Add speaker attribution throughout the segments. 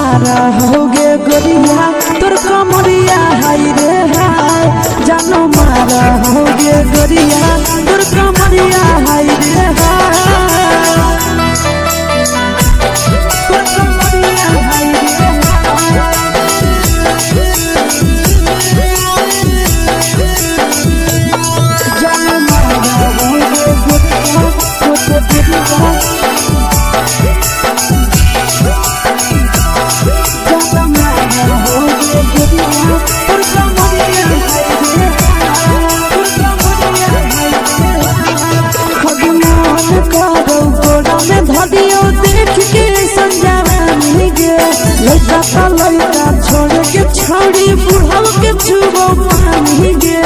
Speaker 1: मारा होगे गोरिया तोर कमरिया हाय रे हाय जानो मारा होगे गोरिया तोर कमरिया हाय रे हाय तोर कमरिया हाय रे जानो मारा होगे गोरिया तोर कमरिया लड़का छोड़ के छौड़ी बुढ़ाव के छुबो पानी गे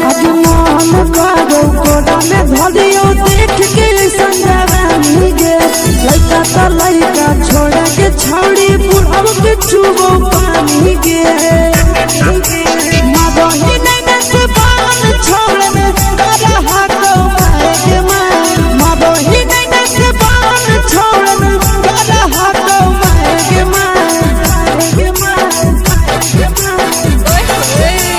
Speaker 1: आज मन करो कोड़ा में धरियो देख के संजवानी गे लड़का छोड़ के छौड़ी बुढ़ाव के छुबो पानी गे मादही नहीं से बाल छोड़ में करा हाथो मारे के मां मादही नहीं से बाल छोड़ में करा हाथो मारे के मां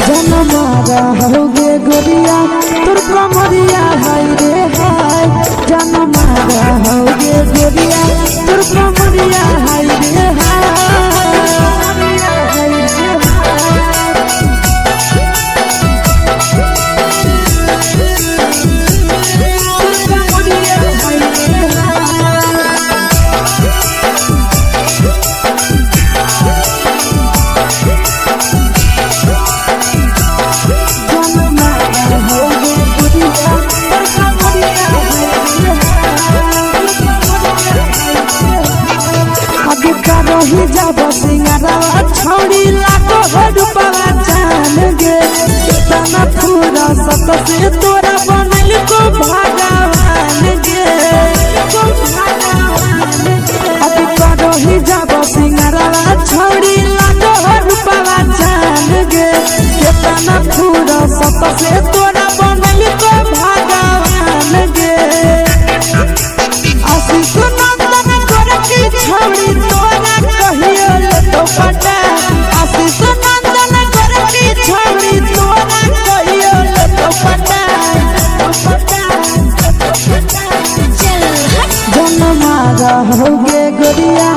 Speaker 1: जन्म मारा होगे गोरिया तोर कमरिया हाय रे हाय जन्म मारा होगे गोरिया तोर कमरिया हाय रे हाय जब सिंगारवा छौड़ी लाखो रुपवा जान गे कितना पूरा सत से तोरा बनल को भगवान गे अभी करो ही जब सिंगारवा छौड़ी लाखो रुपवा जान गे कितना पूरा सत से तोरा बनल को भगवान गे आशीष नंदन कर की छौड़ी तोरा कहियो तो पटा आशीष नंदन कर की छौड़ी तोरा कहियो तो पटा जन्म मारा होगे गोरिया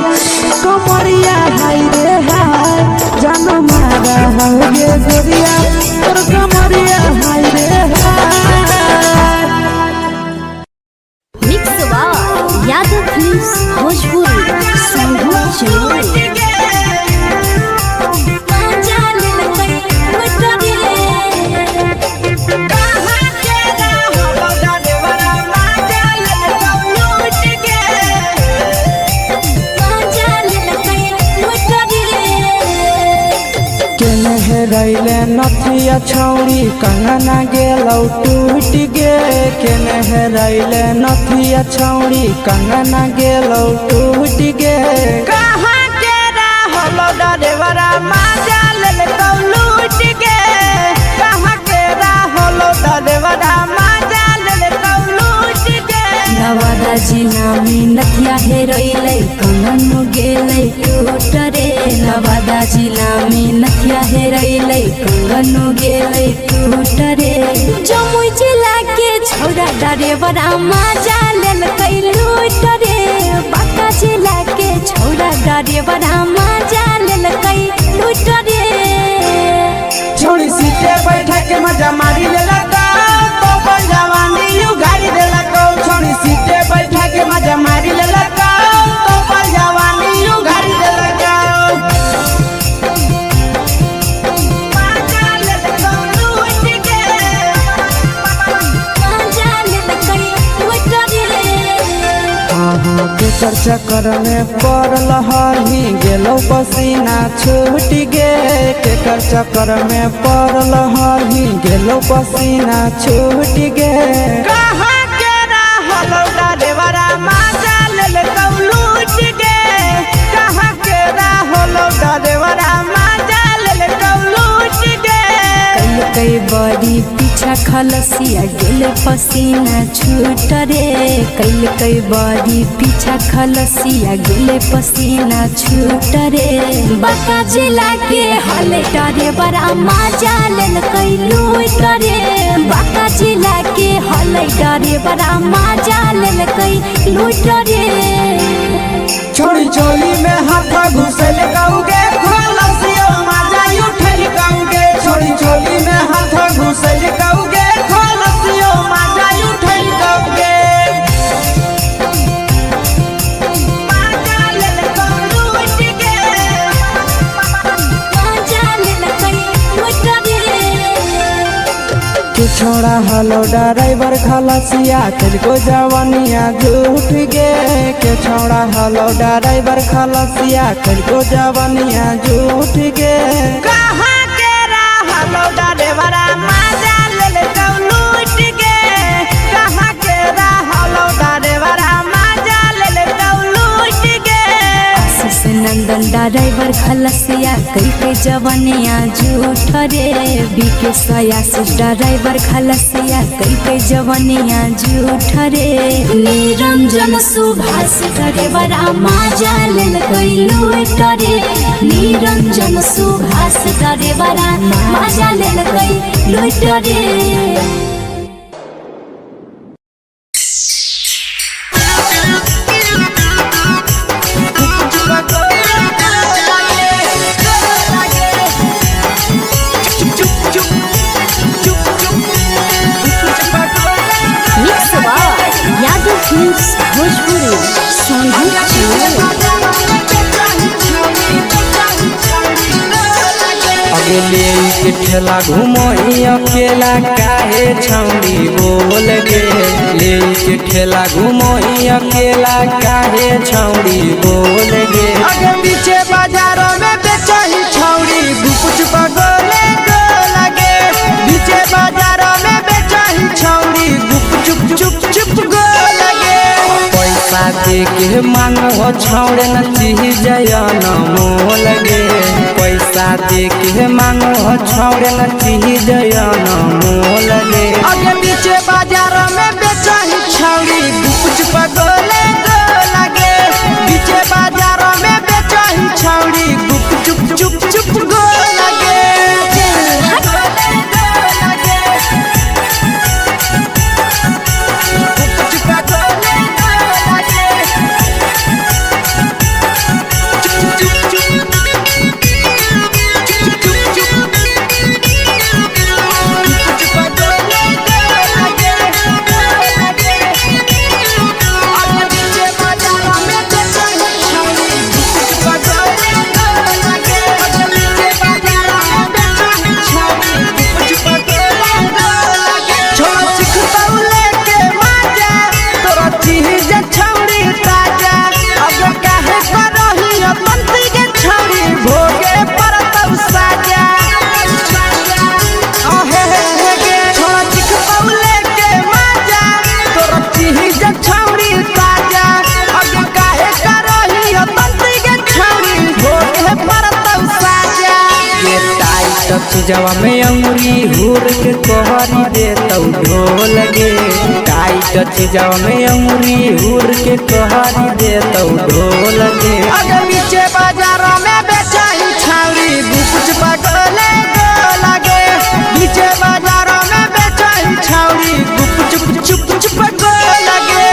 Speaker 1: कमरिया हाय रे हाय जन्म मारा होगे गोरिया तोर कमरिया हाय रे हाय
Speaker 2: मिक्स वा यादव फिल्म्स भोजपुरी संगीत चैनल
Speaker 1: रैले नथिया छौड़ी कंगना गेलौ टूट गे केने रैले नथिया छौड़ी कंगना गेलौ टूट गे
Speaker 3: कहाँ के रहलो डरेवरा माजा लेलकौ लूट गे कहाँ के रहलो डरेवरा माजा लेलकौ लूट गे
Speaker 2: नवादा जिला में नथिया हेरोइलै कंगन गेलै टूट रे नवादा जिला में नथिया हेरोइलै कंगन गेलै टूट रे जमुई जिला के छौड़ा डरेवरा माजा लेलकै लूट रे बांका जिला के छौड़ा डरेवरा माजा लेलकै लूट रे
Speaker 3: छोड़ी सीटे बैठा के मजा मारी लेलकौ तो जवानी यू गाड़ी देलकौ छोड़ी सीटे बैठा के मजा मारी लेलकौ तो जवानी यू गाड़ी देलकौ माजा लेलकौ लूट गे
Speaker 2: माजा लेलकै लूट रे
Speaker 1: केकर चक्कर में पड़ल हरही गेलौ पसीना छूट गे केकर चक्कर में पड़ल हरही गेलौ पसीना छूट गे
Speaker 3: कहाँ के रहलो डरेवरा माजा लेलकौ लूट गे कहाँ के रहलो डरेवरा माजा लेलकौ लूट गे
Speaker 2: कई बड़ी पीछा खलसिया गेले पसीना छूट रे कैल कई बड़ी पीछा खलसिया गेले पसीना छूट रे बाका जिला के हले डरे बड़ा मजा लेल कैलू करे बाका जिला के हले डरे बड़ा मजा लेल कैलू करे
Speaker 3: छोड़ी चोली में हाथ घुसल गाऊगे खलसिया मजा उठल गाऊगे छोड़ी चोली में हाथ घुसल गाऊगे खलसिया मजा उठल गाऊगे छोड़ा हलो ड्राइवर खलसिया तुझको जवानिया झूठ गे के छोड़ा हलो ड्राइवर खलसिया तुझको जवानिया झूठ गे कहाँ के हलो ड्राइवर मजा ले लूट गे कहाँ के हलो ड्राइवर मजा ले लूट गे
Speaker 2: आशीष नंदन ड्राइवर खलसिया कई के जवानिया झूठ रे बीके आशीष ड्राइवर खलसिया कई के जवानिया झूठ रे निरंजन सुभाष ड्राइवर मजा लेल कैलू रे निरंजन सुभाष ड्राइवर मजा लेल कैलू रे भोजपुरी
Speaker 3: अगले के ठेला घूमो अकेला काहे छौड़ी बोल गे ले के ठेला घूमो अकेला काहे छौड़ी बोल गे अगे पीछे बाजारों में बेचही छौड़ी गुप पगोले गो लगे पीछे बाजारों में बेचही छौड़ी गुप चुप गो लगे पैसा दे के मांगो छौड़े न चीज न मोल गे पैसा दे के मांगो छौड़े न चीज न मोल गे अगे पीछे बाजार में बेचही छौड़ी गुप पगोले गो लगे पीछे बाजार में बेचही छौड़ी गुप चुप गो लगे चीजवा में अंगुरी हुर के कोहरी दे तो ढोल गे टाइट चीजवा में अंगुरी हुर के कोहरी दे तो ढोल गे अगे पीछे बाजारों में बेचही छौड़ी गुप पगोले गो लगे पीछे बाजारों में बेचही छौड़ी गुप चुप गो लगे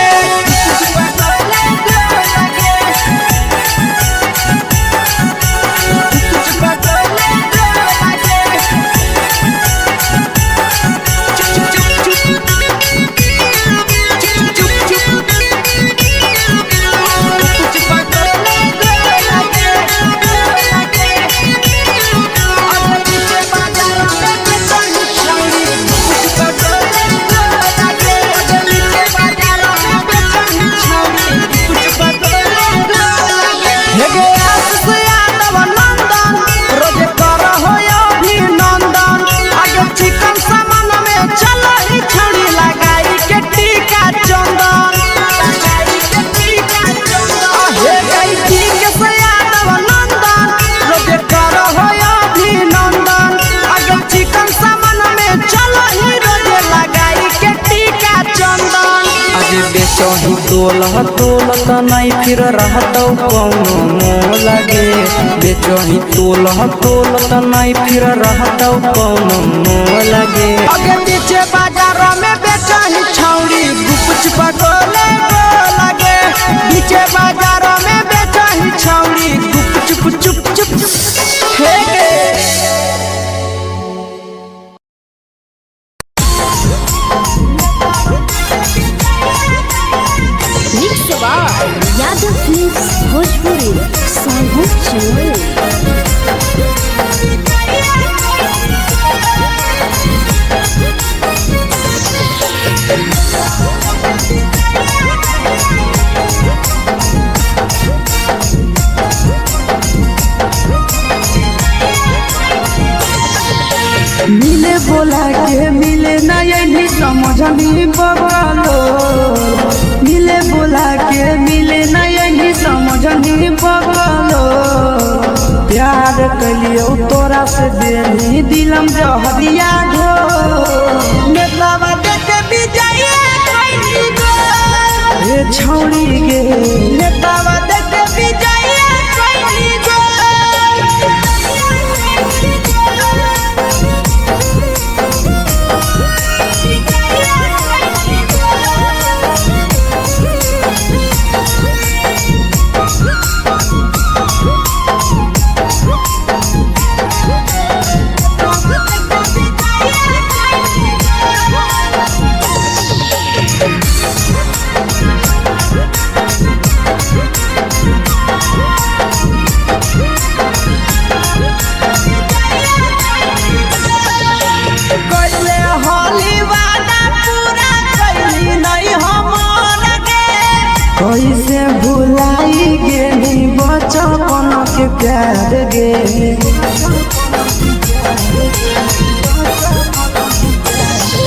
Speaker 3: तोलह तोलत नहीं फिर रहतौ कौनो मोह लगे बेचही तोलह तोलत नहीं फिर रहतौ कौनो मोह लगे अगे पीछे बाजारों में बेचही छौड़ी गुपचुप गोले लगे पीछे बाजारों में बेचही छौड़ी गुपचुप चुप चुप हे
Speaker 2: यादव फिल्म्स भोजपुरी संगीत चैनल।
Speaker 1: मिले बोला के मिले ना यही समझनी बगलो मिले बोला के मिले ना यही समझनी बगलो प्यार कलियो तोरा से देनी दिलम जहरिया घो नेतावा देख विजय कैली गो ए छौड़ी गे नेतावा देख विजय कैली गो कैसे भुलाई गेली बचपन के प्यार गे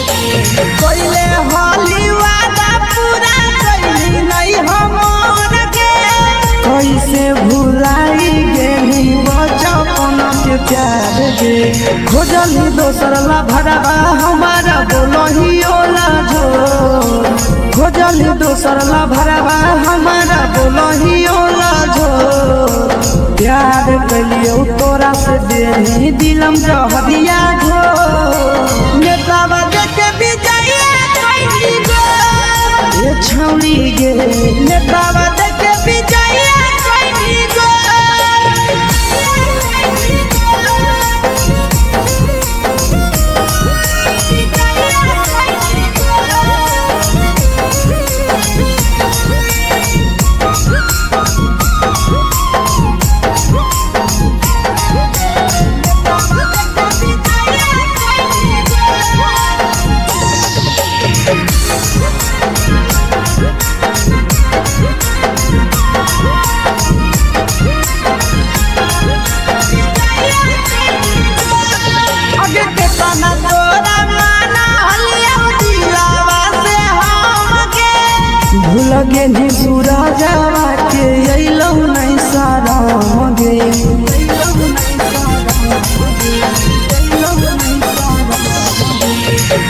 Speaker 1: कैले होली वादा पूरा कैली नहीं हमर गे कैसे भुलाई गेली बचपन के प्यार गे खोजली दोसर ला भरवा हमारा बोलही ओला झो खोजली दोसर ला भरवा हमारा बोलही ओला झो प्यार कलियो तोरा से देनी दिलम जहरिया झो नेतावा देख विजय कैली गो ए छौड़ी गे नेतावा देख विजय कैली गो लगे नी पूरा जावा के अइलौ नहीं सारा मगे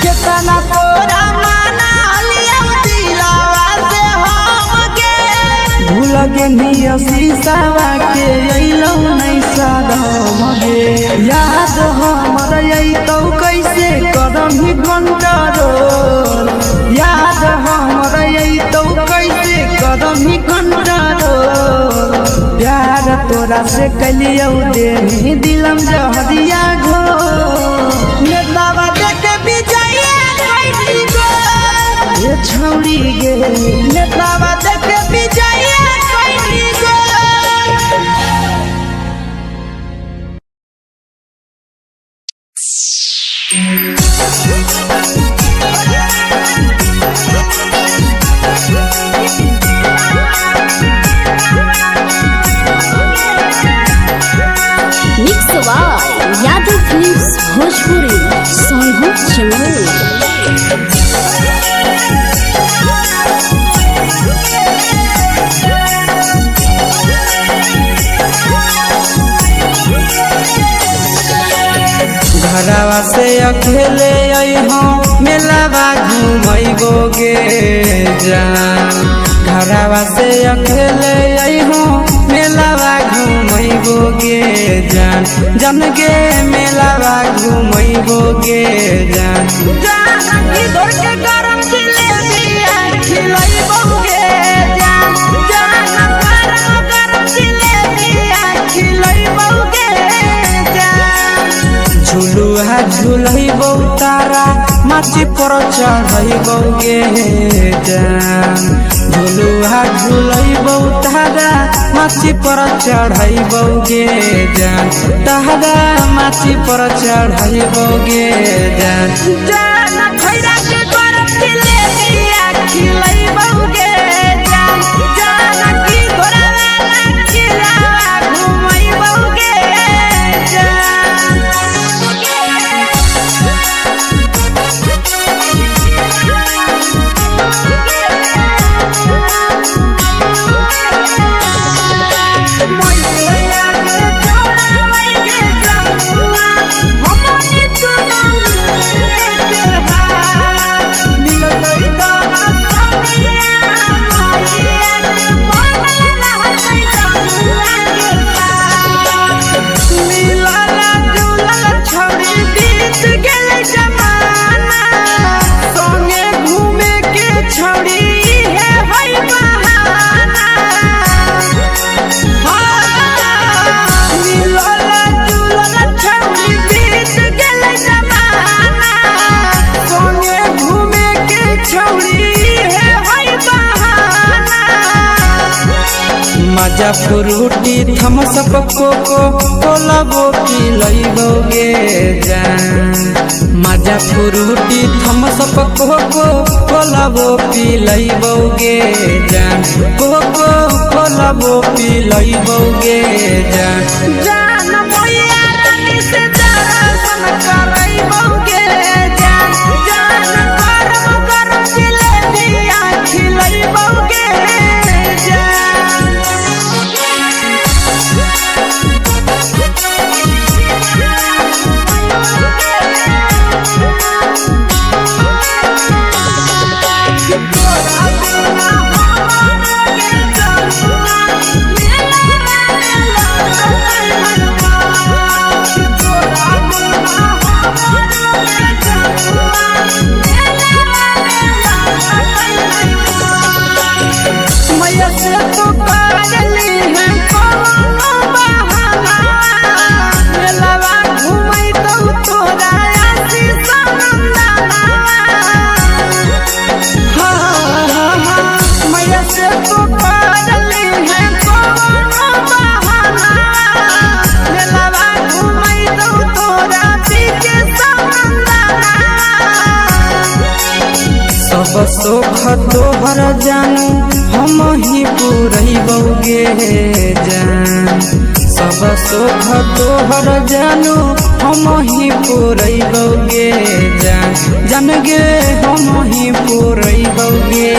Speaker 1: केतना तोरा माना लिया दिलावा से हम गे भूल गे नी शीशावा के अइलौ नहीं सारा मगे याद हमर अइतौ कैसे करही कंट्रोल याद हमर अइतौ कैसे करही कंट्रोल प्यार तोरा से कलियौ देनी दिलम जहरिया घो नेतावा देख विजय कैली गो ए छौड़ी गे नेतावा देख विजय कैली गो
Speaker 2: यादव फिल्म्स भोजपुरी संगीत चैनल।
Speaker 3: घरवा से अकेले अइहो मेलावा घुमैबो गे जान घरवा से अकेले अइहो मेलावा घूमैबो गे जान जन गे मेलावा घूमैबो गे जान
Speaker 1: जानकी दौड़ के गरम जिलेबिया खिलैबो गे जान गरम जिलेबिया खिलैबो गे जान
Speaker 3: झुलुआ झुलैबो तारा माची पर चढ़ैबो गे जान झुलुआ झुलैबो तारा माची पर चढ़ैबो गे जान तारा माची पर चढ़ैबो गे जान
Speaker 1: जान खैरा के गरम जिलेबिया खिलैबो गे जान जानकी घोड़ावाला किलावा घुमैबो गे जान
Speaker 3: मजा फ्रूटी थम्स अप कोको कोला वो पिलैबो गे जान मजा फ्रूटी थम्स अप कोको कोला वो पिलैबो गे जान कोको कोला वो पिलैबो गे जान
Speaker 1: जान मोया रानी से दर्शन करैबो गे जान गरम गरम जिलेबिया खिलैबो गे जान मैया से तो करली है कोनो बहाना मेलावा घुमै तो तोरा आसी सनंदना मैया से तो करली है कोनो बहाना मेलावा घुमै तो तोरा पीके सनंदना
Speaker 3: सब सुख तोहर जानू हम ही पुरैबो गे जान सब सुख तोहर जानू हम ही पुरैबो गे जान जन गे हम ही पुरैबो गे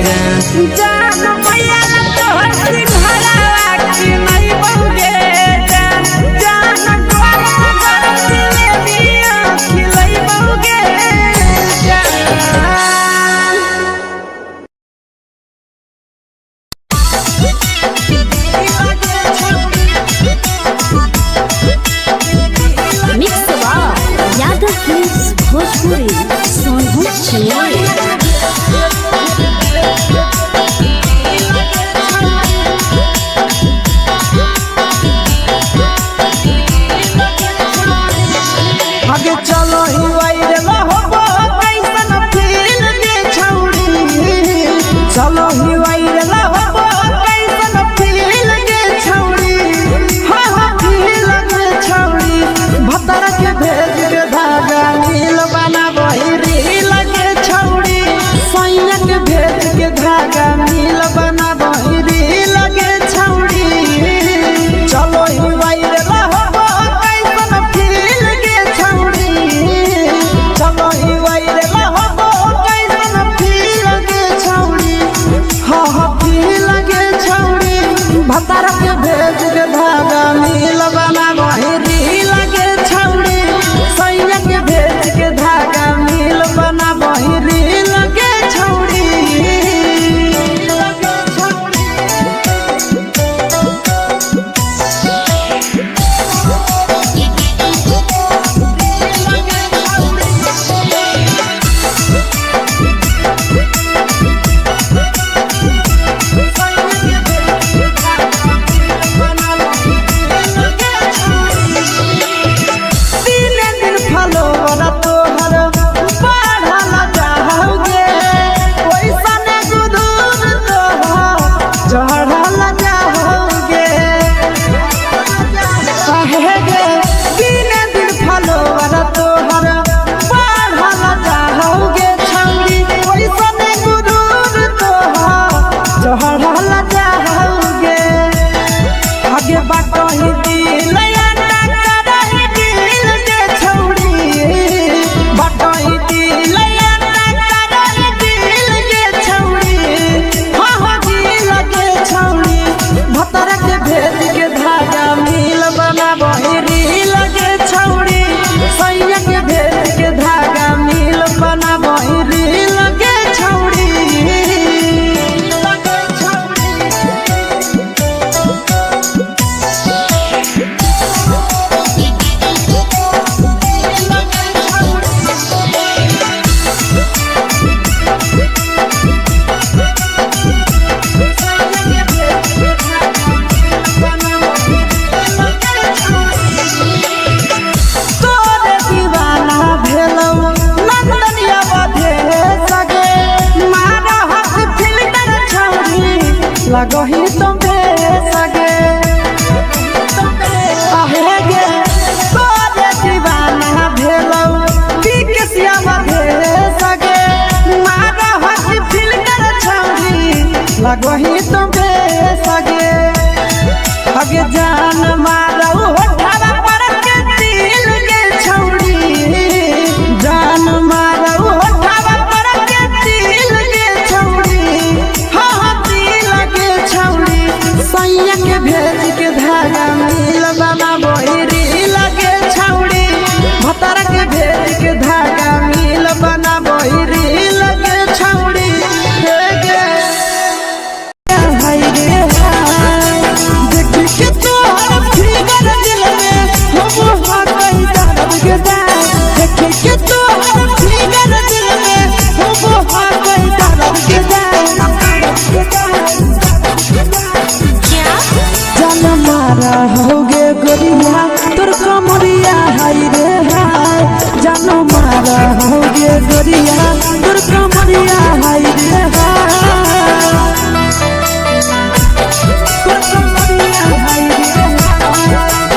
Speaker 3: जान
Speaker 1: जान मैया तोहर सिंघरावा खिलैबो गे जान गरम गरम जिलेबिया खिलैबो गे जान
Speaker 2: मिक्स यादव फिल्म्स भोजपुरी सोनू चिड़िया
Speaker 3: आगे चलो ही वाइरे हो कैसन फील के छौड़ी चलो ही वाइरे हो कैसन फील के छौड़ी हाँ फील के छौड़ी भतर के भेज के धागा नील बना बहिरी लगे छौड़ी सैया के भेज के धागा नील बना बहिरी लगे छौड़ी चलो ही वाइरे हो कैसन फील के छौड़ी चलो ही वाइरे हो कैसन फील के छौड़ी हाँ फील के छौड़ी भतर के भेज के धागा नील बना बहिरी लगे छौड़ी सैया के भेज के धागा नील बना बहिरी लगे छौड़ी हगे बाटो ही दिल याना करही दिल के छौड़ी बाटो ही दिल याना करही दिल के छौड़ी हो दिल के छौड़ी भतर के भेद के धागा मिल बनाबो रील के छौड़ी सैया के भेद के धागा मिल बनाबो रील के छौड़ी लगही तुम्हे सगे आहे गे तोरे दीवाना भेलौ बिकसिया बधे सगे मारा हसी फिल्टर छौरी लगही तुम्हे सगे हगे जान मारौ होठवा पर के दिल के छौरी जान मारौ होठवा पर के दिल के छौरी सैया के भेज के धागा मिल बनाबो रील के छौड़ी भतर के भेज के धागा मिल बनाबो रील के छौड़ी हाय रे हाय देख के तोहर फिगर दिल में हम हो गई दर्द के दाग देख के तोहर फिगर दिल में हम हो गई दर्द के दाग मारा होगे गोरिया तोर कमरिया हाय रे हाय जानो मारा होगे गोरिया तोर कमरिया हाय रे हाय तोर कमरिया हाय रे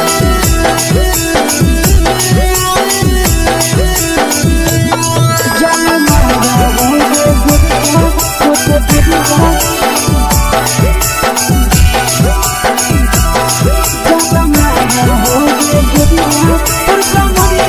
Speaker 3: जानो मारा होगे गोरिया तोर कमरिया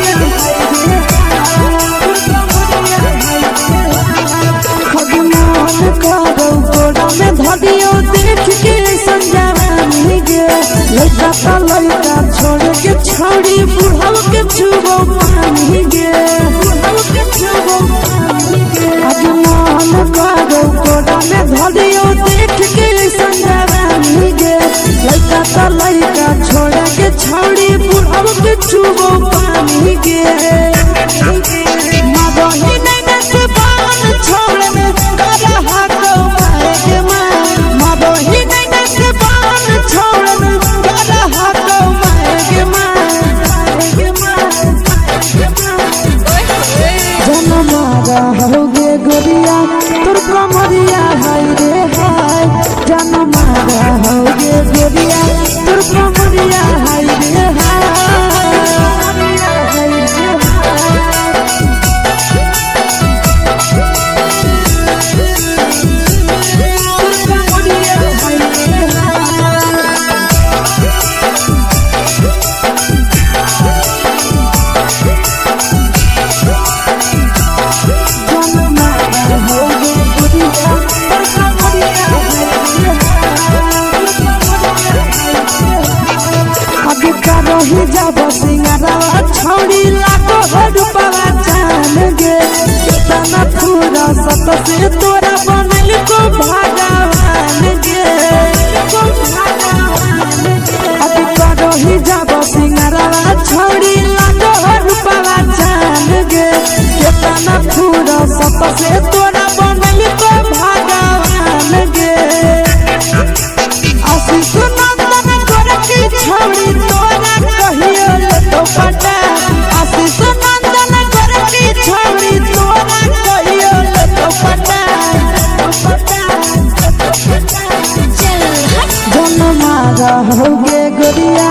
Speaker 3: लड़का छोड़ के छौड़ी बुढ़ाव के छुबो पानी गे बुढ़ाव के छुबो पानी गे आज मन करो कोड़ा में धरियो देख के संजवानी गे लड़का छोड़ के छौड़ी बुढ़ाव के छुबो पानी गे मदही नहीं से बान छोड़ में करा हाथो मारे के मां मदही नहीं से बान छोड़ में करा हाथो मारे के मां जन मारा होगे गोरिया तोर कमरिया हाय रे हाय जन मारा होगे गोरिया तोर कमरिया हाय रे हाय रही जब सिंगारवा छौड़ी लाखो रुपवा जान गे कितना पूरा सत से तोरा बनल को भगवान गे अभी रही जब सिंगारवा छौड़ी लाखो रुपवा जान गे कितना पूरा सत से तोरा बनल को भगवान गे आशीष नंदन गोरखी छौड़ी तोरा कहियो तो पटा आशीष नंदन गोरखी छौड़ी तोरा कहियो तो पटा जन मारा होगे गोरिया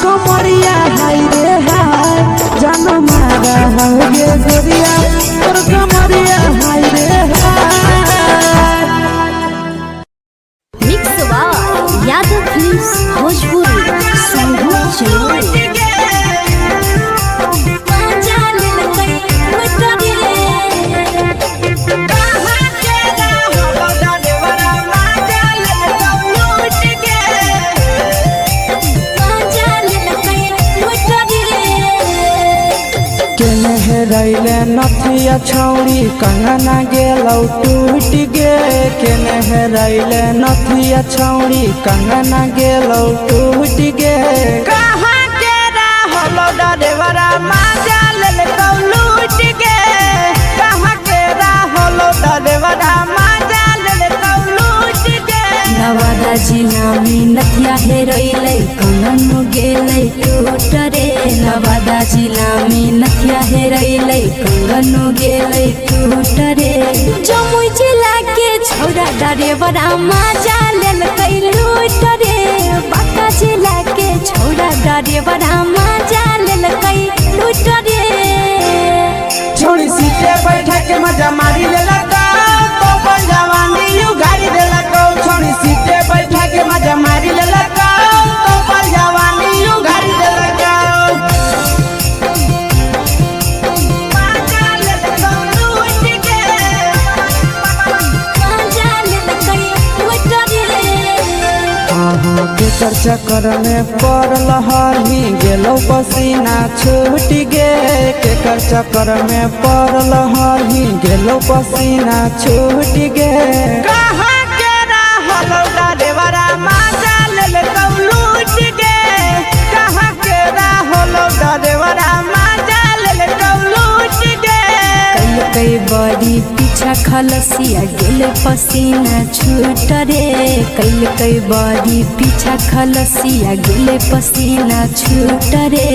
Speaker 3: कमरिया हाय रे हाय जन मारा होगे गोरिया तोर कमरिया हाय रे हाय
Speaker 2: मिक्स यादव फिल्म्स भोजपुरी।
Speaker 1: हेरैले नथिया छौड़ी कंगना गेलौ टूट गे केने हेरैले नथिया छौड़ी कंगना गेलौ टूट गे
Speaker 3: कहाँ के रहलो डरेवरा माजा लेल कौ लूट गे कहाँ के रहलो डरेवरा माजा लेल कौ लूट गे
Speaker 2: नवादा जिला में नथिया हेरैले कंगन गेलै टूट रे नवादा जिला में नथिया हेरैले कंगन गेलै टूट रे जमुई जिला के छौड़ा डरेवरा माजा लेल कै लूट रे बांका जिला के छौड़ा डरेवरा माजा लेल कै लूट रे
Speaker 3: छोड़ी सीटे बैठा के मजा मारी लेला तो बन जवानी यू गाड़ी देला को छोड़ी सीटे बैठा के मजा मारी लेला तो बन जवानी यू गाड़ी देला को माजा लेल कौ लूट गे
Speaker 2: माजा लेल कै लूट रे
Speaker 1: केकर चक्कर में पड़ल हली गेलौ पसीना छूट गे केकर चक्कर में पड़ल हली गेलौ पसीना छूट गे
Speaker 3: कहाँ के रहलो डरेवरा माजा लेल कौ लूट गे कहाँ के रहलो डरेवरा माजा लेल कौ लूट गे
Speaker 2: कई बड़ी पीछा खलसिया गेले पसीना छूट रे कई बड़ी पीछा खलसिया गेले पसीना छूट रे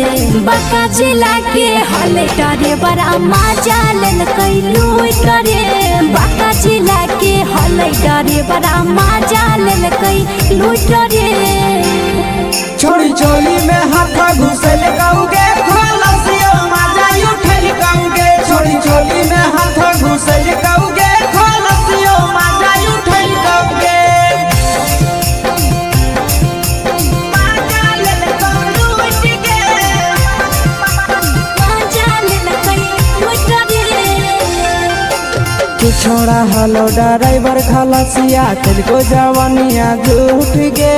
Speaker 2: बांका जिला के हले डरे बड़ा माजा लेल कई लूट रे बांका जिला के हले डरे बड़ा माजा लेल कई लूट रे
Speaker 3: छोड़ी चोली में हाथ घुसल कौगे खलसियो माजा उठल कौगे छोड़ी चोली में हाथ घुसल कौगे खलसियो माजा उठल कौगे माजा लेल कौ लूट गे
Speaker 2: माजा लेल कई लूट रे
Speaker 1: तू छोड़ा हलो ड्राइवर खलसिया तेलको जवानिया झूठ गे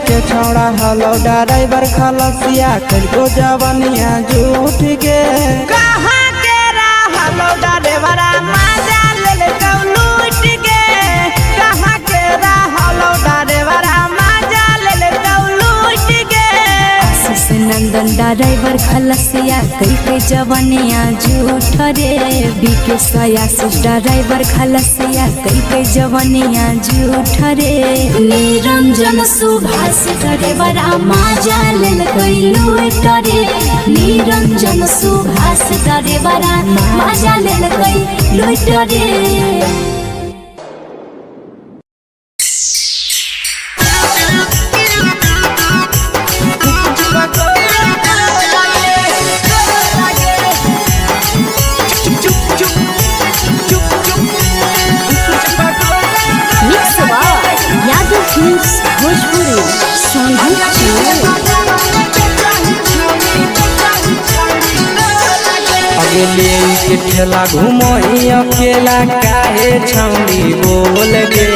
Speaker 1: के छोड़ा हलो ड्राइवर खलसिया तेलको जवानिया झूठ गे
Speaker 3: कहाँ के रहलो डरेवरा माजा लेल कौ लूट गे कहाँ के रहलो डरेवरा माजा लेल कौ लूट गे
Speaker 2: आशीष नंदन ड्राइवर खलसिया कई जवनिया झूठ रे बीके आशीष ड्राइवर खलसिया कई जवनिया झूठ रे निरंजन सुभाष ड्राइवरा माजा लेल कई लूट रे निरंजन सुभाष ड्राइवरा माजा लेल कई लूट रे भोजपुरी
Speaker 1: अगले के ठेला घुमई अकेला काहे छौड़ी बोल गे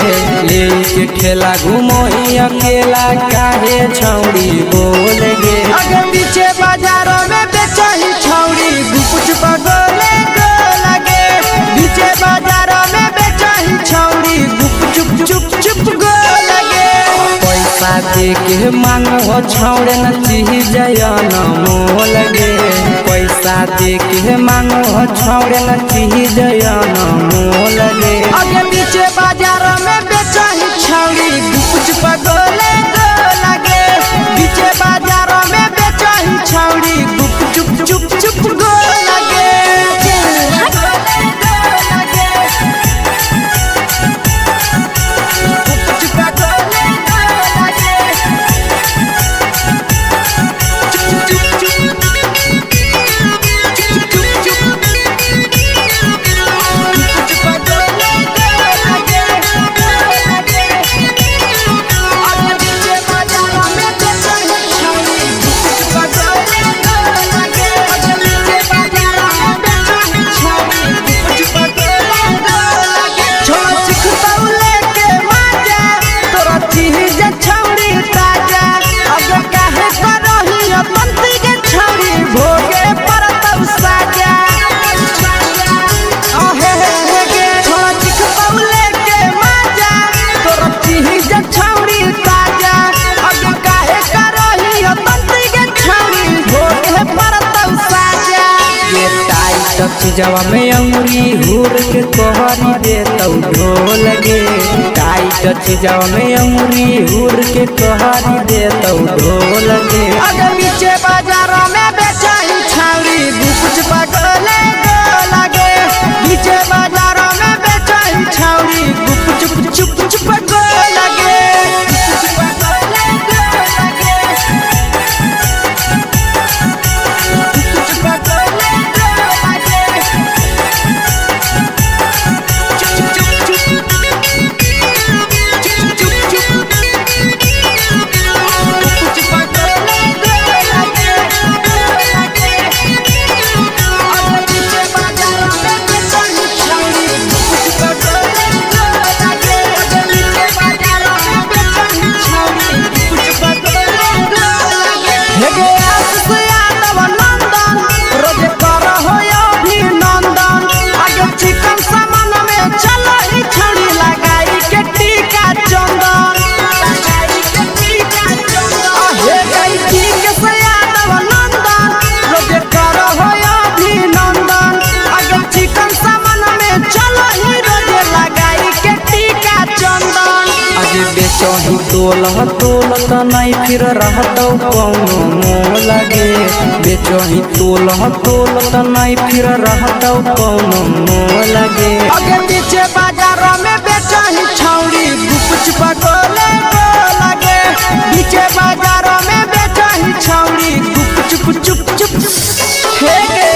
Speaker 1: ले के ठेला घुमई अकेला काहे छौड़ी बोल गे
Speaker 3: आगे पीछे बाजारों में बेचही छौड़ी गुपचुप गोले गो लगे पीछे बाजारों में बेचही छौड़ी गुपचुप चुप चुप गो लगे
Speaker 1: पैसा दे के मांगो छौड़े न चीज जयन मोल गे पैसा दे के मांगो छौड़े न चीज जयन मोल गे
Speaker 3: आगे पीछे बाजारों में बेचही छौड़ी गुपचुप गोले गो लगे पीछे बाजारों में बेचही छौड़ी गुपचुप चुप चुप गो लगे चीजवा में अंगुरी हुर के कहरी दे तौ ढोल गे टाइट चीजवा में अंगुरी हुर के कहरी दे तौ ढोल गे अगर पीछे बाजारों में बेचाई छावरी बुकुच पगले लगे पीछे बाजारों में बेचाई छावरी बुकुच चुप चुप लगे बेचही तोल त नहीं फिर रहतौ कौनो मोह लगे बेचही तोल त नहीं फिर रहतौ कौनो मोह लगे अगे पीछे बाजारों में बेचही छौरी गुपच पगले लगे पीछे बाजारों में बेचही छौरी गुपचुप चुप चुप हे गे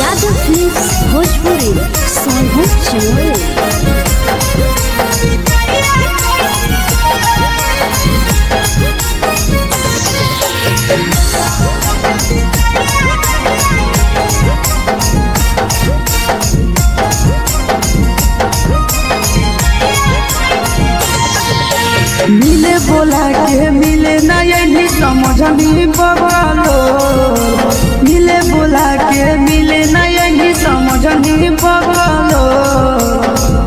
Speaker 2: यादव फिल्म्स भोजपुरी सोनू चोर
Speaker 1: मिले बोला के मिले ना यही समझनी बगलो मिले बोला के मिले ना यही समझनी बगलो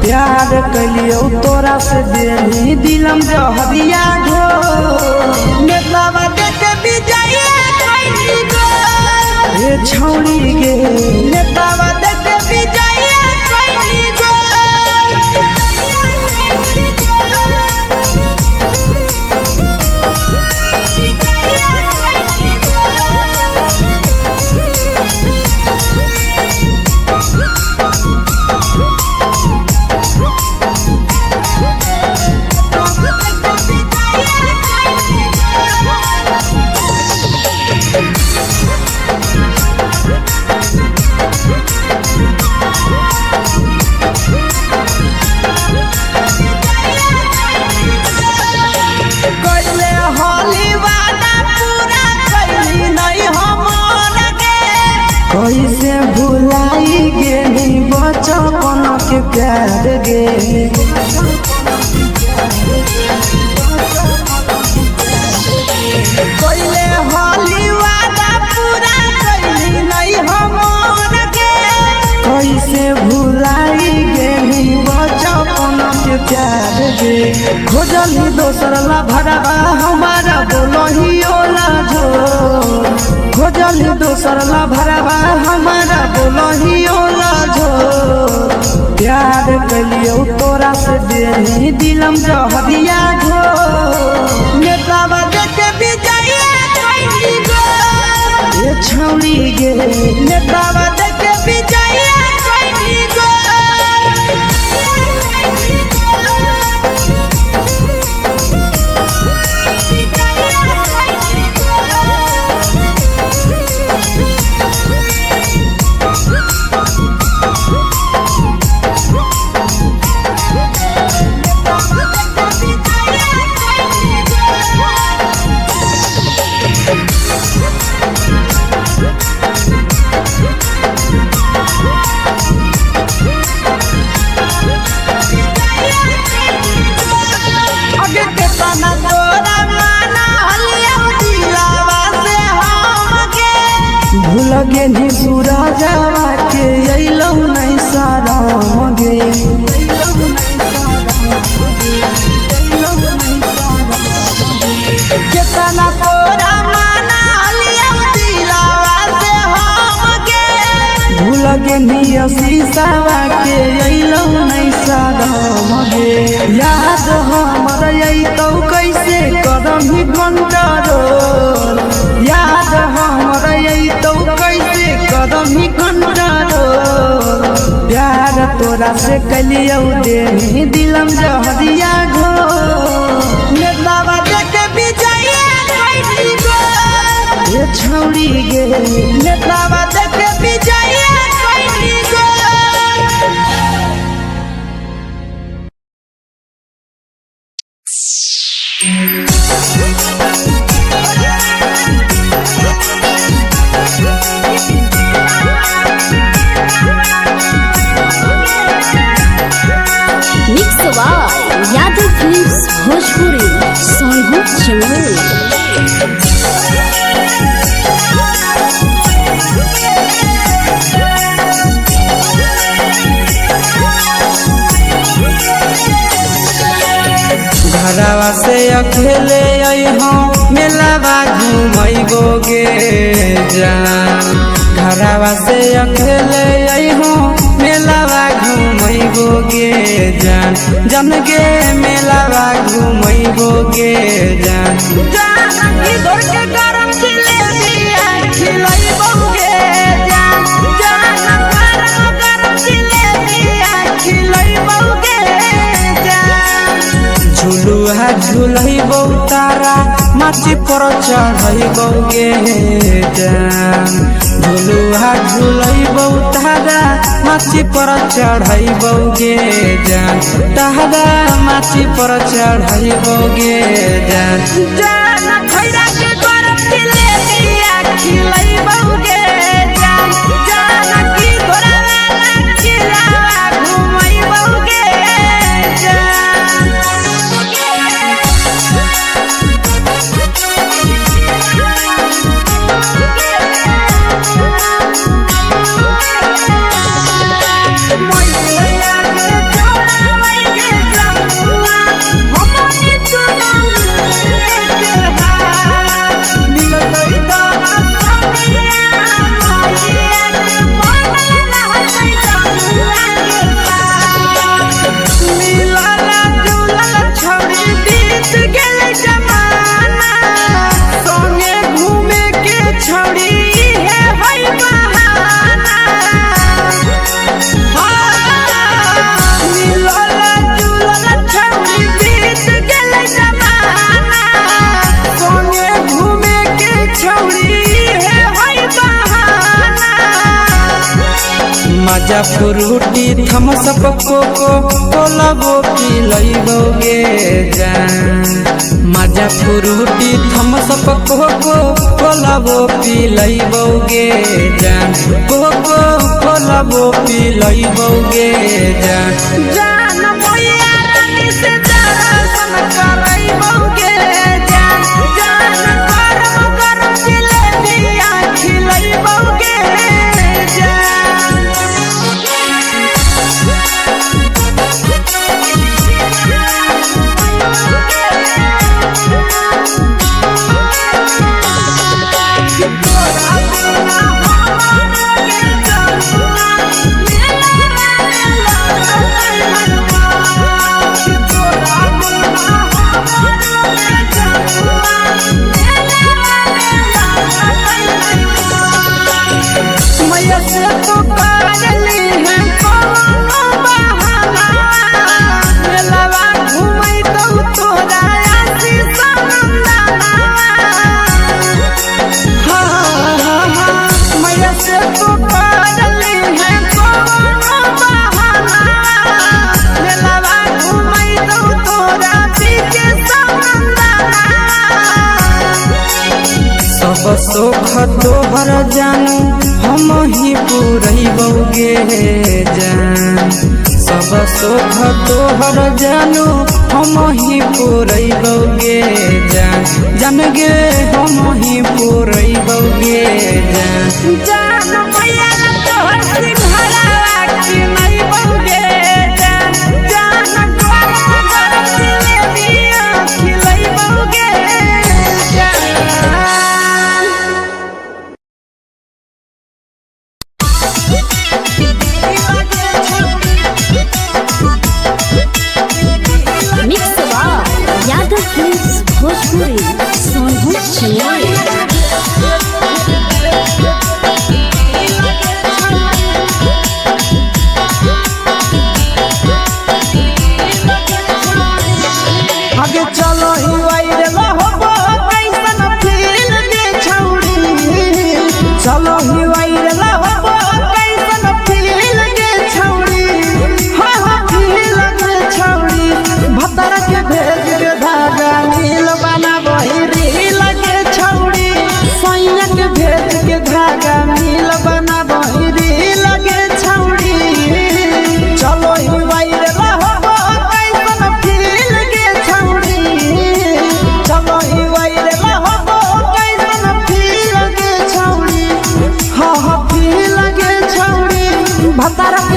Speaker 1: प्यार कलियो तोरा से देनी दिलम जहरिया ढो नेतवा देके बिजैया कैली गो ए छौरी गे नेतवा देके बिजैया कैली गो कैसे भुलाई गेली बचपन के प्यार गे कैले होली वादा पूरा कैली नहीं हमर गे कैसे भुलाई गेली बचपन के प्यार गे खोजली दोसर ला भरवा हमारा बोलही ओला झोर खोजली दोसर ला भरवा हमारा बोलही ओला झोर प्यार कलियो तोरा से देनी दिलम जहरिया ढोर नेतावा देके बिजैया कैली गो ए छौरी गे नेतावा देके बिजैया कैली गो शीशावा के अइलौ नहीं सादम गे याद हमर अइतौ कैसे करही कंट्रोल याद हमर अइतौ कैसे करही कंट्रोल प्यार तोरा से कलियौ देनी दिलम जहरिया घो नेतावा देखे विजया कैसी गो ये छौड़ी गे नेतावा देखे विजया कैसी go
Speaker 2: mix by Yadav films Bhojpuri Sonu Chamoli.
Speaker 3: घरवा से अकेले अइहो मेलावा घूमैबो गे जान घरवा से अकेले अइहो मेलावा घूमैबो गे जान जन गे मेलावा घूमैबो गे जान
Speaker 1: जानकी दौड़ के गरम जिलेबिया खिलैबौ गे जान गरम जिलेबिया खिलैबौ गे जान
Speaker 3: झुलुहा झुलैबौ तारा माची पर चढ़ैबौ गे जान झुलुहा झुलैबौ तारा माची पर चढ़ैबौ गे जान तारा माची पर चढ़ैबौ गे जान
Speaker 1: खैरा के गरम जिलेबिया खिलैबौ गे जान जानकी दौड़ वाला खिलावा घुमैबौ गे
Speaker 3: मजा फ्रूटी थमसप कोको कोलाबो पिलैबौ गे जान मजा फ्रूटी थमसप कोको कोलाबो पिलैबौ गे जान कोको कोलाबो पिलैबौ गे जान
Speaker 1: जान मैया रानी से दर्शन करैबौ गे जान गरम गरम जिलेबिया खिलैबौ गे जान मैया से तो करली है कोनो बहाना मेलावा घुमैतौ तोरा आशीष नंदना मैया से तो करली है कोनो बहाना मेलावा घुमैतौ तोरा पीके नंदना
Speaker 3: सब सुख तोहर जानू हम ही पुरैबौ गे जान सब सुख तोहर जानू हम ही पुरैबौ गे जान जान गे हम ही पुरैबौ गे जान
Speaker 1: जान मैया तोहर सिंघरावा खिलैबौ गे जान गरम गरम जिलेबिया खिलैबौ गे जान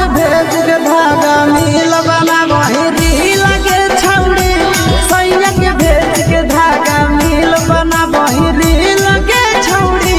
Speaker 3: के भेज के धागा मिल बना बहिरी लगे छौड़ी सैया के भेज के धागा मिल बना बहिरी लगे छौड़ी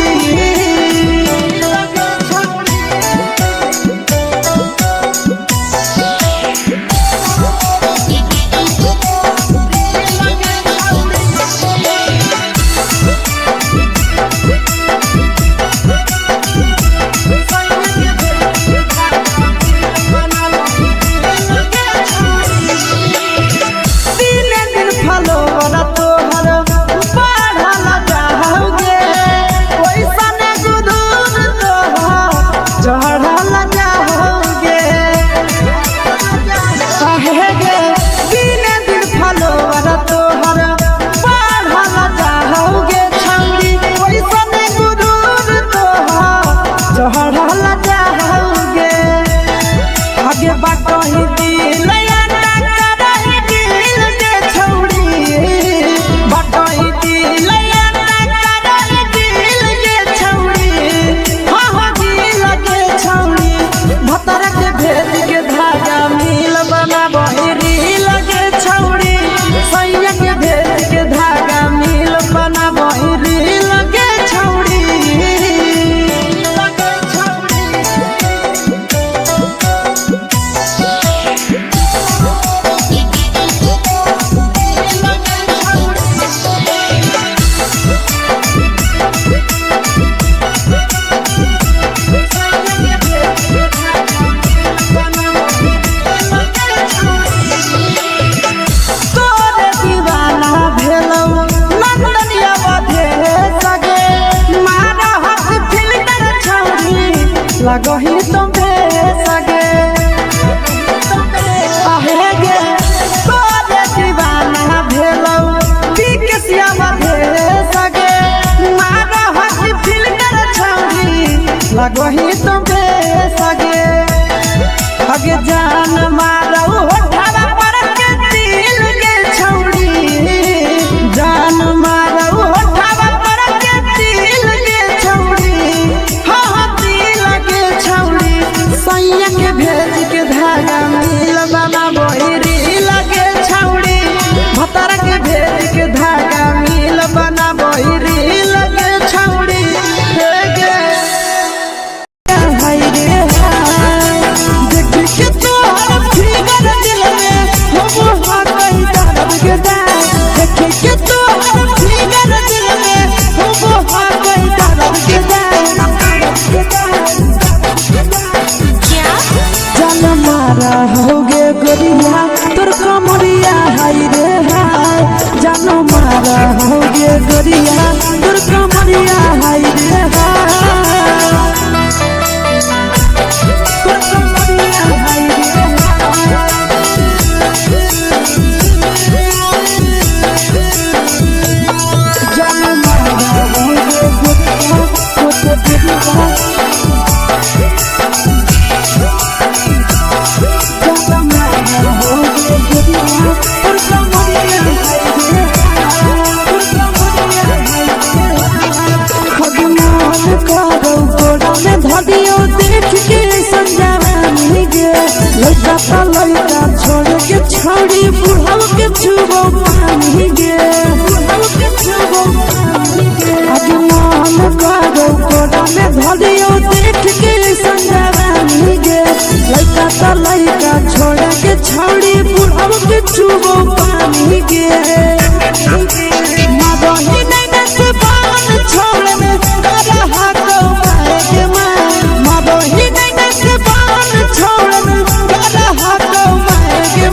Speaker 3: लगही तुम्हे सगे आहे गे तोरे दीवाना भेलौ बिकसिया बधे सगे मारा हसी फिल्टर छौड़ी लगही तुम्हे सगे अगे जान मारौ होठवा पर के दिल के छौड़ी जान मारौ होठवा पर के दिल के छौड़ी सैया के भेज के धागा मिल बना बहिरी लगे छौड़ी भतर के भेज के धागा मिल बना बहिरी लगे छौड़ी देख के तोहर फिगर दिल में हम हाकई दर्द के देख के तोहर फिगर दिल में हम हाकई दर्द के मारा होगे गोरिया तोर कमरिया हाय रे हाय जानो मारा होगे गोरिया तोर कमरिया हाय रे हाय तोर कमरिया हाय रे जानो मारा होगे गोरिया तोर कमरिया धदियो देख के संजानी गे लइका ता लइका छोड़ के छौड़ी बुढ़ाव के छुबो पानी गे बुढ़ाव के छुबो पानी गे आगे मन करो कोड़ा में धदियो देख के संजानी गे लइका ता लइका छोड़ के छौड़ी बुढ़ाव के छुबो पानी गे मादही नहीं नस बान छोड़ में करा हाको मारे मादही नहीं नस बान छोड़ में करा हाको मारे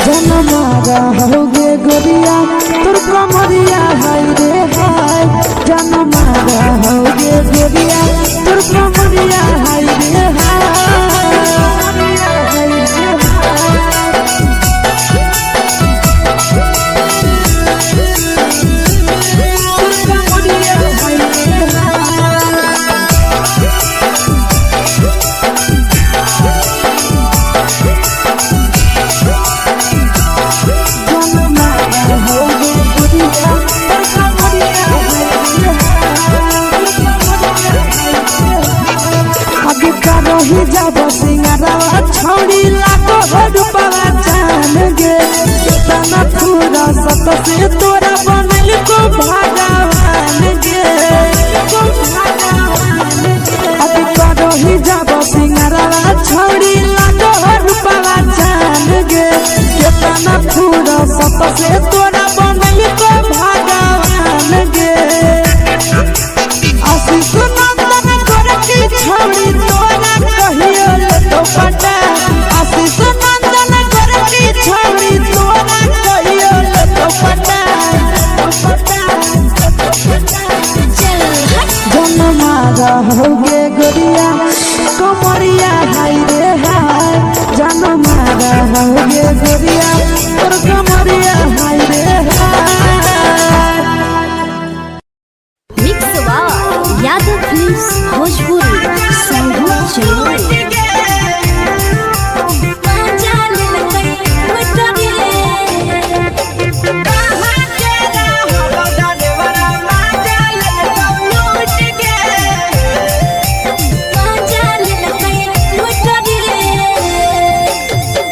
Speaker 3: जन मारा होगे गोरिया तोर कमरिया हाय रे हाय जन मारा होगे गोरिया तोर कमरिया हाय रे हाय
Speaker 1: जब सिंगारवा छौड़ी लाखो रुपवा जान गे कितना पूरा सत से तोरा बनल को भगवान गे अभी करो ही जब सिंगारवा छौड़ी लाखो रुपवा जान गे कितना पूरा सत से तोरा बनल को भगवान गे आशीष नंदन करती छौड़ी तोरा कहियो तो पटा आशीष नंदन करती छौड़ी तोरा कहियो तो पटा जन्मा रहोगे गोरिया कमरिया हाय रे हाय जन्मा रहोगे गोरिया और कमरिया हाय रे हाय।
Speaker 2: Mix by Yadav films Bhojpuri संगीत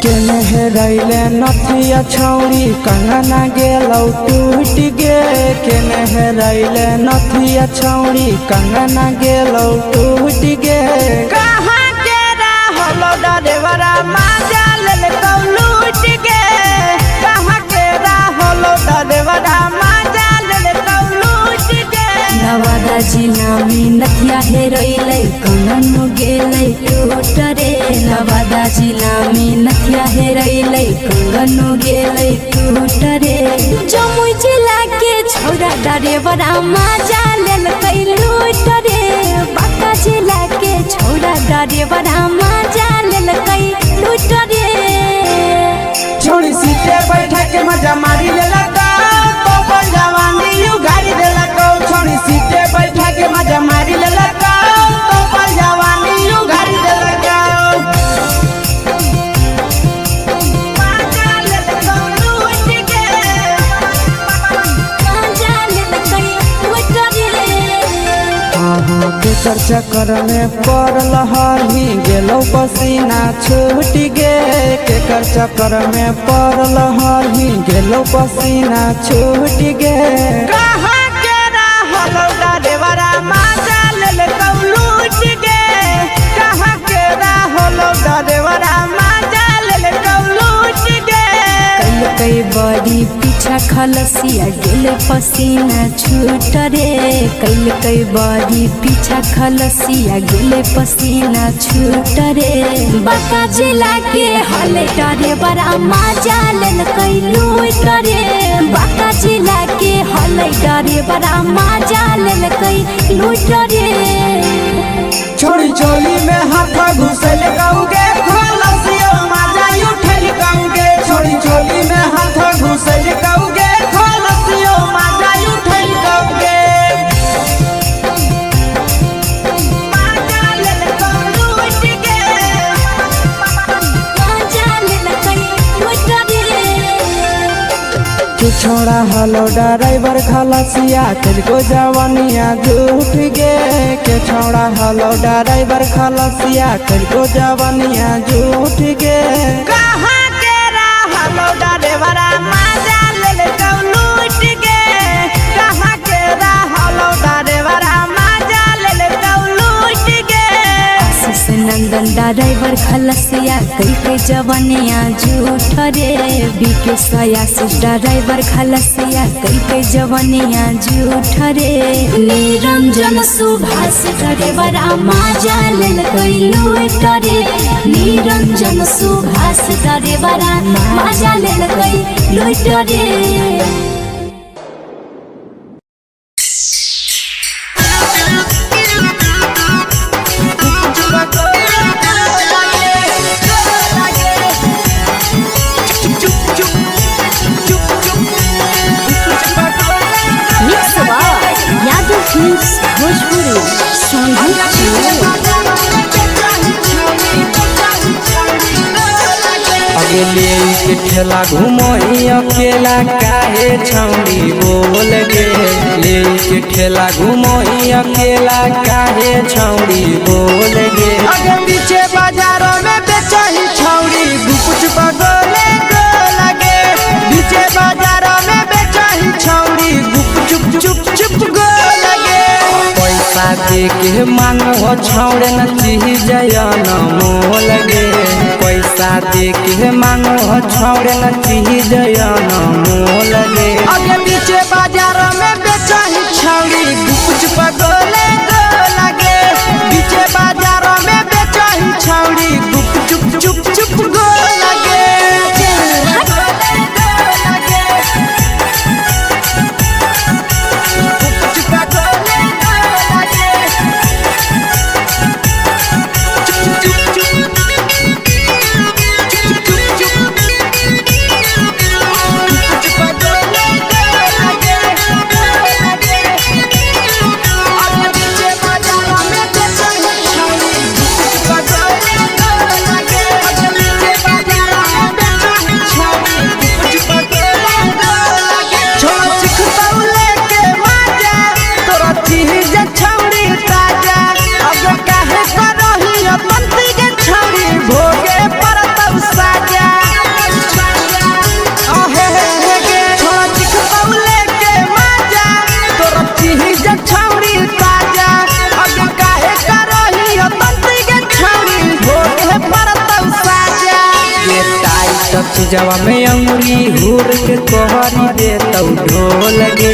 Speaker 2: चलो
Speaker 1: रैले नथिया छौड़ी कंगना गेलौ टूट गे केने रैले नथिया छौड़ी कंगना गेलौ टूट गे
Speaker 3: कहाँ के रहलो डरेवरा माजा लेलकौ लूट गे कहाँ के रहलो डरेवरा माजा लेलकौ लूट गे
Speaker 2: नवादा जिला में नथिया हेरोइलै कंगन गेलै टूट रे नवादा जिला में नथिया हेरोइलै कंगन गेलै टूट रे जमुई जिला के छौरा डरेवरा माजा लेलकै लूट रे बांका जिला के छौरा डरेवरा माजा लेलकै लूट रे
Speaker 3: छोड़ी सीटे बैठा के मजा मारी लेलकौ तो जवानी यू गाड़ी देलकौ छोड़ी सीटे बैठा के मजा मारी लेलकौ तो जवानी यू गाड़ी देलकौ
Speaker 1: केकर चक्कर में पड़ल हही गेलौ पसीना छूट गे केकर चक्कर में पड़ल हही गेलौ पसीना छूट गे
Speaker 3: कहाँ के रहलो डरेवरा माजा लेलकौ लूट गे कहाँ के रहलो डरेवरा माजा लेलकौ लूट गे
Speaker 2: कई बड़ी पीछा खलसिया गेले पसीना छूट रे कई बड़ी पीछा खलसिया गेले पसीना छूट रे बांका जिला के हले डरे बड़ा माजा लेलकै लूट रे बांका जिला के हले डरे बड़ा माजा लेलकै लूट रे
Speaker 3: छोड़ी चोली में हाथ घुसल गौगे खलसियो माजा उठल गौगे छोड़ी चोली में हाथ घुसल गौगे खलसियो माजा उठल गौगे माजा लेलकौ लूट गे
Speaker 2: माजा लेलकै लूट रे
Speaker 1: तू छोड़ा हलो ड्राइवर खलसिया तेरे जवानिया झूठ गे के छोड़ा हलो ड्राइवर खलसिया तेरे जवानिया झूठ गे
Speaker 3: कहाँ के रहलो डरेवरा माजा लेलकौ लूट गे कहाँ के रहलो डरेवरा माजा लेलकौ लूट गे
Speaker 2: आशीष नंदन ड्राइवर खलसिया कई जवानिया झूठ रे बीके आशीष ड्राइवर खलसिया कई जवानिया झूठ रे निरंजन सुभाष ड्राइवरा माजा लेलकै लूट रे निरंजन सुभाष ड्राइवरा माजा लेलकै लूट रे mix by Yadav films Bhojpuri संगीत चलो
Speaker 1: अगले के ठेला घुमोई अकेला काहे छौड़ी बोल गे ले के ठेला घुमोई अकेला काहे छौड़ी बोल गे
Speaker 3: आगे पीछे बाजार दे के मांगो छौड़े न चीज न मोल गे पैसा दे के मांगो छौड़े न चीज न मोल गे आगे पीछे बाजार में बेचही छौड़ी गुप पगोले गोला गे पीछे बाजार में बेचही छौड़ी गुप चुप चुप चुप गोला गे जवा में अंगुरी हुर के कोहरी दे तौ ढोल गे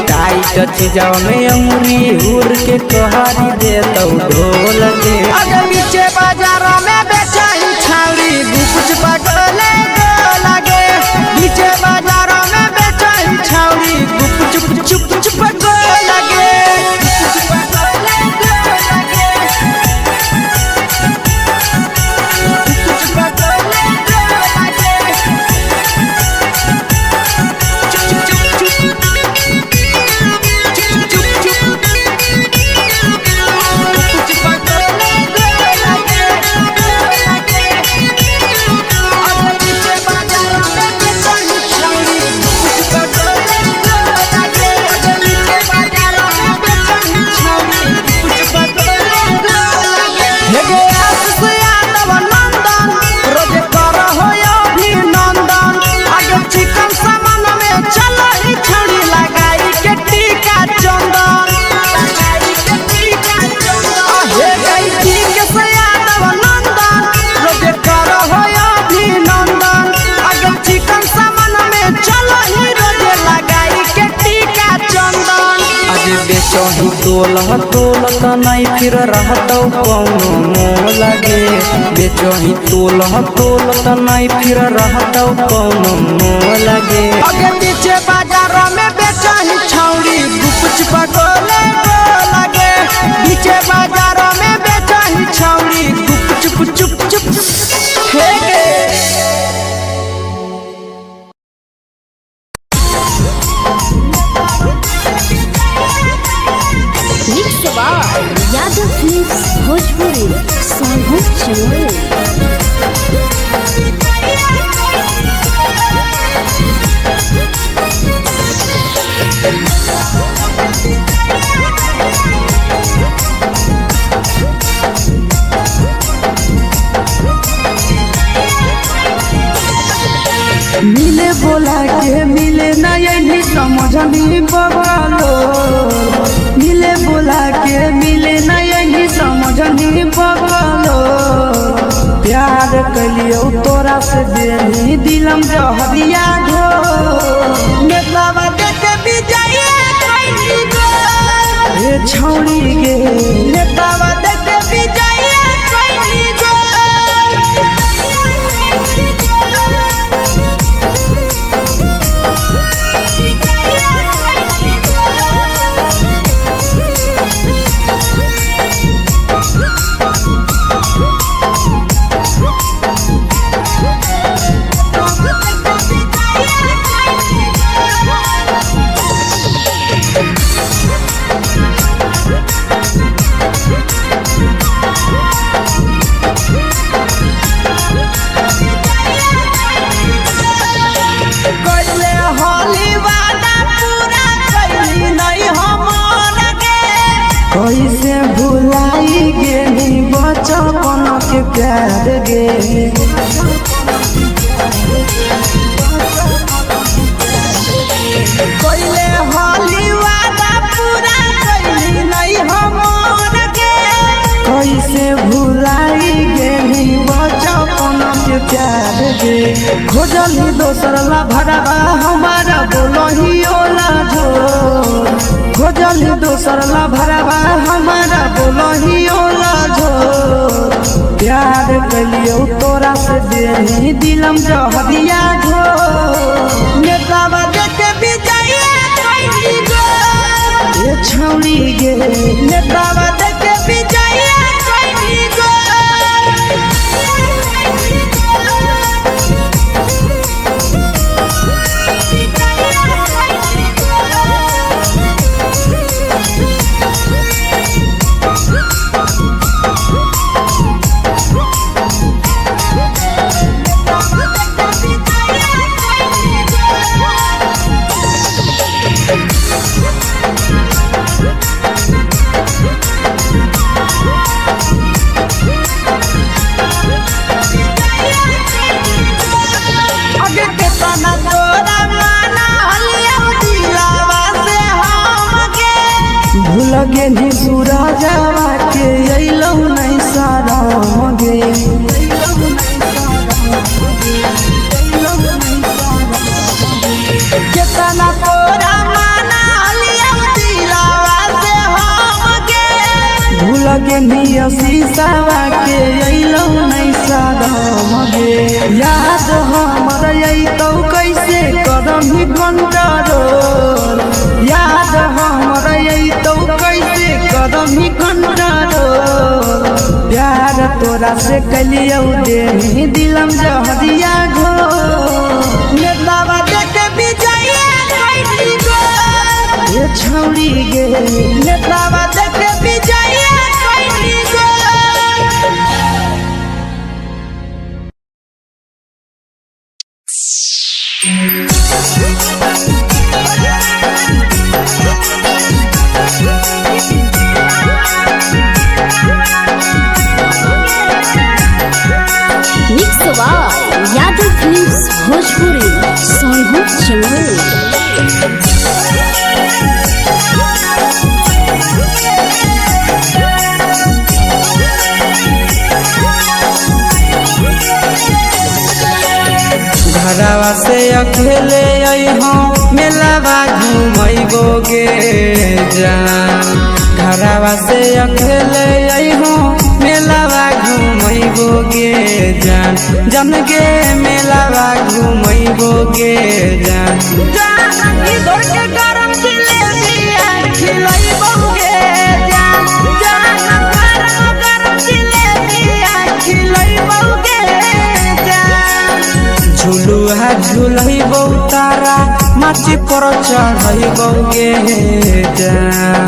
Speaker 3: टाइट जवा में अंगुरी हुर के कोहरी दे तौ ढोल गे अगर पीछे बाजार में बेचही छौड़ी गुप पगोले गोला गे पीछे बाजार में बेचही छौड़ी गुप चुप चुप चुप गोला गे बेचही तोल त नहीं फिर रहतौ कौनो मोल गे बेचही तोल त नहीं फिर रहतौ कौनो मोल गे आगे पीछे बाजार में बेचही छौड़ी गुप पगोले गोला गे पीछे बाजार में बेचही छौड़ी गुप चुप चुप चुप हे गे
Speaker 2: यादव फिल्म्स भोजपुरी सोनू चोर
Speaker 1: मिले बोला के मिले ना यही समझनी बवालो मिले बोला के मिले ना यही समझनी बवालो प्यार कलियो तोरा से बेनी दिलम जहरिया घो नेतावा देखे विजय कइली गो हे छौड़ी गे नेतावा देखे विजय कइली गो कैसे भुलाई गेली बचपन के प्यार गे कैले हली वादा पूरा कैली नहीं हमर कैसे भुलाई गेली बचपन के प्यार गे खोजली दोसर ला भरवा हमारा बोलही ओला झोर खोजली दोसर ला भरवा हमारा बोलही ओला झोर प्यार कलियो तोरा से देनी दिलम जहरिया झोर नेतावा देखे विजया कैली गो ये छौड़ी गे नेतावा देखे विजया कैली गो लगे नी सूरजवा के अइलौ नहीं सारा मगे केतना तोरा माना लिया दिलावा से हमके भूल गे नी शीशावा के अइलौ नहीं सारा मगे याद हमर अइतौ कैसे करम कंट्रोल याद हमर अइतौ कैसे कदम ही कंट्रोल प्यार तोरा से कलियो देनी दिलम जहरिया घो नेतावा देखे विजया कैली गो ये छौड़ी गे नेतावा देखे विजया कैली गो
Speaker 2: यादव फिल्म्स भोजपुरी सोनू चमोली
Speaker 3: घरवा से अकेले अइहो मेलावा घूमैबो गे जान घरवा से अकेले अइहो मेलावा घूमैबो गे जान जन गे मेलावा घूमैबो गे जान
Speaker 1: जान की दौड़ के गरम जिलेबिया खिलैबो गे जान जान गरम जिलेबिया खिलैबो गे जान
Speaker 3: झुलुहा झुलैबो तारा माची पर चढ़ैबो गे जान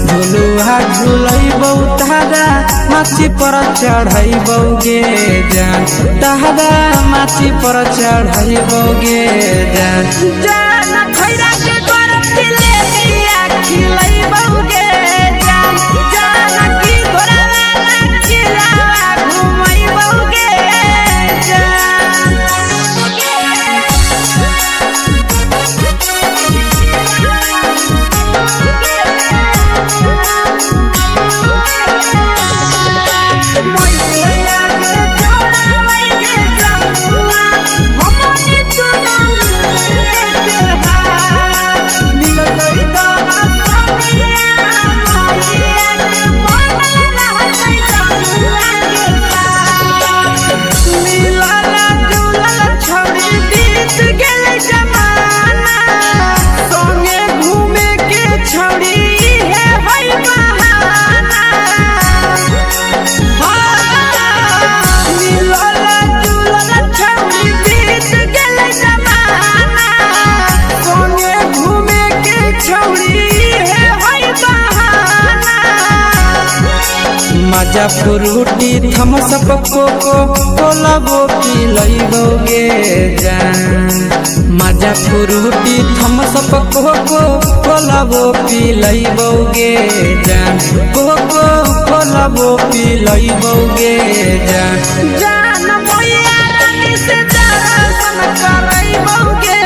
Speaker 3: झुलुहा झुलैबो तारा माची पर चढ़ैबो गे जान तारा माची पर चढ़ैबो गे जान
Speaker 1: जान खैरा के गरम जिलेबिया खिलैबो गे जान जान की घोड़ा खिलावा घुमैबो गे जान
Speaker 3: मजा फ्रूटी थम्स अप कोको कोला वो पी लइबो गे जान मजा फ्रूटी थम्स अप कोको कोला वो पी लइबो गे जान कोको कोला वो पी लइबो गे जान
Speaker 1: जान मोया रानी से दर्शन करैबो गे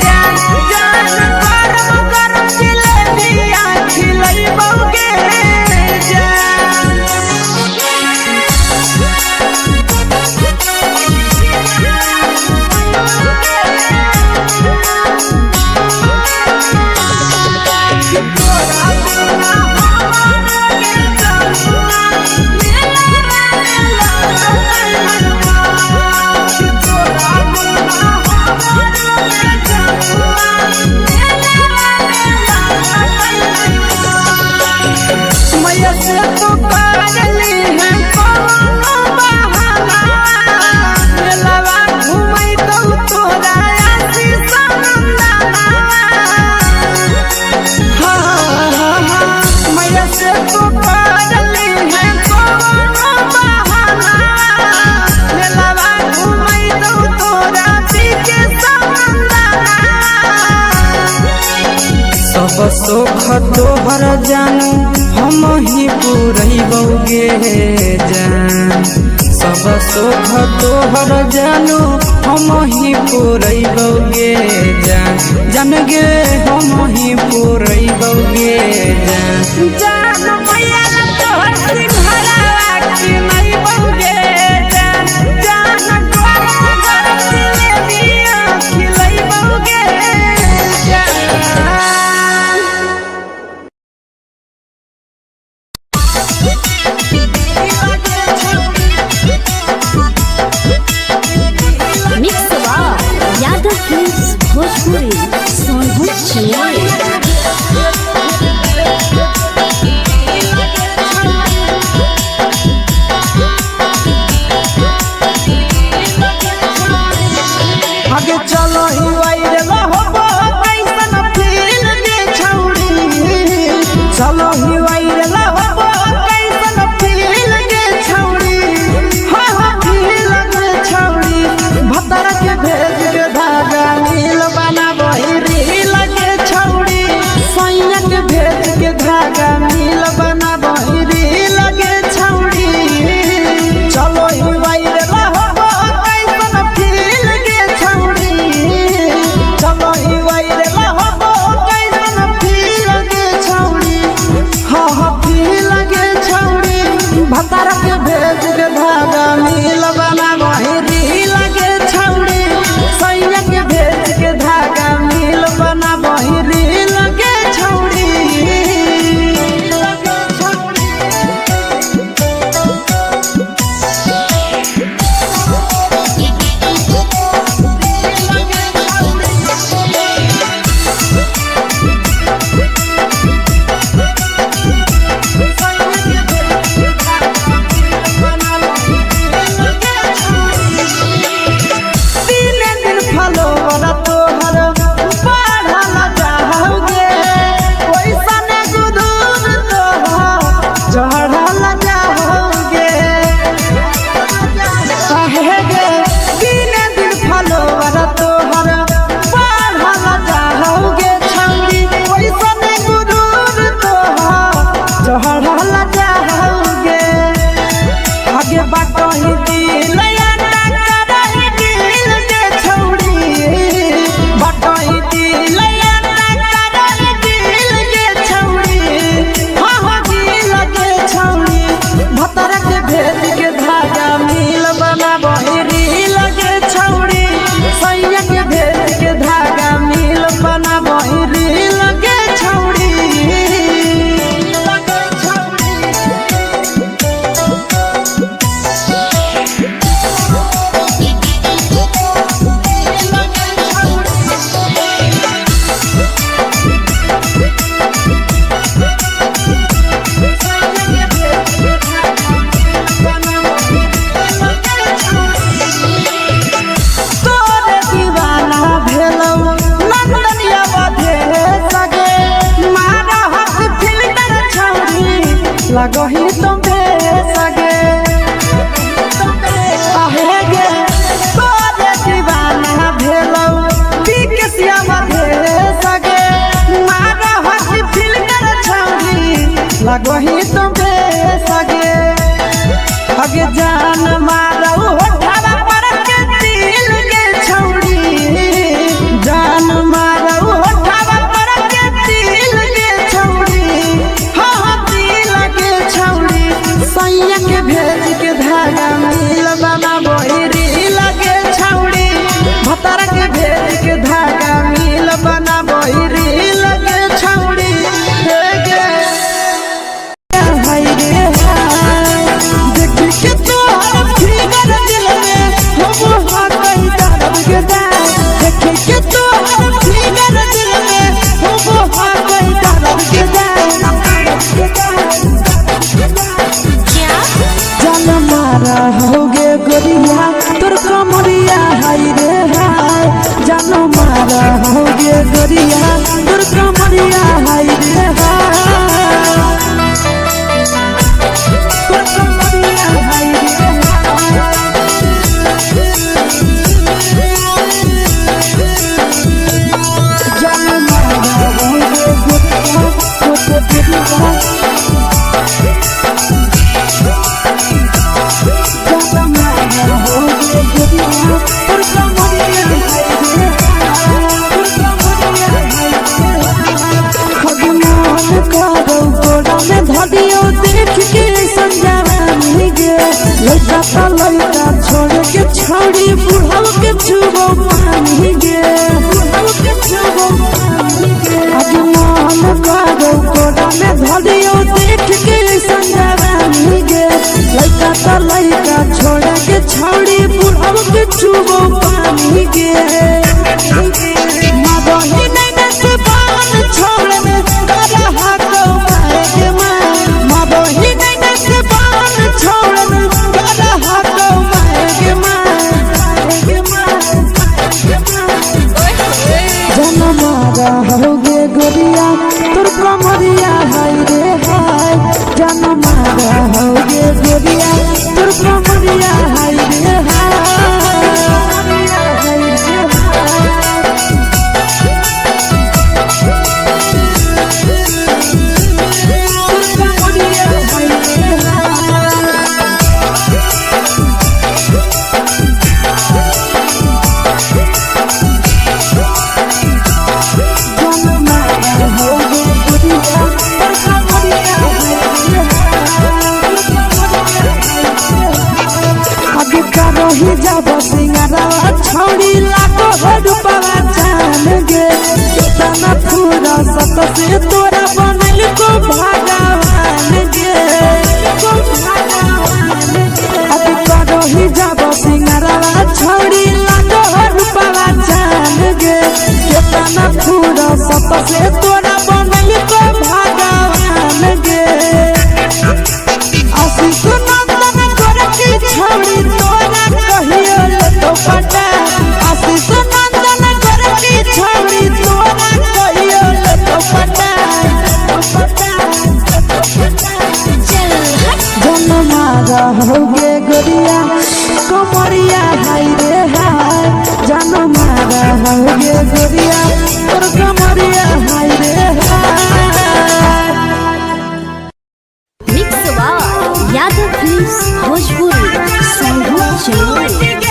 Speaker 1: जान जान गरम गरम जिलेबिया खिलैबो गे जान
Speaker 3: तोहर जानू हम ही पुरैबौगे जान सब सुख तोहर जानू हम ही पुरैबौगे जान जान गे हम ही पुरैबौगे जान मैया तोहर सिंघरावा की नहीं बौगे जान जान गोर जिलेबिया खिलैबौगे जान
Speaker 2: मिक्स यादव फिल्म्स भोजपुरी सोनभद्र चेन्नई।
Speaker 3: आगे चलो ही वाइरे हो कैसन फील दे छौड़ी चलो ही वाइरे हो कैसन फील दे छौड़ी हाँ फील दे छौड़ी भतर के भेज के धागा नील बना बहिरी लगे छौड़ी सैया के भेज के धागा नील बना बहिरी लगे छौड़ी चलो ही वाइरे हो कैसन फील दे छौड़ी चलो ही वाइरे हो कैसन फील दे छौड़ी हाँ फील दे छौड़ी भतर के भेज के धागा नील बना बहिरी लगे छौड़ी सैया के भेज के धागा नील बना बहिरी लगे छौड़ी लगही तुम सगे आहे गे तोरे दीवाना भेलौ बिकसिया भेल सगे मारा हसी फिल्टर छौरी लगही तुम सगे अगे जान मारौ होठवा पर के दिल के छौरी जान मारौ होठवा पर के दिल के छौरी हाँ दिल के छौरी सैया के भेज के धागा मिल बना बहिरी लगे छौरी भतर के भेज के धागा मिल बना बहिरी लगे छौरी हे गे हाय रे हाय देख के तोहर फिगर दिल में हम हाथ कहीं दर्द के दाए देख के तोहर फिगर दिल में हम हाथ कहीं दर्द के दाए जान मारा होगे गोरिया तोर कमरिया हाय रे हाय जान मारा होगे गोरिया तोर कमरिया हाय रे हाय तोर कमरिया हाय रे हाय जान मारा होगे गोरिया तोर
Speaker 1: लड़का तो लड़का छोड़ के छौड़ी बुढ़ाव के छुबो पानी गे बुढ़ाव के छुबो पानी गे आज मन करो कोड़ा में धरियो देख के संजवानी गे लड़का तो लड़का छोड़ के छौड़ी बुढ़ाव के छुबो पानी गे मादही नहीं से बान छोड़ में करा हाथो मारे के मां मादही नहीं से बान छोड़ में करा हाथो मारे के मां जनमारा होगे गोरिया तोर कमरिया हाय रे हाय जनमारा होगे गोरिया तोर कमरिया हाय रे हाय ही जब सिंगारा छौड़ी लाखो रुपवा जान गे कितना पूरा सत से तोरा बनल को भगवान गे अब करो ही जब सिंगारा छौड़ी लाखो रुपवा जान गे कितना पूरा सत से तोरा बनल को भगवान गे आशीष नंदन करके छौड़ी तोरा कहियो तो पटा आशीष नंदन करके छौड़ी तोरा कहियो तो पटा जनमारा होगे गोरिया कमरिया हाय रे हाय जनमारा होगे गोरिया तोर कमरिया हाय रे हाय
Speaker 2: मिक्स यादव फिल्म्स भोजपुरी संगीत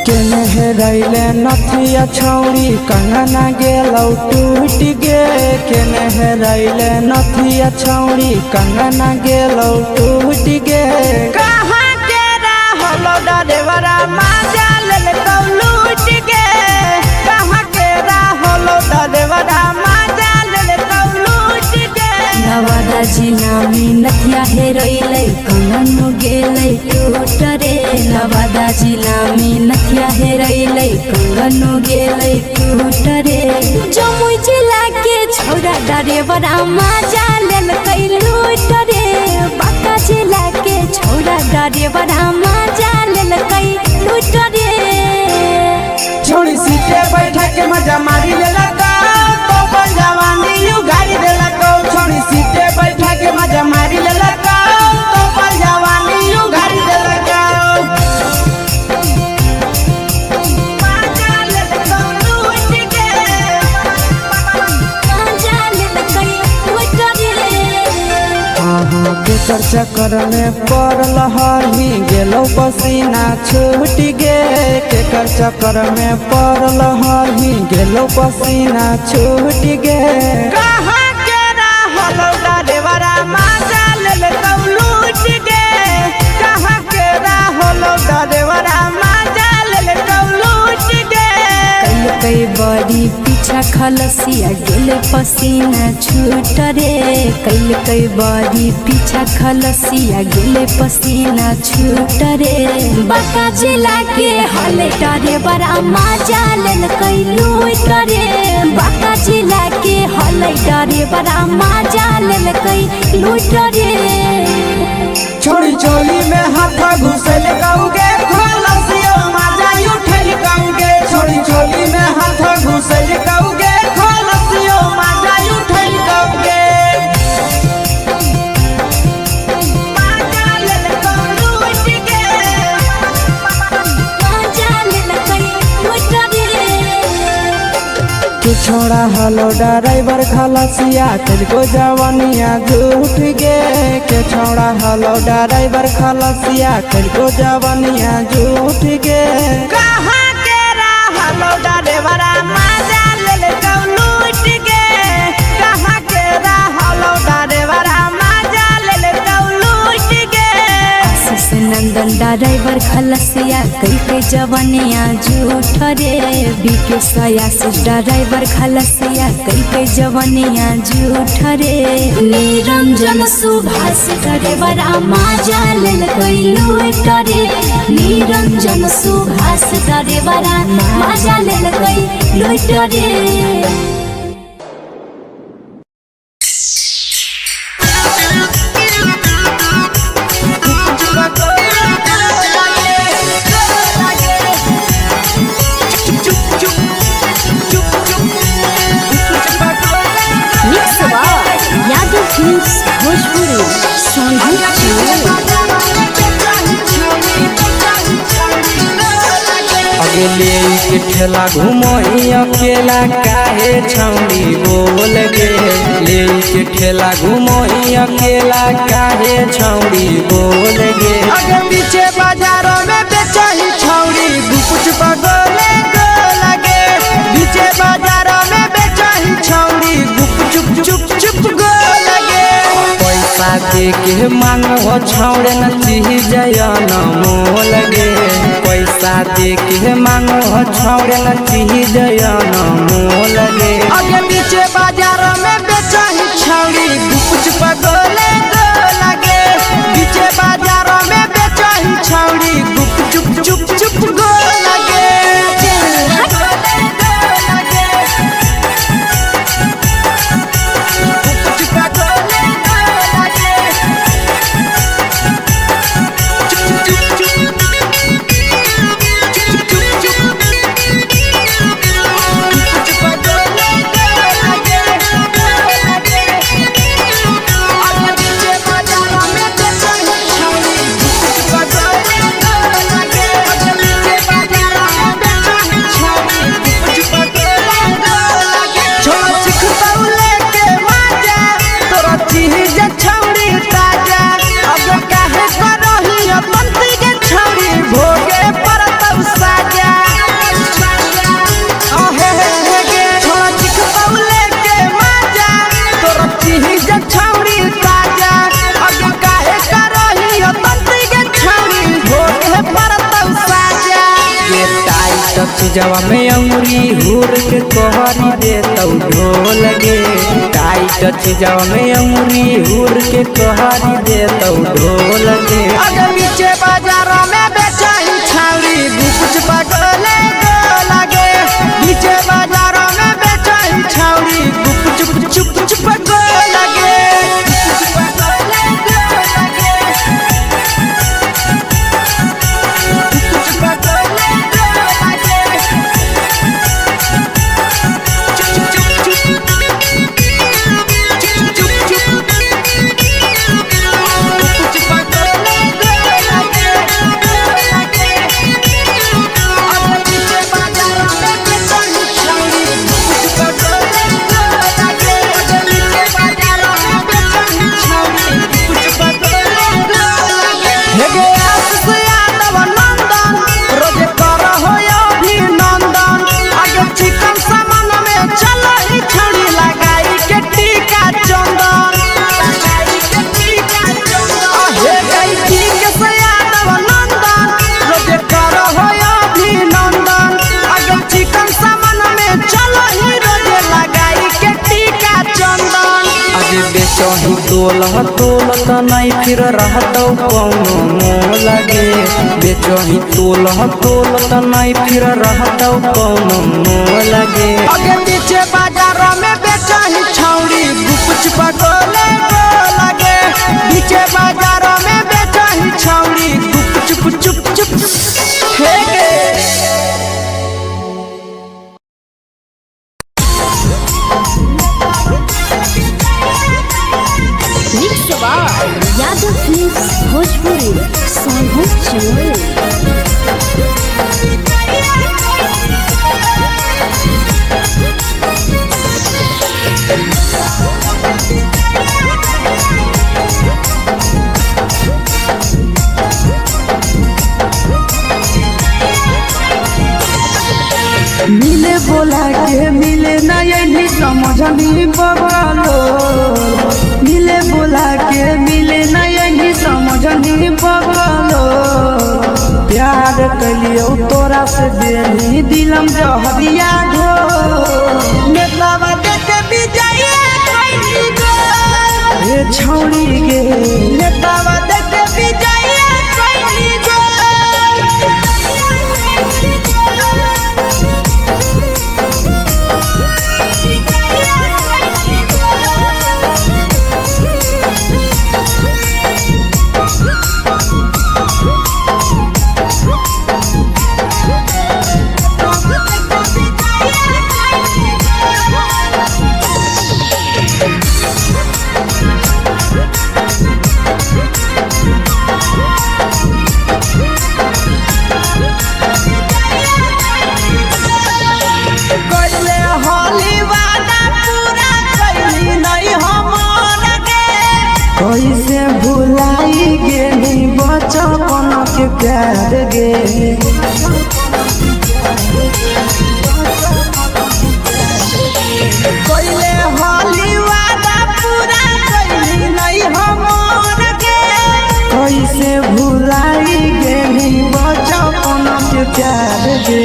Speaker 2: चैनल
Speaker 1: रैले नथिया छौड़ी कंगना गेलौ टूट गे केने रैले नथिया छौड़ी कंगना गेलौ टूट गे
Speaker 3: कहाँ के रहलो डरेवरा माजा लेलकौ लूट गे कहाँ के रहलो डरेवरा माजा लेलकौ लूट गे
Speaker 2: नवादा जिला में नथिया हेरैलै कंगन गेलै टूट रे नवादा जिला में नथिया हेरैलै कंगन गेलै टूट रे जमुई जिला के छौड़ा डरेवरा माजा लेलकै लूट रे बांका जिला के छौड़ा डरेवरा माजा लेलकै लूट रे
Speaker 3: छोड़ी सीटे बैठा के मजा मारी लेलकौ तो बन जवानी यू गाड़ी देलकौ छोड़ी सीटे बैठा के मजा मारी लेलकौ तो बन जवानी यू गाड़ी देलकौ माजा लेलकौ लूट गे
Speaker 2: माजा लेलकै लूट रे
Speaker 1: केकर चक्कर में पड़ल हही गेलौ पसीना छूट गे केकर चक्कर में पड़ल हही गेलौ पसीना छूट गे
Speaker 3: कहाँ के रहलो डरेवरा माजा लेलकौ लूट गे कहाँ के रहलो डरेवरा माजा लेलकौ लूट गे
Speaker 2: कई बड़ी पीछा खलसिया गेले पसीना छूट रे कई बड़ी पीछा खलसिया गेले पसीना छूट रे बांका जिला के हले डरे बड़ा माजा लेलकै लूट रे बांका जिला के हले डरे बड़ा माजा लेलकै लूट रे
Speaker 3: छोड़ी चोली में हाथ घुसल कौगे खलसियो माजा उठल कौगे छोड़ी चोली में हाथ घुसल कौगे खलसियो माजा उठल कौगे माजा लेलकौ लूट गे
Speaker 2: माजा लेलकै लूट रे
Speaker 3: छोड़ा हलो ड्राइवर खलसिया तुझको जवानिया झूठ गे के छोड़ा हलो ड्राइवर खलसिया तुझको जवानिया झूठ गे कहाँ के हलो ड्राइवर मजा ले लूट गे कहाँ के हलो ड्राइवर मजा ले लूट गे
Speaker 2: नंदन ड्राइवर खलसिया कई के जवानिया झूठ रे बीके सयास ड्राइवर खलसिया कई के जवानिया झूठ रे निरंजन सुभाष ड्राइवर मजा ले लूट रे निरंजन सुभाष ड्राइवर मजा ले लूट रे
Speaker 3: अगले के ठेला घूमो अकेला काहे छौड़ी बोल गे ले के ठेला घूमो अकेला काहे छौड़ी बोल गे अगे पीछे बाजारों में बेचही छौड़ी गुपुच पगोले गो लगे पीछे बाजारों में बेचही छौड़ी गुप चुप चुप गो लगे पैसा दे के मांगो छौड़े न चीज न मोल गे पैसा दे के मांगो छौड़े न चीज न मोल गे अगे पीछे बाजार में बेचही छौड़ी गुपुच पगोले गो लगे पीछे बाजार में बेचही छौड़ी गुप चुप गो लगे चीजवा में अंगुरी हुर के कहरी दे तौ ढोल गे टाइट चीजवा में अंगुरी हुर के कहरी दे तौ ढोल गे अगे पीछे बाजारों में बेचही छौड़ी गुपुच पगोले गो लगे पीछे बाजारों में बेचही छौड़ी गुप चुप गो लगे बेचही तोल त नहीं फिर रहतौ कौनो मोल गे बेचही तोल त नहीं फिर रहतौ कौनो मोल गे अगे पीछे बाजार में बेचही छौड़ी गुपुच पगोले गो लगे पीछे बाजार में बेचही छौड़ी गुप चुप हे गे
Speaker 2: यादव फिल्म्स भोजपुरी
Speaker 1: समझनी बगलो मिले बोला के मिले नहीं समझनी बगलो प्यार कलियो तोरा से बेनी दिलम जहरिया घो नेतवा देख विजय कैली गो ये छौड़ी गे नेतवा देख विजय कैली गो कैसे भुलाई गेली बचपन के प्यार गे कैले होली वादा पूरा कैली नहीं हमर गे कैसे भुलाई गेली बचपन के प्यार गे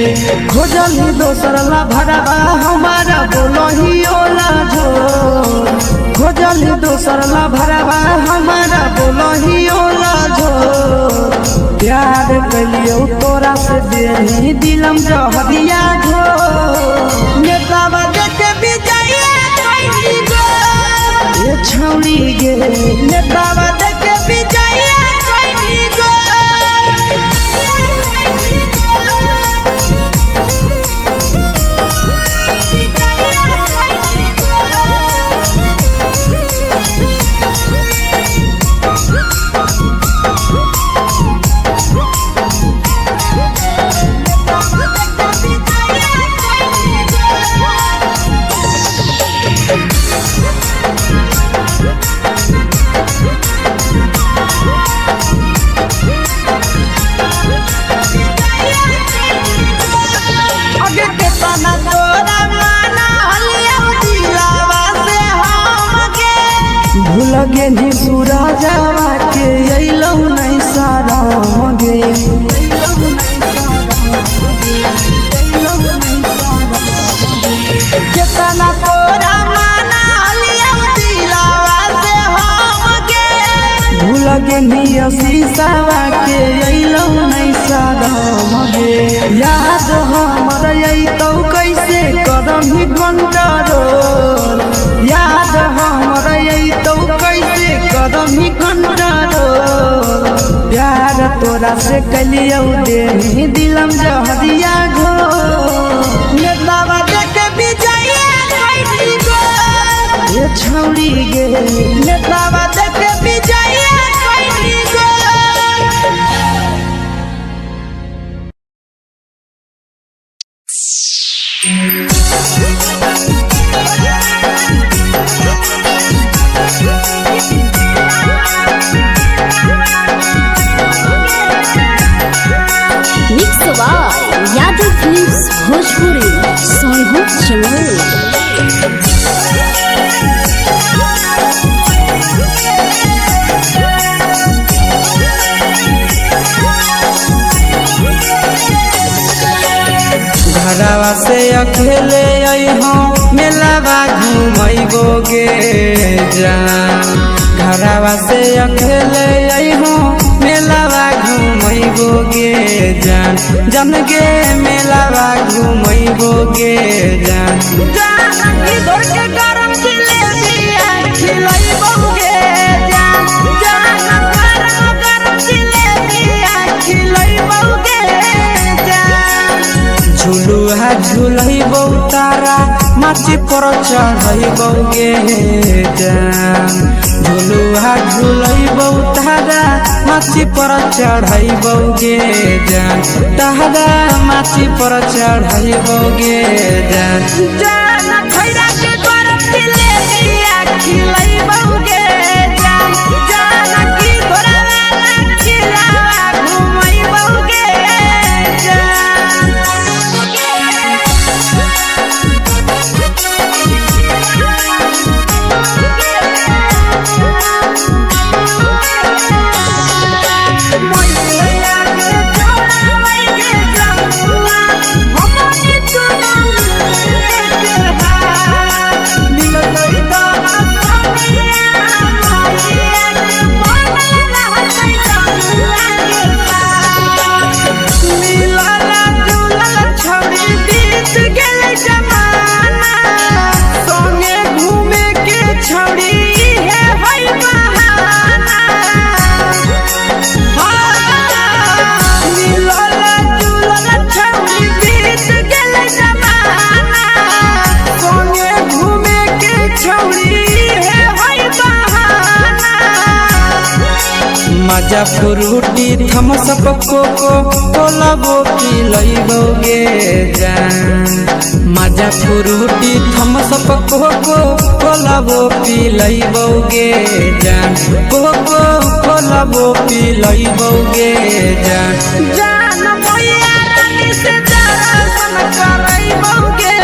Speaker 1: खोजली दोसर ला भरवा हमारा बोलही ओला झोर खोजली दोसर ला भरवा हमारा बोलही ओला झोर प्यार कलियो तोरा से देनी दिलम जहरिया घो नेतवा देख विजय कैली गो ये छौड़ी गे नेतवा देख विजय कैली गो भूलगे नी सूरजवा के अइलौ नहीं सारा गे केतना तोरा माना लियौ दिलवा से हम गे भूलगे नी शीशावा के अइलौ नहीं सारा गे याद हमर अइतौ कैसे करही कंट्रोल याद हमर अइतौ कैसे करही कंट्रोल प्यार तोरा से कलियौ देनी दिलम जहरिया घो नेतवा देख विजय कैली गो ये छौड़ी गे नेतवा देख विजय कैली गो
Speaker 2: यादव फिल्म्स भोजपुरी सोनभद्र चैनल
Speaker 3: घरवा से अकेले अइहो मेलावा घुमैबो गे जान घरवा से अकेले अइहो मेलावा घुमैबो गे जान जन गे मेलावा घुमैबो गे जान
Speaker 1: की दौड़ के गरम जिलेबिया खिलैबो गे जान गरम जिलेबिया खिलैबो गे जान
Speaker 3: झुलुहा झुलैबो तारा माची पर चढ़ैबो गे जान झुलुहा झुलैबो तारा माची पर चढ़ैबो गे जान तारा माची पर चढ़ैबो गे जान
Speaker 1: खैरा के गरम जिलेबिया खिलैबो गे जान की घोड़ा वाला खिलावा घुमैबो गे जान
Speaker 3: मजा फ्रूटी थम्स अप कोको कोला वो पी लइबोगे जान मजा फ्रूटी थम्स अप कोको कोला वो पी लइबोगे जान कोको कोला वो पी लइबोगे जान
Speaker 1: जान मैया रानी से दर्शन करइबोगे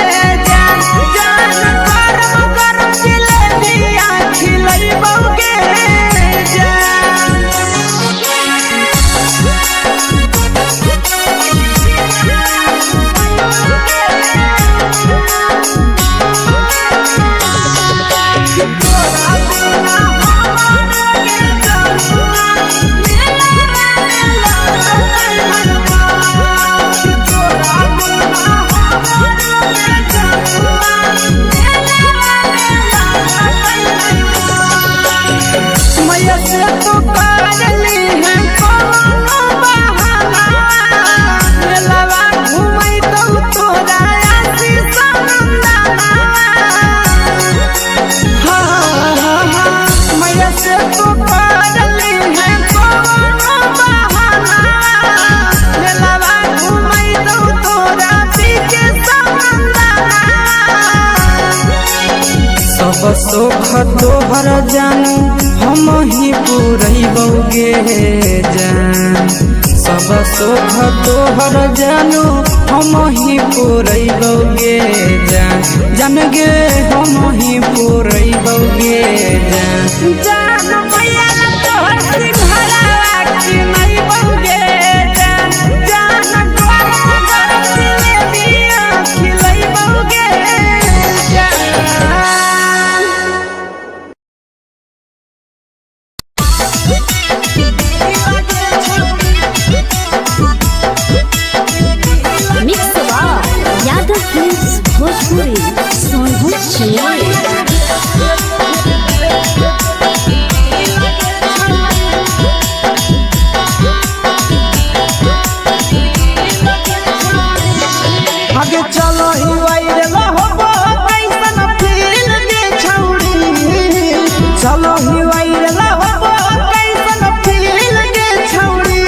Speaker 1: जान जान गरम गरम जिलेबिया खिलइबोगे जान मैया से तो करली है कोनो बहाना मेलावा घुमई तो तोरा आसी सनंदना मैया से तो करली है कोनो बहाना मेलावा घुमई तो तोरा पीके सनंदना
Speaker 3: सब सुख तोहर जानू हम ही पूरइबोगे जान सब सुख तोहर जानू हम ही पूरइबोगे जान जान गे हम ही पूरइबोगे जान
Speaker 1: जान मैया तोहर सिंघरावा खिलइबोगे जान जान गरम गरम जिलेबिया खिलइबोगे जान
Speaker 2: मिक्स यादव फिल्म्स भोजपुरी सोनू चिड़िया
Speaker 1: आगे चलो ही वायरल होबो कैसन फील के छौड़ी चलो ही वायरल होबो कैसन फील के छौड़ी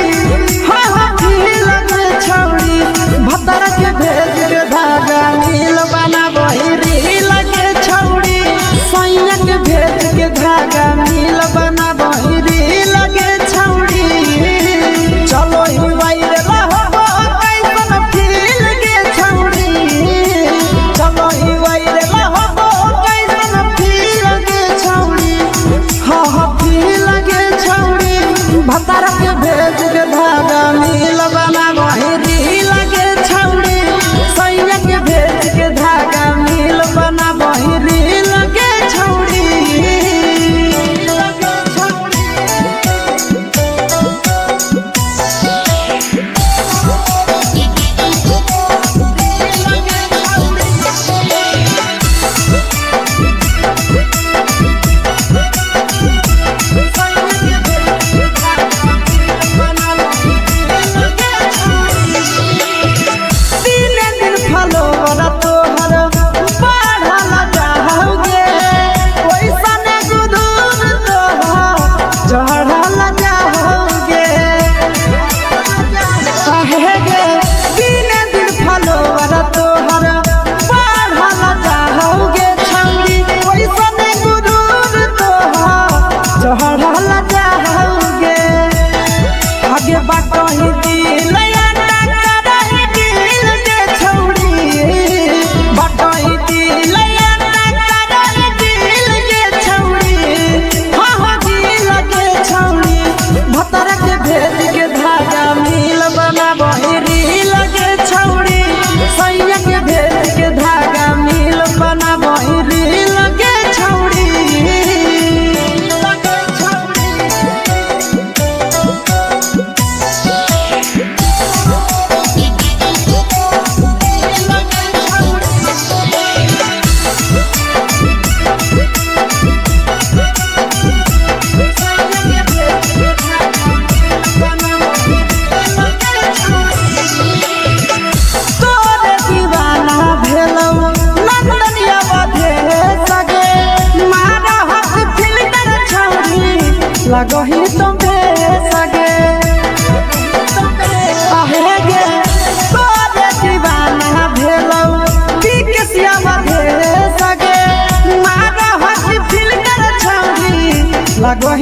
Speaker 1: हाँ फील के छौड़ी भतर के भेज के धागा नील बना बहिरी लगे छौड़ी सैया के भेज के धागा नील बना बहिरी लगे छौड़ी चलो ही वायरल होबो कैसन फील के छौड़ी चलो ही वायरल होबो कैसन फील के छौड़ी हाँ फील के छौड़ी भतर के भेज के धागा नील बना बहिरी लगे छौड़ी सैया के भेज के धागा नील बना बहिरी लगे छौड़ी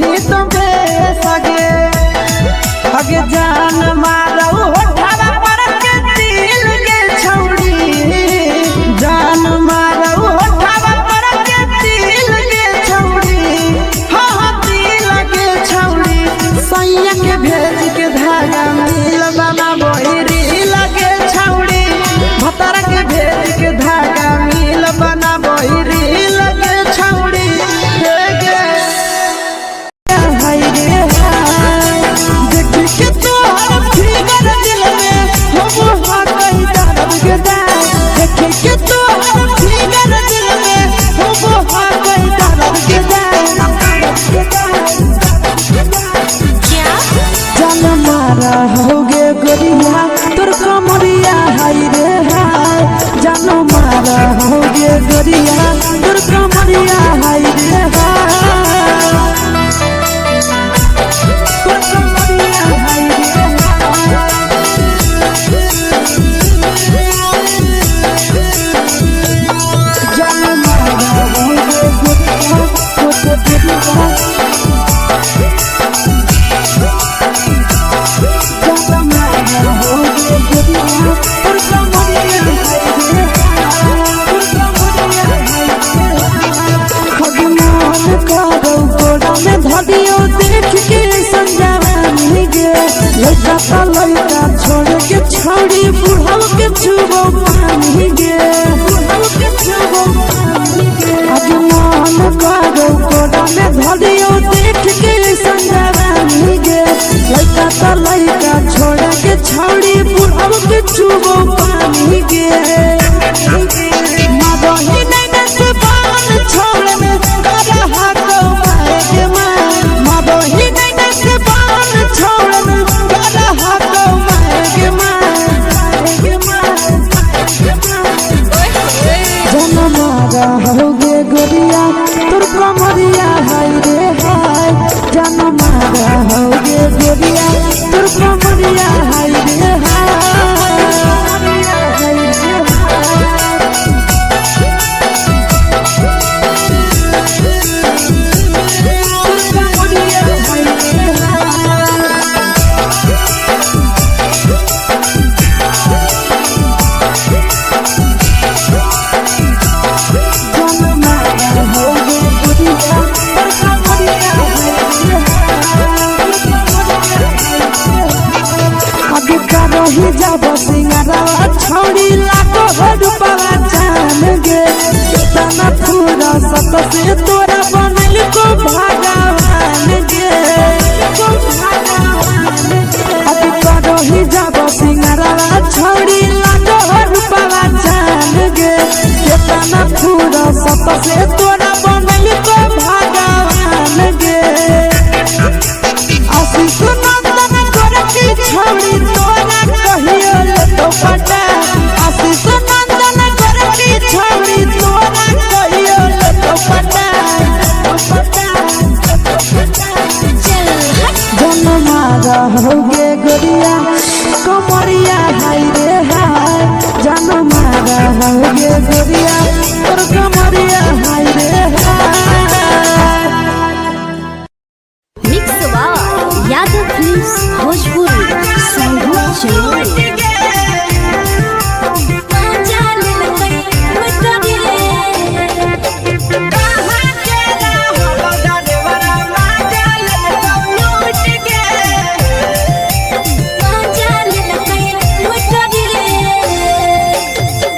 Speaker 3: कहीं तो बेसगे अगे जान मारो होठवा पर के दिल के छौड़ी जान मारो होठवा पर के दिल के छौड़ी हाँ दिल के छौड़ी सैया के भेज के धागा मिल बना बोरी लगे छौड़ी भतर के भेज के धागा मिल बना बोरी लगे छौड़ी
Speaker 1: होगे गोरिया तोर कमरिया हाय रे हाय जानो मारा होगे गोरिया तोर कमरिया हाय रे हाय तोर कमरिया हाय रे जानो मारा होगे गोरिया तोर कमरिया धदियो देख के संजावानी गे लड़का ता लड़का छोड़ के छोड़ी बुढ़ाव के छुबो पानी गे बुढ़ाव के छुबो पानी गे आज मन करो कोड़ा में धदियो देख के संजावानी गे लड़का ता लड़का छोड़ के छोड़ी बुढ़ाव के छुबो पानी गे मादही नहीं से बाल छोड़ में करा हाथों होगे गोरिया तोर कमरिया हाय रे हाय जानो मारा होगे गोरिया तोर कमरिया हाय रे रही जब सिंगारा छोड़ी लाखों रुपया जान गे कितना पूरा सत से तोरा बनल को भगवान गे अभी रही जब सिंगारा छोड़ी लाखों रुपया जान गे कितना पूरा सत से तोरा बनल को भगवान गे आशीष नंदन गोरखी छोड़ी तोरा कहियो तो पटा आशीष नंदन गोरखी छोड़ी तोरा कहियो तो पटा जन मारा होगे गोरिया कमरिया हाय रे हाय जन मारा होगे गोरिया तोर कमरिया हाय रे हाय
Speaker 2: mix by Yadav films Bhojpuri संगीत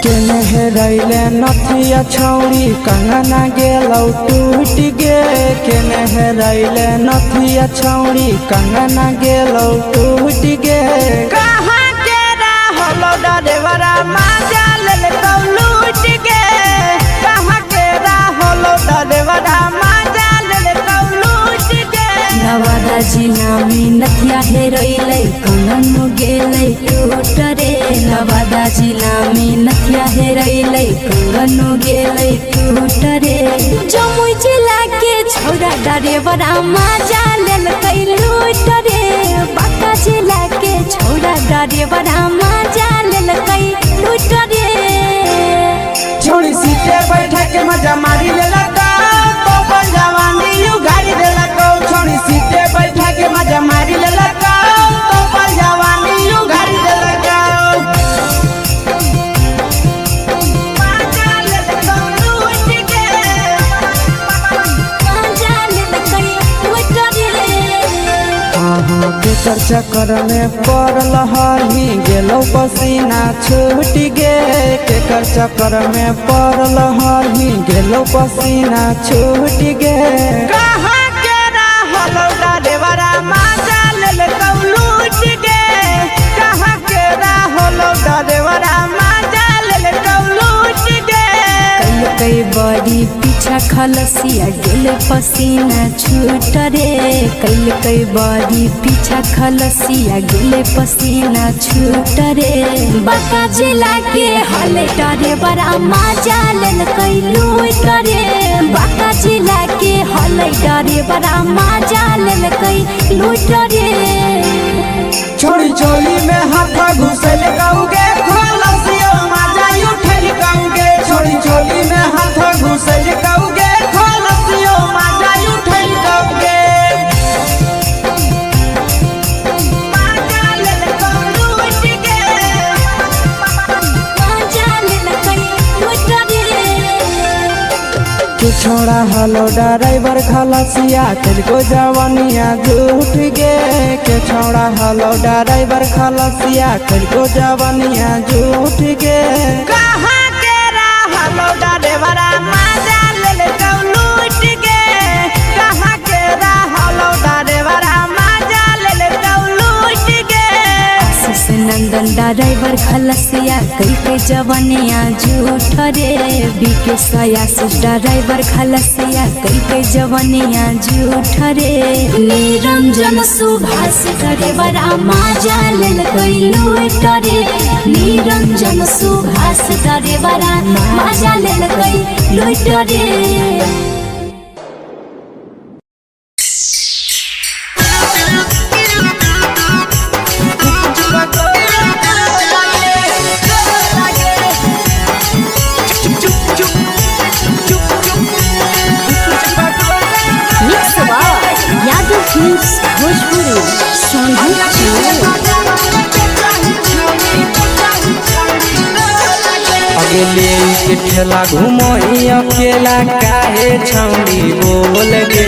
Speaker 2: चलो
Speaker 3: रैले नथिया छौड़ी कंगना गेलौ टूट गे केने हेरैले नथिया छौड़ी कंगना गेलौ टूट गे कहाँ के रहलो डरेवरा माजा लेलौ लूट गे कहाँ के रहलो डरेवरा माजा लेलौ लूट गे
Speaker 2: नवादा जिला में नथिया हेरैले कंगन गेलै टूट रे नवादा जिला में नथिया हेरैले कंगन गेलै टूट रे जमुई जिला के छौड़ा डरेवरा माजा लेलकै लूट रे बांका जिला के छौड़ा डरेवरा माजा लेलकै लूट रे
Speaker 3: छोड़ी सीटे बैठा के मजा मारी लेलका तो जवानी यू गाड़ी देलका छोड़ी
Speaker 1: केकर चक्कर में पड़ल हही गेलो पसीना छूट गे केकर चक्कर में पड़ल हही गेलो पसीना छूट गे
Speaker 3: कहाँ के रहलो डरेवरा माजा ले लूट गे कहाँ के रहलो डरेवरा माजा ले लूट गे
Speaker 2: कई बड़ी पीछा खलसिया गेल पसीना छूट रे कई बड़ी पीछा खलसिया गेल पसीना छूट रे बाका जिला के हले डरे बड़ा मजा लेल कई लूट रे बाका जिला के हले डरे बड़ा मजा लेल कई लूट रे
Speaker 3: छोड़ी चोली में हाथ घुसल गाऊंगे खलसिया माजा उठल गाऊंगे छोड़ी चोली में हाथ घुसल गाऊंगे खलसिया माजा उठल गाऊंगे माजा ले लूट गे
Speaker 2: मजा लेल कई लूट रे
Speaker 1: तू छोड़ा हलो ड्राइवर खलसिया तेरे जवानिया झूठ गे के छोड़ा हलो ड्राइवर खलसिया तेरे जवानिया झूठ गे
Speaker 3: कहाँ के रहलो डरेवरा माजा ले लूट गे कहाँ के रहलो डरेवरा माजा ले लूट गे
Speaker 2: आशीष नंदन ड्राइवर खलसिया कई जवानिया झूठ रे बीके आशीष ड्राइवर खलसिया कई जवानिया झूठ रे निरंजन सुभाष ड्राइवरा मजा लेल कई लूट रे निरंजन सुभाष ड्राइवरा मजा लेल कई लूट रे
Speaker 1: अगले के ठेला घुमोई अकेला काहे छौड़ी बोल गे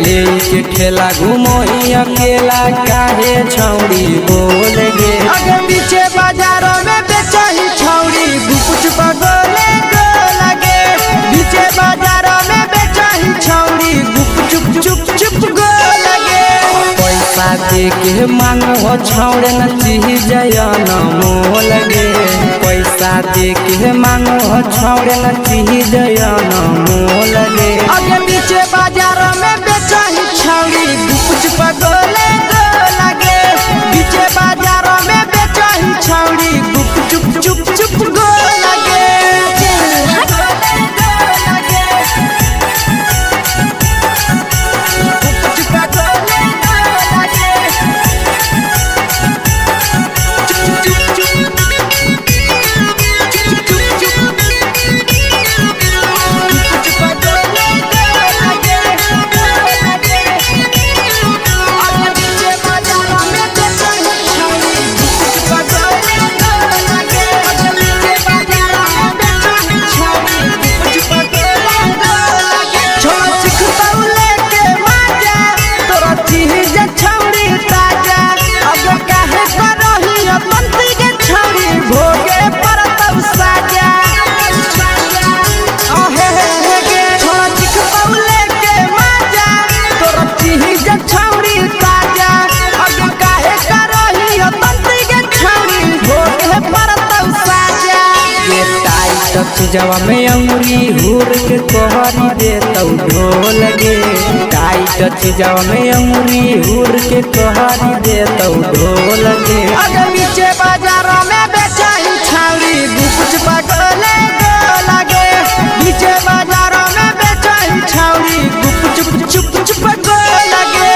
Speaker 1: ले के ठेला घुमोई अकेला काहे छौड़ी बोल गे
Speaker 3: अगे पीछे बाजारों में बेचही छौड़ी गुपुच बगले गो लगे पीछे बाजारों में बेचही छौड़ी गुप चुप चुप चुप गो लगे
Speaker 1: पैसा दे के मांगो छौड़े न चीज जयन मोल गे पैसा दे के मांगो छौड़े न चीज जयन मोल गे
Speaker 3: अगे पीछे बाजारों में बेचही छौड़ी गुपुच बगले गो लगे पीछे बाजारों में बेचही छौड़ी गुप चुप चुप चुप गो लगे
Speaker 1: जवा में अंगुरी हुर के कोहरी दे तौ ढोल गे टाइट जवा में अंगुरी हुर के कोहरी दे तौ ढोल गे
Speaker 3: अगे पीछे बाजारों में बेचही छौड़ी गुपुच बगले गो लगे पीछे बाजारों में बेचही छौड़ी गुप चुप चुप चुप गो लगे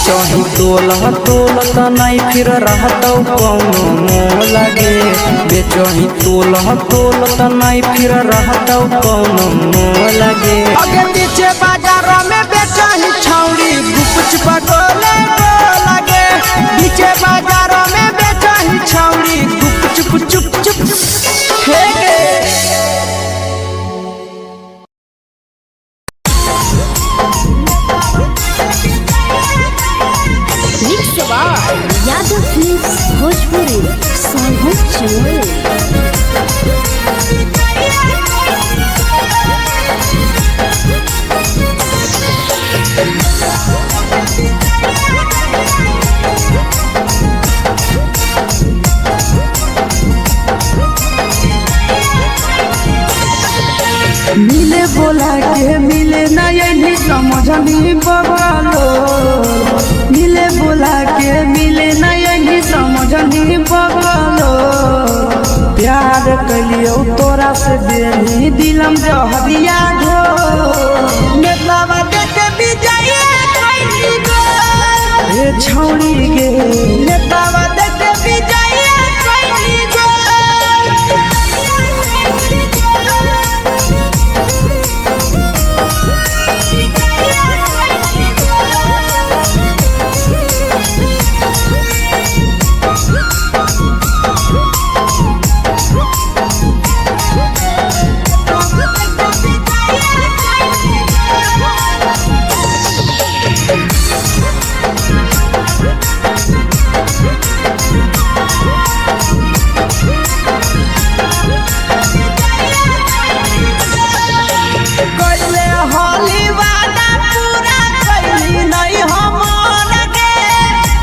Speaker 3: बेचही तोला तोलत नहीं फिर रहतौ कौनो मोह लगे बेचही तोला तोलत नहीं फिर रहतौ कौनो मोह लगे
Speaker 1: आगे पीछे बाजार में बेचही छौड़ी गुपचुप गोले लगे पीछे बाजार में बेचही छौड़ी गुपचुप चुप चुप फेंके
Speaker 2: यादव फिल्म्स भोजपुरी संगीत चैनल।
Speaker 1: मिले बोला के मिले नहीं समझनी बगलो मिले बोला के मिले नहीं समझनी बगलो प्यार कलियो तोरा से बेनी दिलम जहरिया घो नेतावा देखे विजय कइली गो ए छौड़ी गे नेतावा देखे विजय कइली गो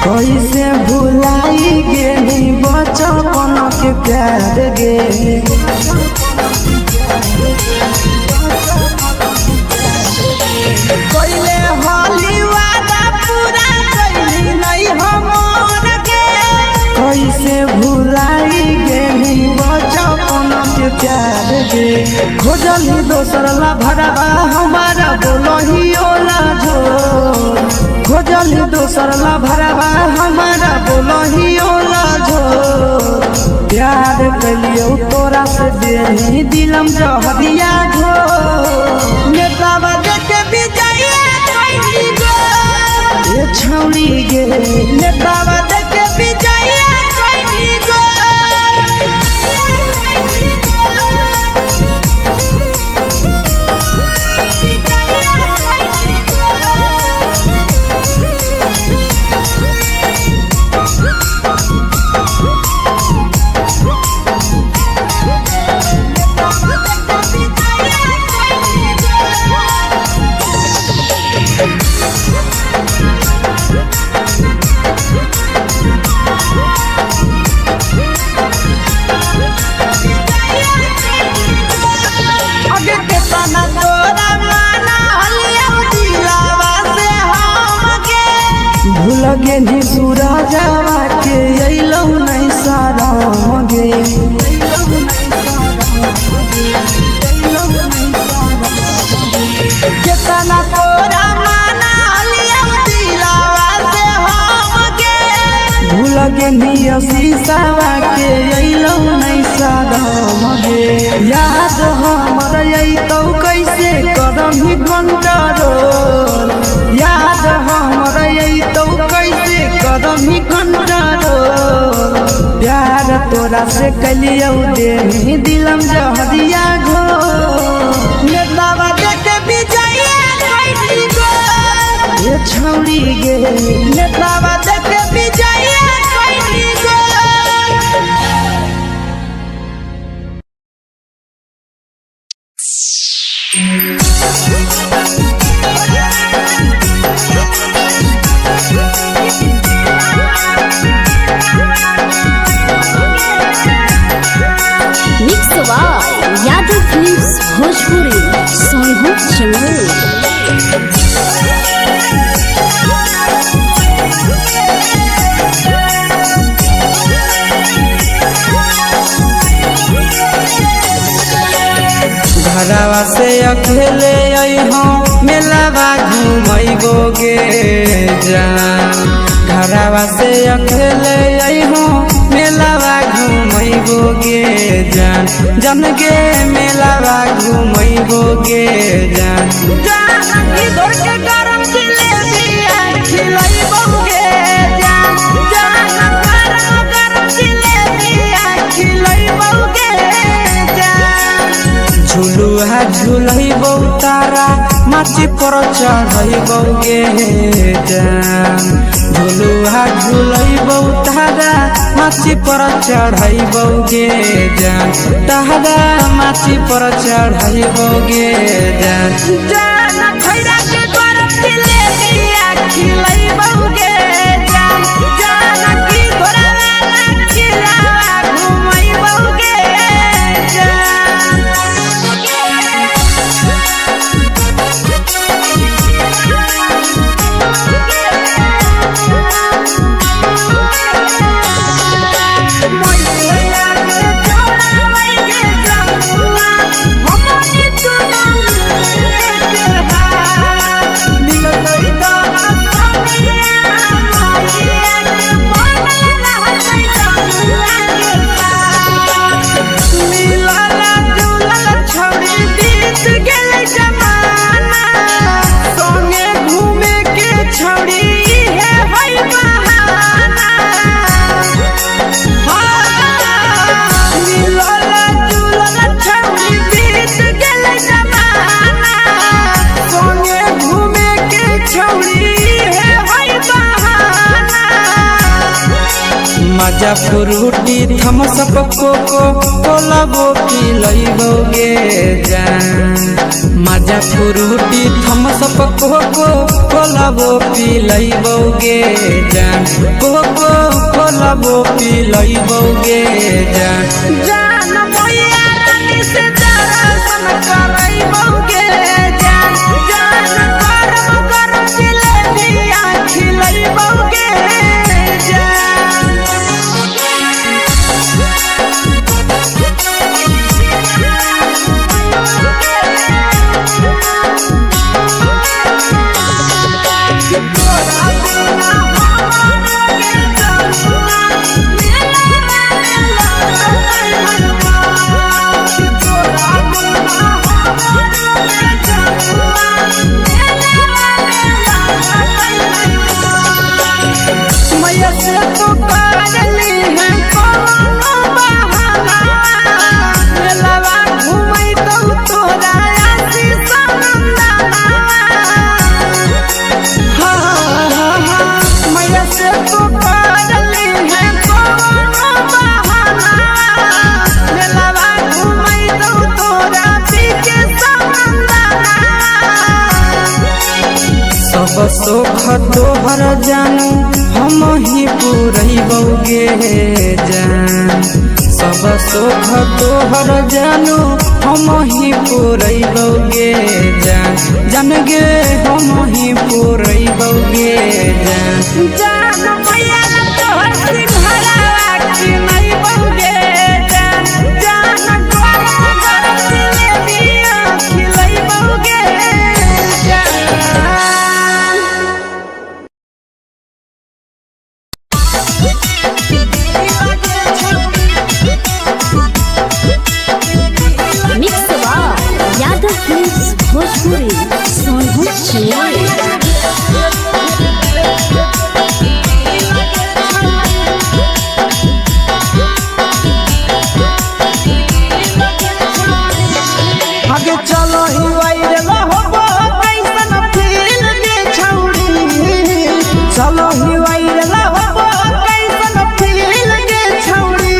Speaker 1: कैसे भुलाई गेली बचपन के प्यार गे कैले हाली वादा पूरा कैली नहीं हमर गे कैसे भुलाई गेली बचपन के प्यार गे खोजली दोसर ला भरवा हमारा बोलही ओला जो खोजली दोसर ला भरवा हमारा बोलही ओला जो प्यार कलियो तोरा से बेनी दिलम जहरिया घो नेतावा देखे विजय कइली गो ए छौड़ी गे नेतावा देखे विजय कइली गो लगे नी सूरजवा के अइलौ नहीं सारा गे केतना तोरा माना लिया दिलावा से हम गे भूल गे नी शीशावा के अइलौ नहीं सारा गे याद हमर अइतौ कैसे करम कंट्रोल याद हमर अइतौ कैसे करम कंट्रोल प्यार तोरा से कलियौ देनी दिलम जहरिया घो नेतावा देखे विजय कइली गो ए छौड़ी गे नेतावा देखे विजय कइली गो
Speaker 2: यादव फिल्म्स भोजपुरी संगीत चैनल।
Speaker 3: घरवा से अकेले अइहो मेलावा घूमैबोगे जान घरवा से अकेले अइहो मेलावा घूमैबोगे जान जन गे मेलावा घूमैबोगे जान
Speaker 1: जानकी तोर के गरम जिलेबिया खिलैबोगे जान गरम जिलेबिया खिलैबोगे जान
Speaker 3: झुलुहा झुलैबौ तारा माची पर चढ़ैबोगे जान झुलुहा झुलैबौ तारा माची पर चढ़ैबोगे जान तारा माची पर चढ़ैबोगे जान
Speaker 1: जान खैरा के गरम जिलेबिया खिलैबोगे जान जानकी तोरा वाला खिलावा घुमैबोगे
Speaker 3: मजा फ्रूटी थमसप कोको कोलाबो पिलैबोगे जान मजा फ्रूटी थमसप कोको कोलाबो पिलैबोगे जान कोको कोलाबो पिलैबोगे जान
Speaker 1: जान मैया रानी से दर्शन करैबोगे जान गरम जिलेबिया खिलैबोगे
Speaker 3: सोख तोहर जानू हम ही पुरैबोगे जान सब सोख तोहर जानू हम ही पुरैबोगे जान जन गे हम ही पुरैबोगे जान
Speaker 1: जान मैया तोहर सिंघरावा खिलैबोगे जान गरम जिलेबिया खिलैबोगे
Speaker 2: भोजपुरी सोनू
Speaker 3: आगे चलो ही वायरल होबो कैसन फील के छौड़ी चलो ही वायरल होबो कैसन फील के छौड़ी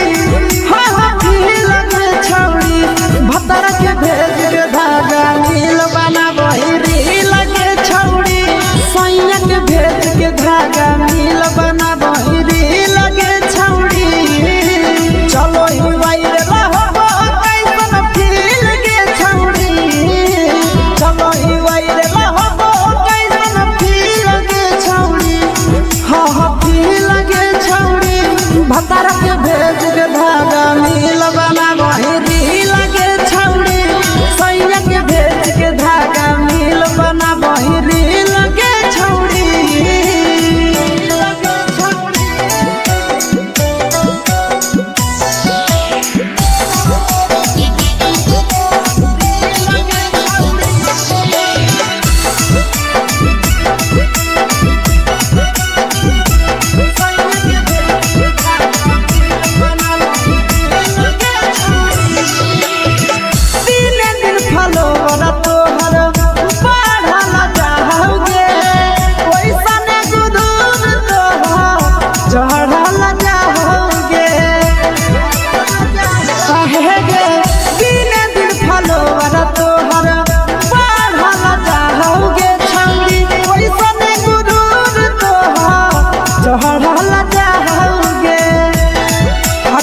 Speaker 3: हा हा फील के छौड़ी भतर के भेज के धागा नील बनाबो रील के छौड़ी सैया के भेज के धागा नील बनाबो रील के छौड़ी चलो ही वायरल होबो कैसन फील के छौड़ी चलो ही वायरल होबो कैसन फील के छौड़ी हा हा फील के छौड़ी भतर के भेज के धागा नील बनाबो रील के छौड़ी सैया के भेज के धागा नील बनाबो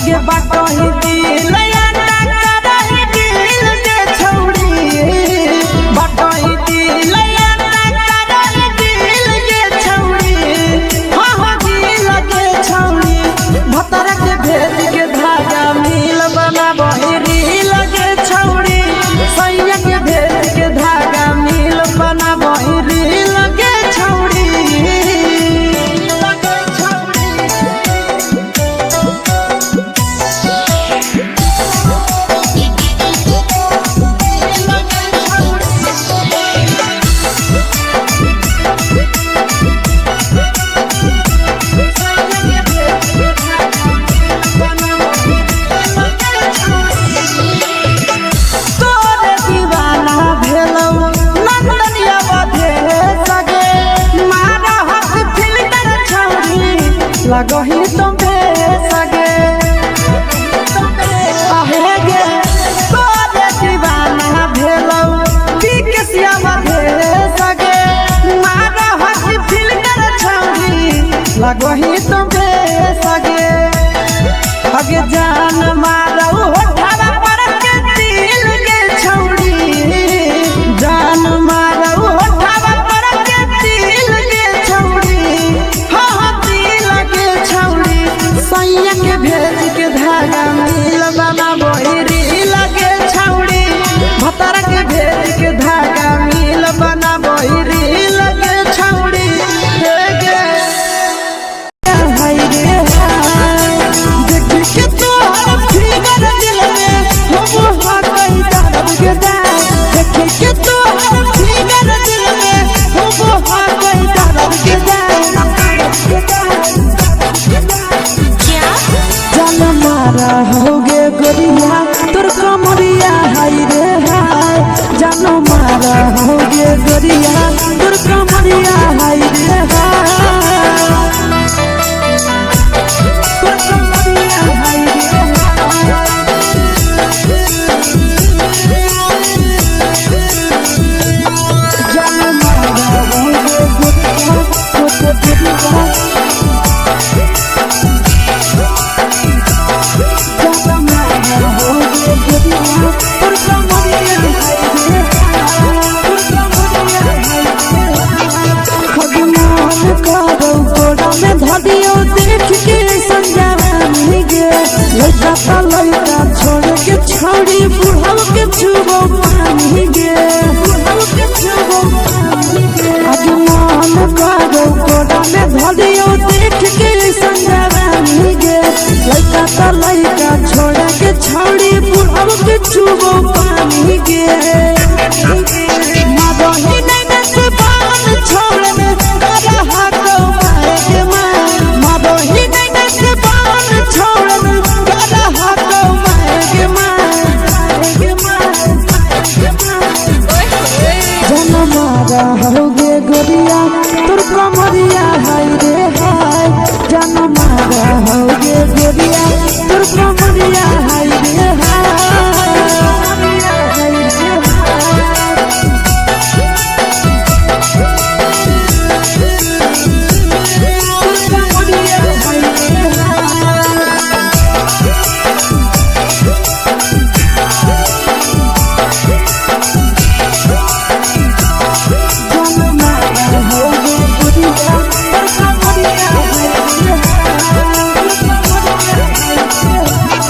Speaker 3: हगे बाटो ही दिल अंडा करही दिल के छौड़ी बाटो ही दिल अंडा करही दिल के छौड़ी हो दिल के छौड़ी भतर के भेज के धागा मिल बना बहिरी लगे छौड़ी सैया के भेज के धागा मिल बना बहिरी लगे छौड़ी लगही तुम्हे सगे गे तोरे दीवाना भेलौ बिकसिया बधे सगे मारा हसी फिल्टर छौरी लगही तुम्हे सगे हगे जान मारौ होठवा पर के दिल के छौरी जान मारौ होठवा पर के दिल के छौरी सैया के भेज के धागा मिल बना बहिरी लगे छौड़ी भतर के भेज के धागा मिल बना बहिरी लगे छौड़ी हाय रे देख के तोहर फिगर दिल में हो कहीं दर्द के देख के तोहर फिगर दिल में हो कहीं दर्द के जान मारा होगे गोरिया तोर कमरिया हाय रे हाय जान मारा होगे गोरिया तोर कमरिया हाय रे हाय तोर कमरिया हाय रे जान मारा होगे गोरिया तोर कमरिया धदियो देख के संजानी गे लइका ता लइका छोड़ के छौड़ी बुढ़ाव के छुबो पानी गे बुढ़ाव के छुबो पानी गे आज मन करो कोड़ा में धदियो देख के संजानी गे लइका ता लइका छोड़ के छौड़ी बुढ़ाव के छुबो पानी गे मादही नहीं से बान छोड़ में करा हाथो मारे मादही नहीं से बान छोड़ में करा हाथो मारे जन मारा होगे गोरिया तोर कमरिया हाय रे हाय जन मारा होगे गोरिया तोर कमरिया हाय रे हाय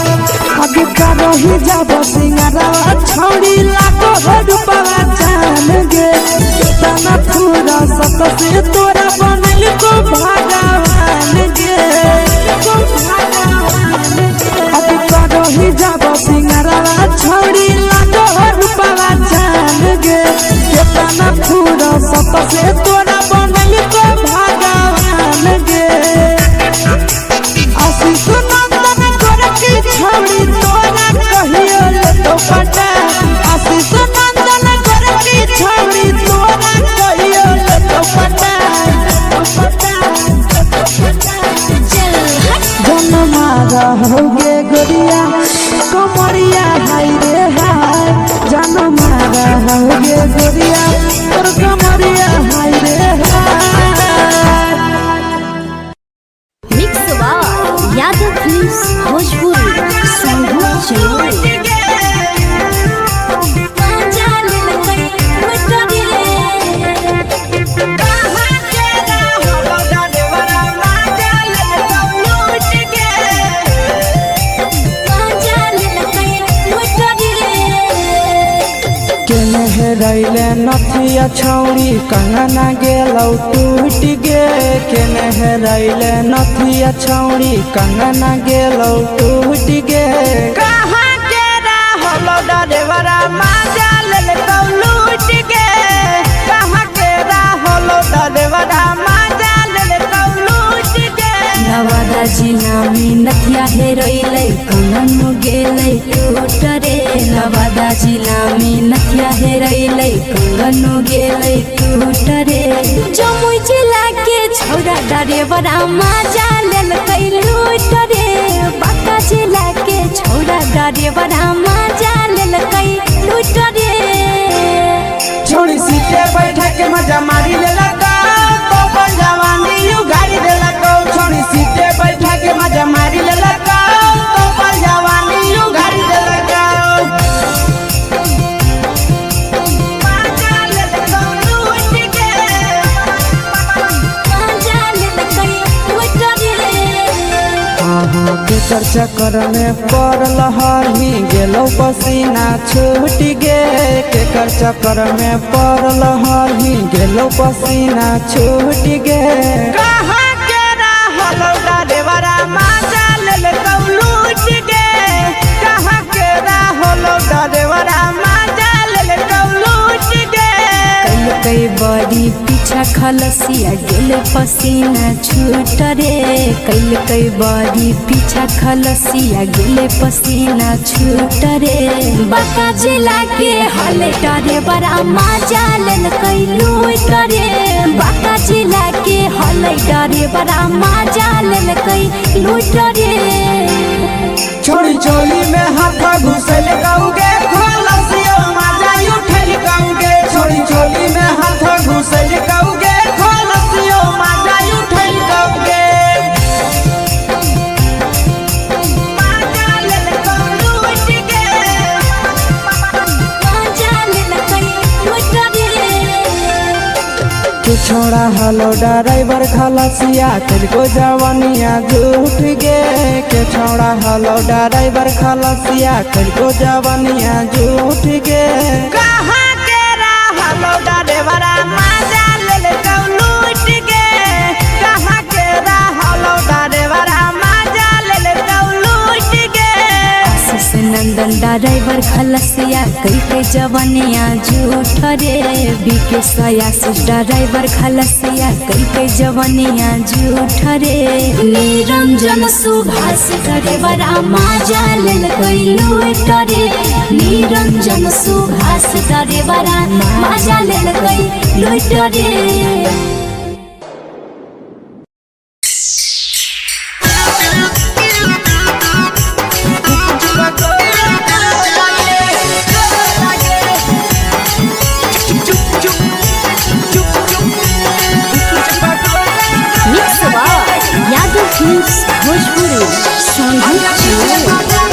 Speaker 3: रही जब सिंगारा छौड़ी लाखो रुपया जान गे तना पूरा सत से तोरा बनल को भगवान गे अब रही जब सिंगारा छौड़ी लाखो रुपया जान गे तना पूरा सत से तोरा बनल को भगवान गे आशीष नंदन गोरखी छौड़ी तोरा कहियो ले तो पटा आशीष नंदन गोरखी छौड़ी तोरा कहियो ले तो पटा जन मारा होगे गोरिया कमरिया हाय रे हाय जन मारा होगे गोरिया तोर कमरिया हाय रे हाय
Speaker 2: मिक्स यादव फिल्म्स भोजपुरी संगीत चलो
Speaker 1: रैले नथिया छौड़ी कंगना गेलौ टूट गे केने हेरैले नथिया छौड़ी कंगना गेलौ टूट गे
Speaker 3: कहाँ के रहलो डरेवरा माजा लेलकौ लूट गे कहाँ के रहलो डरेवरा माजा लेलकौ लूट गे
Speaker 2: नवादा जिला में नथिया हेरैले कंगन गेलै टूट रे नवादा जिला में नथिया हेरैले कंगन गेलै टूट रे जमुई जिला के छौड़ा डरेवरा माजा लेलकै लूट रे बांका जिला के छौड़ा डरेवरा माजा लेलकै लूट रे
Speaker 3: छोड़ी सीटे बैठा के मजा मारी लेलकौ तो पर जवानी यू गाड़ी देलकौ छोड़ी सीटे बैठा के मजा मारी लेलकौ तो पर जवानी यू गाड़ी देलकौ
Speaker 1: केकर चक्कर में पड़ल हरही गेलौ पसीना छूट गे केकर चक्कर में पड़ल हरही गेलौ पसीना छूट गे
Speaker 3: कहाँ के रहलो डरेवरा माजा लेलकौ लूट गे कहाँ के रहलो डरेवरा माजा लेलकौ लूट गे
Speaker 2: कई बड़ी पीछा खलसिया गेल पसीना छूट रे कई बड़ी पीछा खलसिया गेल पसीना छूट रे बांका जिला के हले डरे बड़ा माजा लेलकै लूट रे बांका जिला के हले डरे बड़ा माजा लेलकै लूट रे
Speaker 3: छोड़ी चोली में हाथ घुसल गौगे खलसियो माजा उठल गौगे छोड़ी चोली में हाथ घुसल गौगे खलसियो माजा उठल गौगे माजा लेलकौ लूट गे
Speaker 2: माजा लेलकै लूट रे
Speaker 1: तू छोड़ा हलो ड्राइवर खलसिया तेलको जवानिया झूठ गे के छोड़ा हलो ड्राइवर खलसिया तेलको जवानिया झूठ गे
Speaker 3: कहाँ के रहलो डरेवरा माजा लेलकौ लूट गे कहाँ के रहलो डरेवरा माजा लेलकौ लूट गे
Speaker 2: आशीष नंदन ड्राइवर खलसिया कई जवानिया झूठ रे बीके आशीष ड्राइवर खलसिया कई जवानिया झूठ रे निरंजन सुभाष ड्राइवरा माजा लेलकै लूट रे निरंजन सुभाष ड्राइवरा माजा लेलकै लूट रे यादव फिल्म्स भोजपुरी संगीत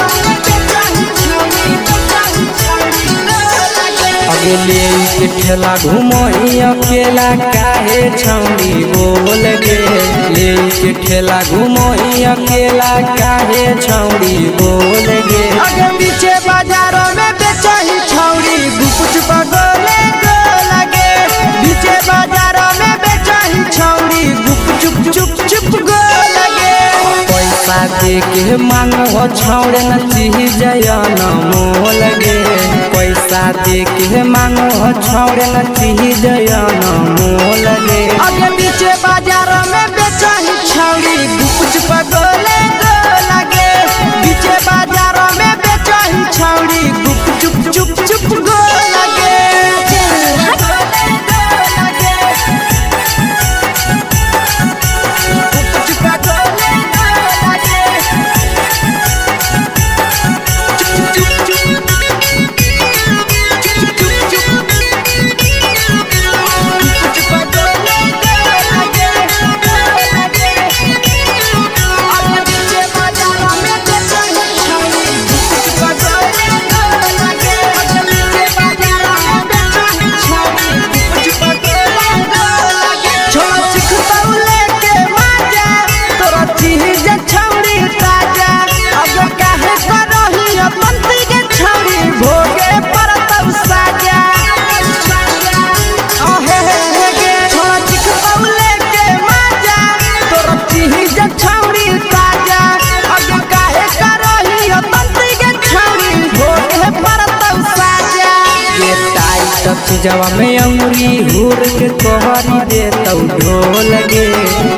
Speaker 1: अगले के ठेला घुमई अकेला काहे छौड़ी बोल गे ले के ठेला घुमई अकेला काहे छौड़ी बोल गे
Speaker 3: आगे पीछे बाजारों में बेचही छौड़ी गुपुच बगले गो लगे पीछे बाजारों में बेचही छौड़ी गुप चुप चुप चुप गो लगे
Speaker 1: पैसा दे के मांगो छौड़े न चीज न मोल गे पैसा दे के मांगो छौड़े न चीज न मोल गे
Speaker 3: आगे पीछे बाजारों में बेचही छौड़ी गुपुच बगले गो लगे पीछे बाजारों में बेचही छौड़ी गुप चुप चुप चुप गो लगे चीजवा में अंगुरी हुर के कहरी दे तौ ढोल गे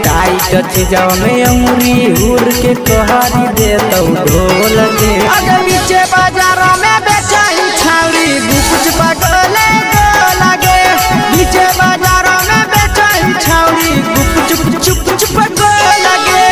Speaker 3: टाइट चीजवा में अंगुरी हुर के कहरी दे तौ ढोल गे अगर नीचे बाजार में बेचाई छावरी कुछ पगले लगे नीचे बाजार में बेचाई छावरी कुछ चुप चुप लगे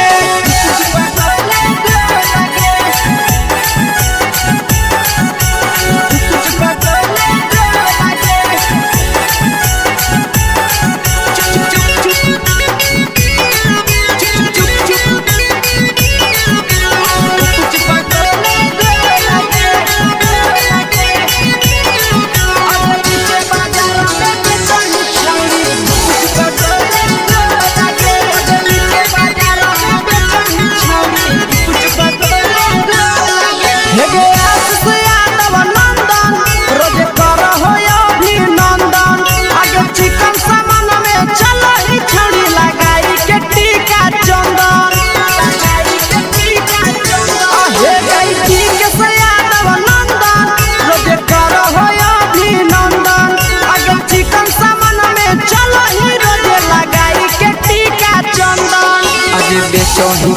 Speaker 3: बेचही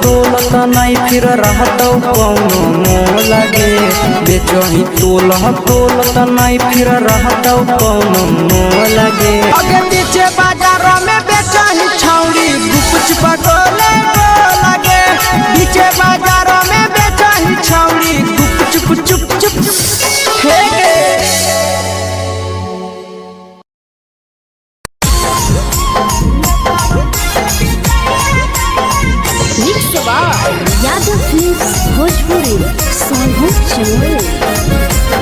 Speaker 3: तोलत नहीं फिर रहतौ कौनो मोह लगे बेचही तोलत नहीं फिर रहतौ कौनो मोह लगे अगे पीछे बाजार में बेचही छौरी कुछ पगले लगे पीछे बाजार में बेचही छौरी चुप हे गे
Speaker 2: यादव फिल्म्स भोजपुरी सोनू चोर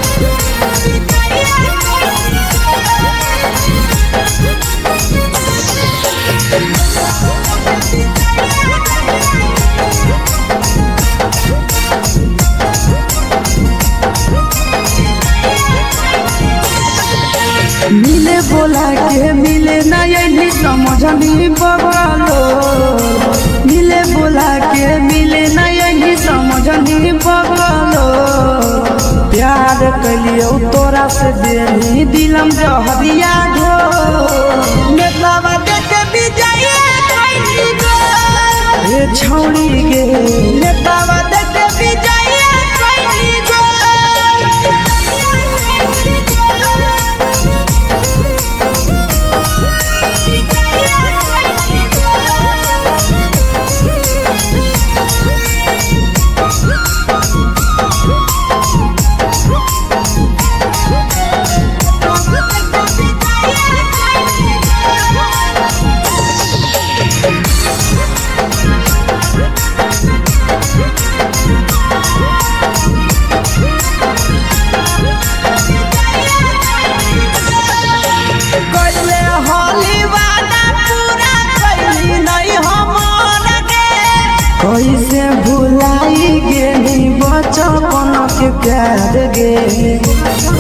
Speaker 1: मिले बोला के मिले नहीं समझनी बगलो मिले बोला के मिले नहीं समझनी बगलो प्यार कलियो तोरा से देनी दिलम जहरिया घो नेतावा देखे विजय गे छौड़ी गे नेतावा देखे विजय गो कैसे भुलाई गेली बचपन के प्यार गे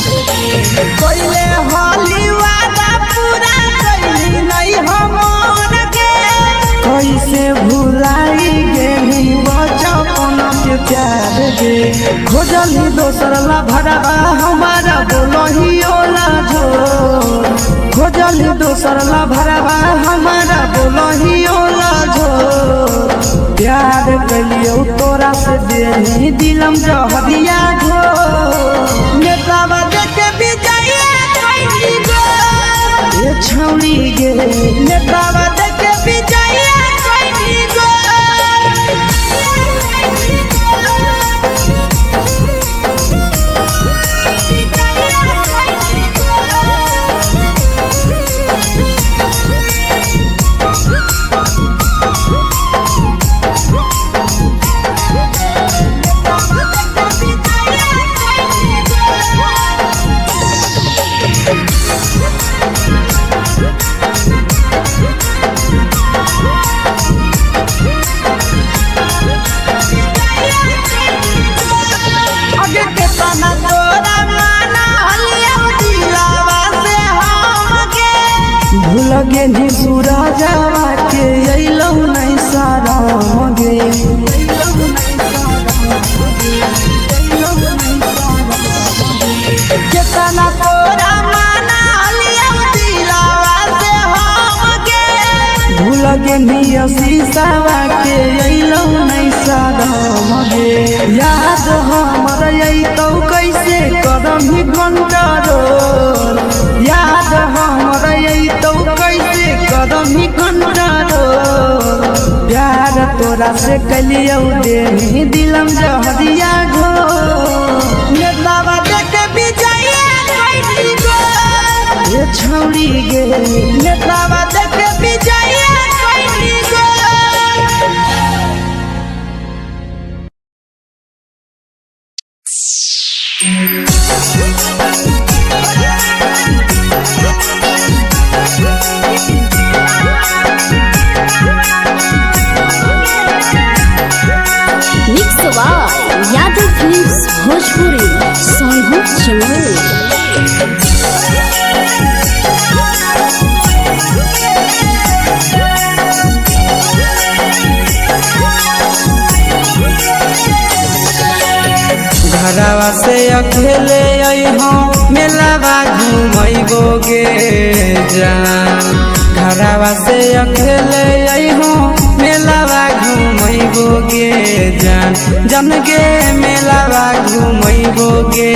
Speaker 1: कैले होली वादा पूरा कैली नहीं हमर गे कैसे भुलाई गेली बचपन के प्यार गे खोजली दोसर ला भरवा हमारा बोलही ओला जो खोजली दोसर ला भरवा हमारा बोलही ओला जो प्यार कलियो तोरा से देनी दिलम जहरिया घो नेतावा देखे विजय गो ये छौड़ी गे नेतावा देखे विजय गो
Speaker 3: निया शीशावा के अइलो नहीं सादम गे याद हमर अइतौ कैसे करही कंट्रोल याद हमर अइतौ कैसे करही कंट्रोल प्यार तोरा से कलियौ देही दिलम जहरिया घो नेतावा देखे विजया कैली गो ये छौड़ी गे नेतावा देखे विजया कैली गो
Speaker 2: mix by Yadav films Bhojpuri Sonu Chaman.
Speaker 3: घरवा से अकेले अइहो मेलावा घूमैबो गे जान घरवा से अकेले अइहो मेलावा घूमैबो गे जान जन गे मेलावा घूमैबो गे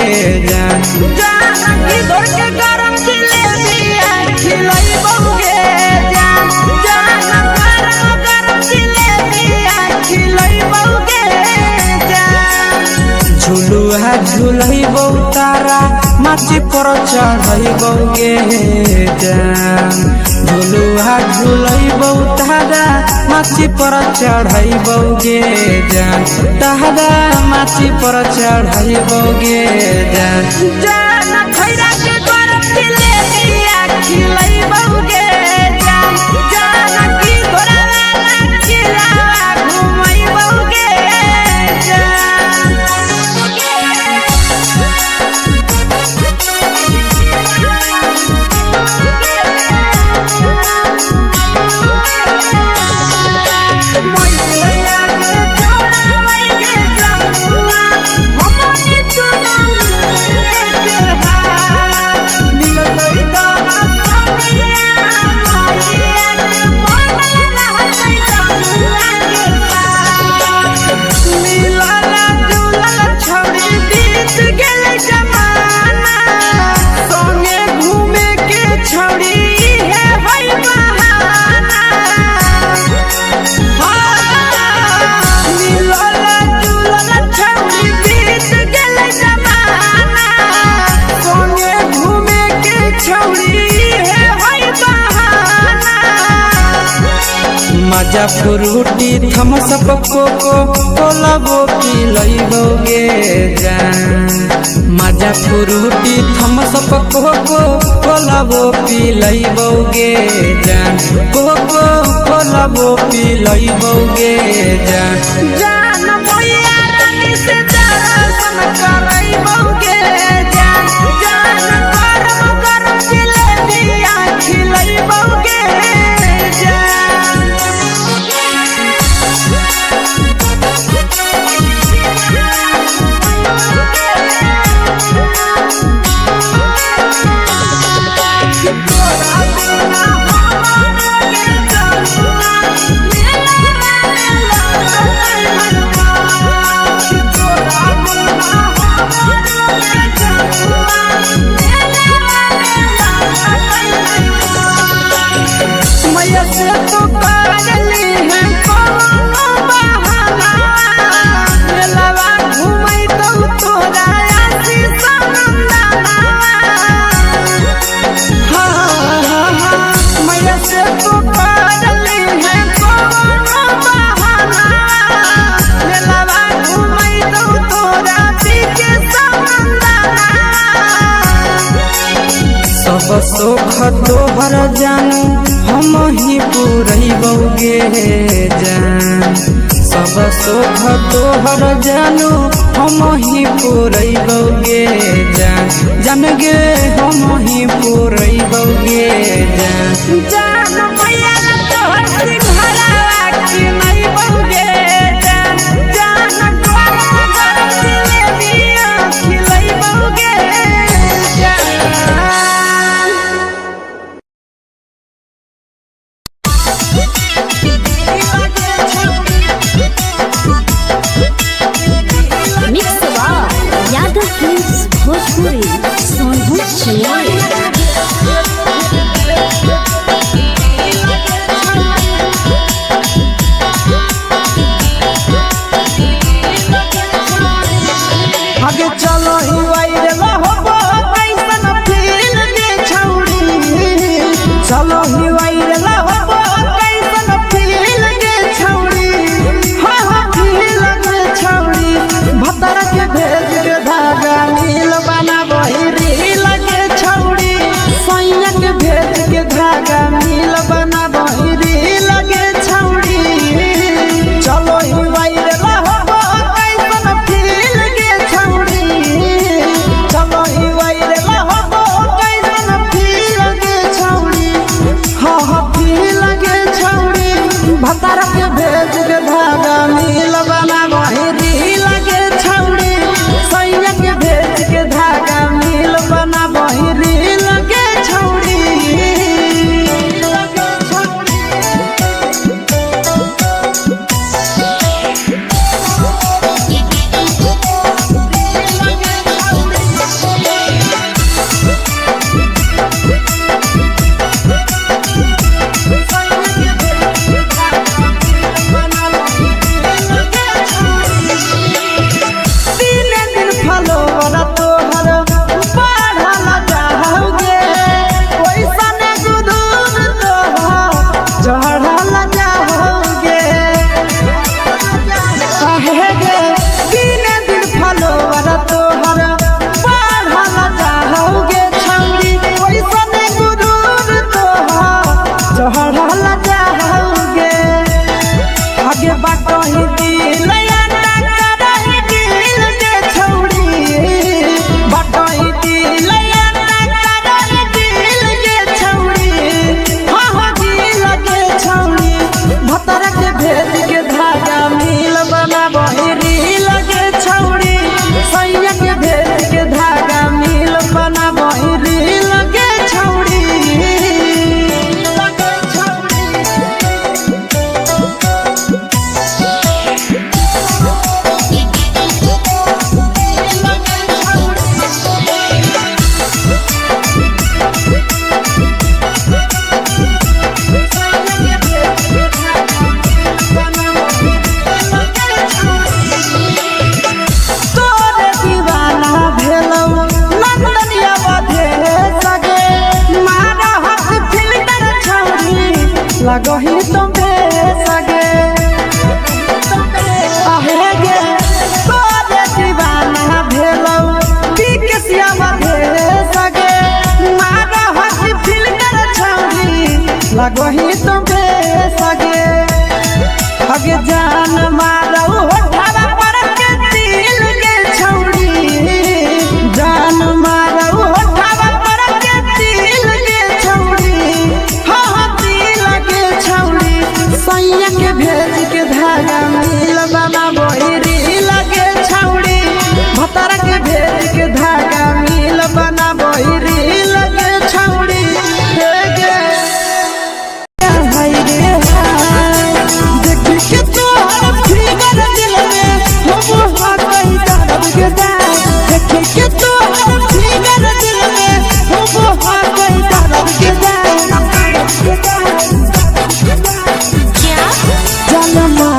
Speaker 3: जान जान की दौड़ के गरम जिलेबिया खिलैबो गे जान जान गरम जिलेबिया खिलैबो गे जान झुलुहा झुलैबो तारा माची पर चढ़ैबो गे जान झुलुहा झुलैबो तारा माची पर चढ़ैबो गे जान तारा माची पर चढ़ैबो गे जान जान खैरा के गरम जिलेबिया खिलैबो गे जान जान की घोड़ावाला खिलावा घुमैबो गे मजा फ्रूटी थमस कोको कोलाबो पिलैबो गे जान मजा फ्रूटी थमस कोको कोलाबो पिलैबो गे जान कोको कोलाबो पिलैबो गे जान जान भैया रानी से दर्शन करैबो गे जान जान गरम गरम जिलेबिया खिलैबो गे सब सुख तोहर जानू हम ही पूरैबो गे जान सब सुख तोहर जानू हम ही पूरैबो गे जान जान गे हम ही पूरैबो गे जान जान भैया तोहर सिंघारा खिलैबो गे जान जान गरम गरम जिलेबिया खिलैबो गे जान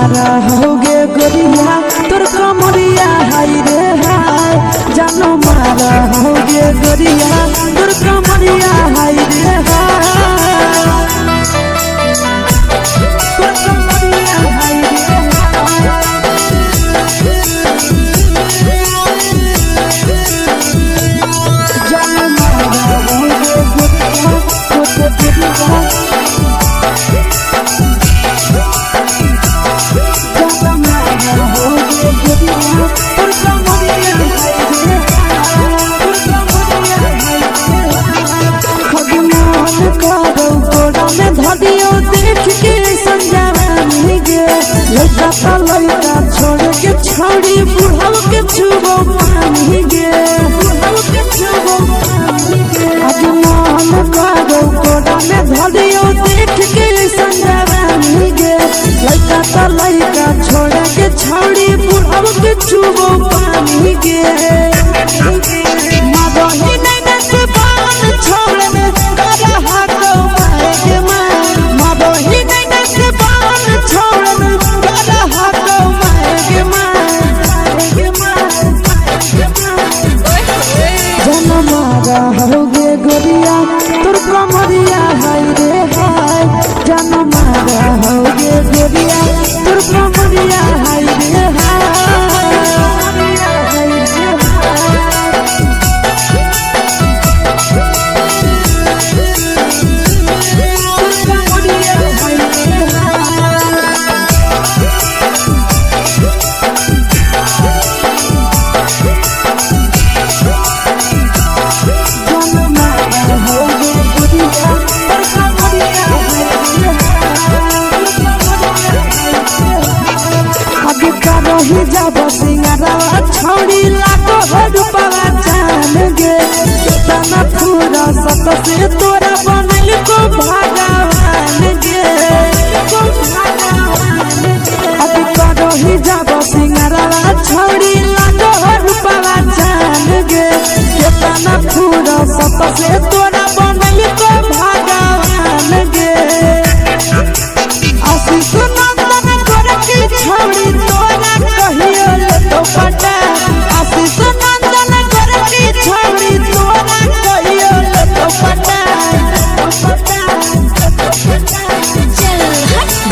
Speaker 1: मारा होगे गोरिया तोर कमरिया हाय रे हाय जानो मारा होगे गोरिया तोर कमरिया हाय रे हाय तोर कमरिया हाय रे जानो मारा होगे गोरिया तोर कमरिया धदियो देख के संजावानी गे लड़का का लड़का छोड़ के छोड़ी बुढ़ाव के छुबो पानी गे बुढ़ाव के छुबो पानी गे आज मन करो कोड़ा में धदियो देख के संजावानी गे लड़का का लड़का छोड़ के छोड़ी बुढ़ाव के छुबो पानी गे मदही नहीं नसे बान छोड़ में करा हाथों होगे गोरिया तोर कमरिया हाय रे हाय जानो मारा होगे गोरिया तोर कमरिया हाय रे रही जब सिंगारा छोड़ी लाखों रुपया जान गे तना पूरा सत से तोरा बनल को भगवान गे अब रही जब सिंगारा छोड़ी लाखों रुपया जान गे तना पूरा सत से तोरा बनल को भगवान गे आशीष नंदन गोरखी छोड़ी तोरा कहियो तो पटा आशीष नंदन गोरखी छोड़ी तोरा कहियो तो पटा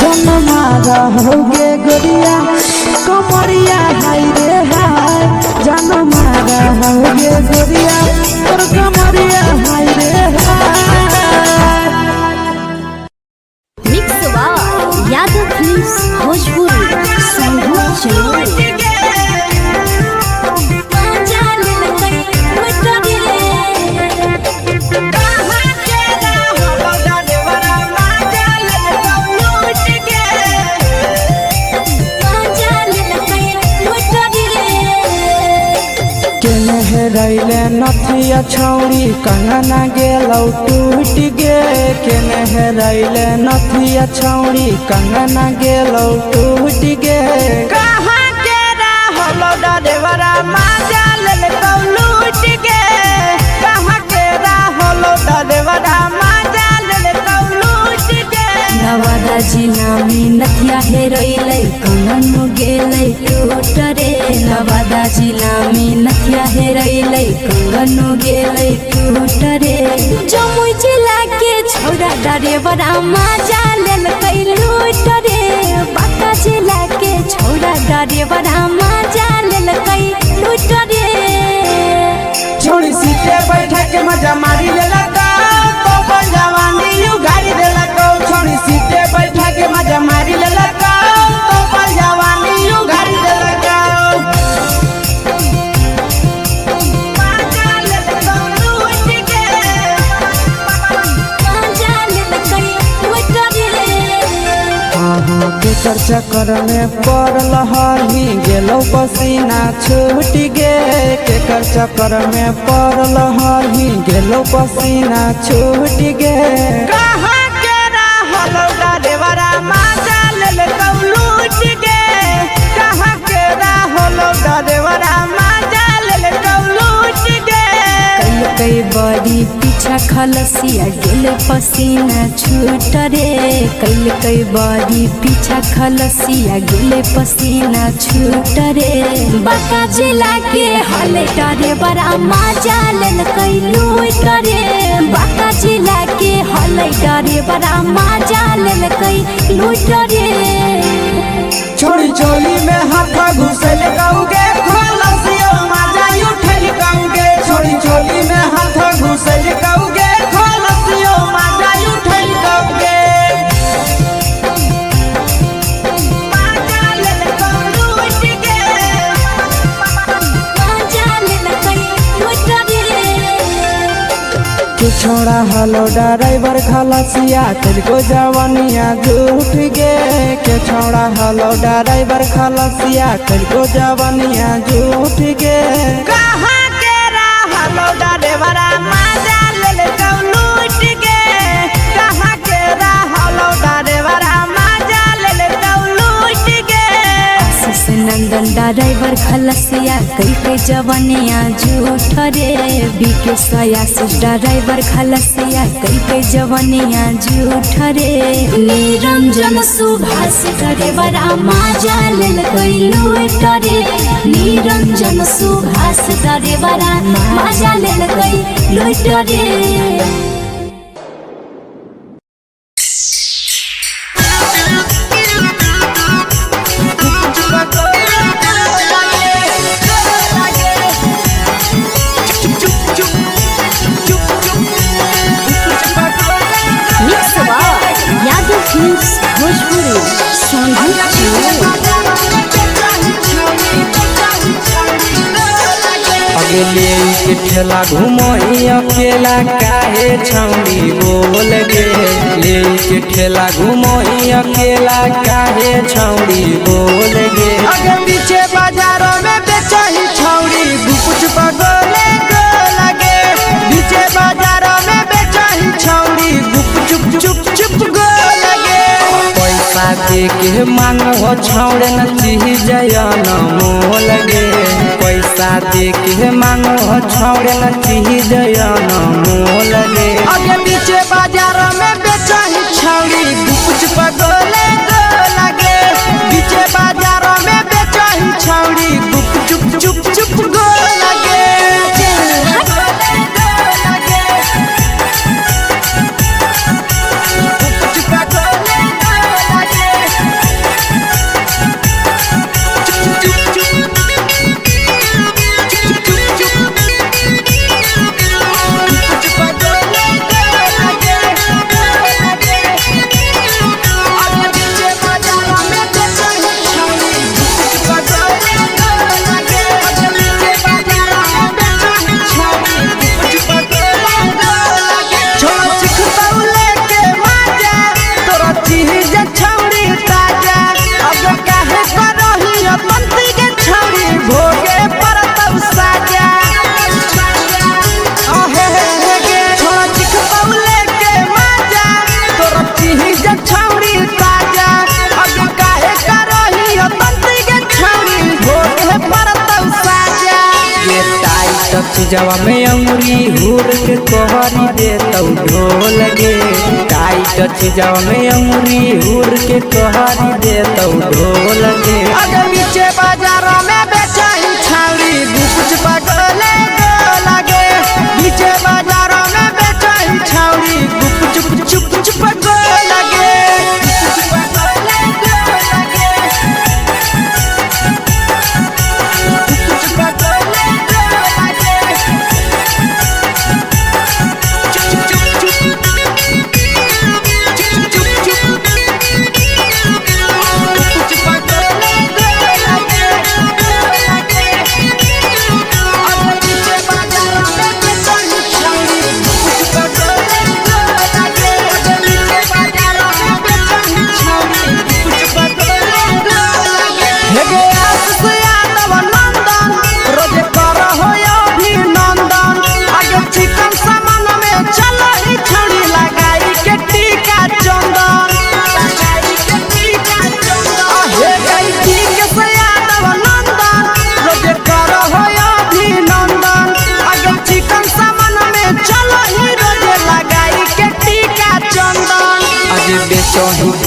Speaker 1: जन मारा होगे गोरिया कमरिया हाय रे हाय जन मारा होगे गोरिया तोर कमरिया हाय रे हाय
Speaker 2: मिक्स यादव फिल्म्स भोजपुरी संगीत चलो
Speaker 1: रैले नथिया छौड़ी कंगना गेलौ टूट गे केने हेरैले नथिया छौड़ी कंगना गेलौ टूट गे कहाँ के रहलो डरेवरा माजा लेल कौ लूट गे कहाँ के रहलो डरेवरा माजा लेल कौ लूट गे
Speaker 2: नवादा जिला में नथिया हेरैले कंगन गेलै टूट रे नवादा जिला में नथिया हेरैले कंगन गेलै टूट रे जमुई जिला के छौड़ा डरेवरा माजा लेल कै लूट रे बांका जिला के छौड़ा डरेवरा माजा लेल कै लूट रे
Speaker 3: छोड़ी सीटे बैठा के मजा मारी लेला तो जवानी यू गाड़ी देला को छोड़ी सीटे बैठा के मजा मारी लेला तो जवानी यू गाड़ी देला केकर चक्कर में पड़ल हही गेलो पसीना छूट गे केकर चक्कर में पड़ल हही गेलो पसीना छूट गे कहाँ के रहलो डरेवरा माजा लेल कौ लूट गे कहाँ के रहलो डरेवरा माजा लेल कौ लूट गे
Speaker 2: कई बड़ी पीछा पीछा खलसिया गेले पसीना छूट रे कैल कई बारी पीछा खलसिया गेले पसीना छूट रे बाका जिला के हले डरे बड़ा मजा लेल कई लूट रे बाका जिला के हले डरे बड़ा मजा लेल कई लूट रे
Speaker 3: छोड़ी चोली में हाथ घुसल गाऊंगे खलसिया मजा उठल गाऊंगे छोड़ी चोली में हाथ घुसल गाऊंगे खलसिया मजा उठल गाऊंगे
Speaker 2: मजा लेल कई लूट गे मजा लेल कई लूट रे
Speaker 1: तू छोड़ा हलो ड्राइवर खलसिया तेरे जवानिया झूठ गे के छोड़ा हलो ड्राइवर खलसिया तेरे जवानिया झूठ गे
Speaker 3: कहाँ के रहलो ड्राइवरा मजा ले लूट गे कहाँ के रहलो ड्राइवरा मजा ले लूट गे
Speaker 2: आशीष नंदन ड्राइवर खलसिया कई के जवानिया झूठ रे बीके आशीष ड्राइवर खलसिया कई के जवानिया झूठ रे निरंजन सुभाष ड्राइवर मजा लेल कई लूट रे निरंजन सुभाष ड्राइवर मजा लेल कई लूट रे भोजपुरी
Speaker 1: अगले के ठेला घुमई अकेला काहे छौड़ी बोल गे ले के ठेला घुमई अकेला काहे छौड़ी बोल गे
Speaker 3: अगे पीछे बाजारों में बेचही छौड़ी गुपुच बगले गो लगे पीछे बाजारों में बेचही छौड़ी गुप चुप चुप चुप गो लगे
Speaker 1: पैसा दे के मांगो छौड़े न चीज जयन मोल गे पैसा दे के मांगो छौड़े न चीज जयन मोल गे
Speaker 3: अगे पीछे बाजारों में बेचही छौड़ी गुपुच बगले गो लगे पीछे बाजारों में बेचही छौड़ी गुप चुप चुप चुप गो लगे
Speaker 1: जवा में अंगुरी हुर के कोहरी दे तौ ढोल गे टाइट जवा में अंगुरी हुर के कोहरी दे तौ ढोल गे
Speaker 3: अगर पीछे बाजारों में बेचही छौड़ी गुपुच बगले गो लगे पीछे बाजारों में बेचही छौड़ी गुप चुप चुप चुप गो लगे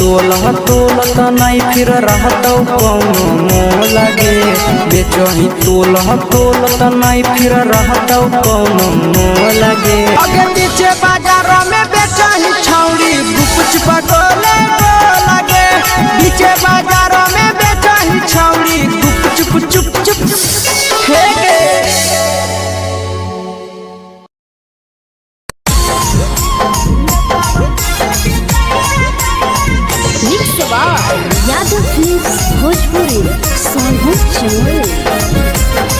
Speaker 3: तोलह तोलत नहीं फिर रहतौ कौनो मोह लगे बेचही तोलह तोलत नहीं फिर रहतौ कौनो मोह लगे आगे पीछे बाजार में बेचही छौड़ी गुपच पटोले लगे पीछे बाजार में बेचही छौड़ी गुप चुप चुप फेंके
Speaker 2: यादव फिल्म्स भोजपुरी सोनभद्र चमोली।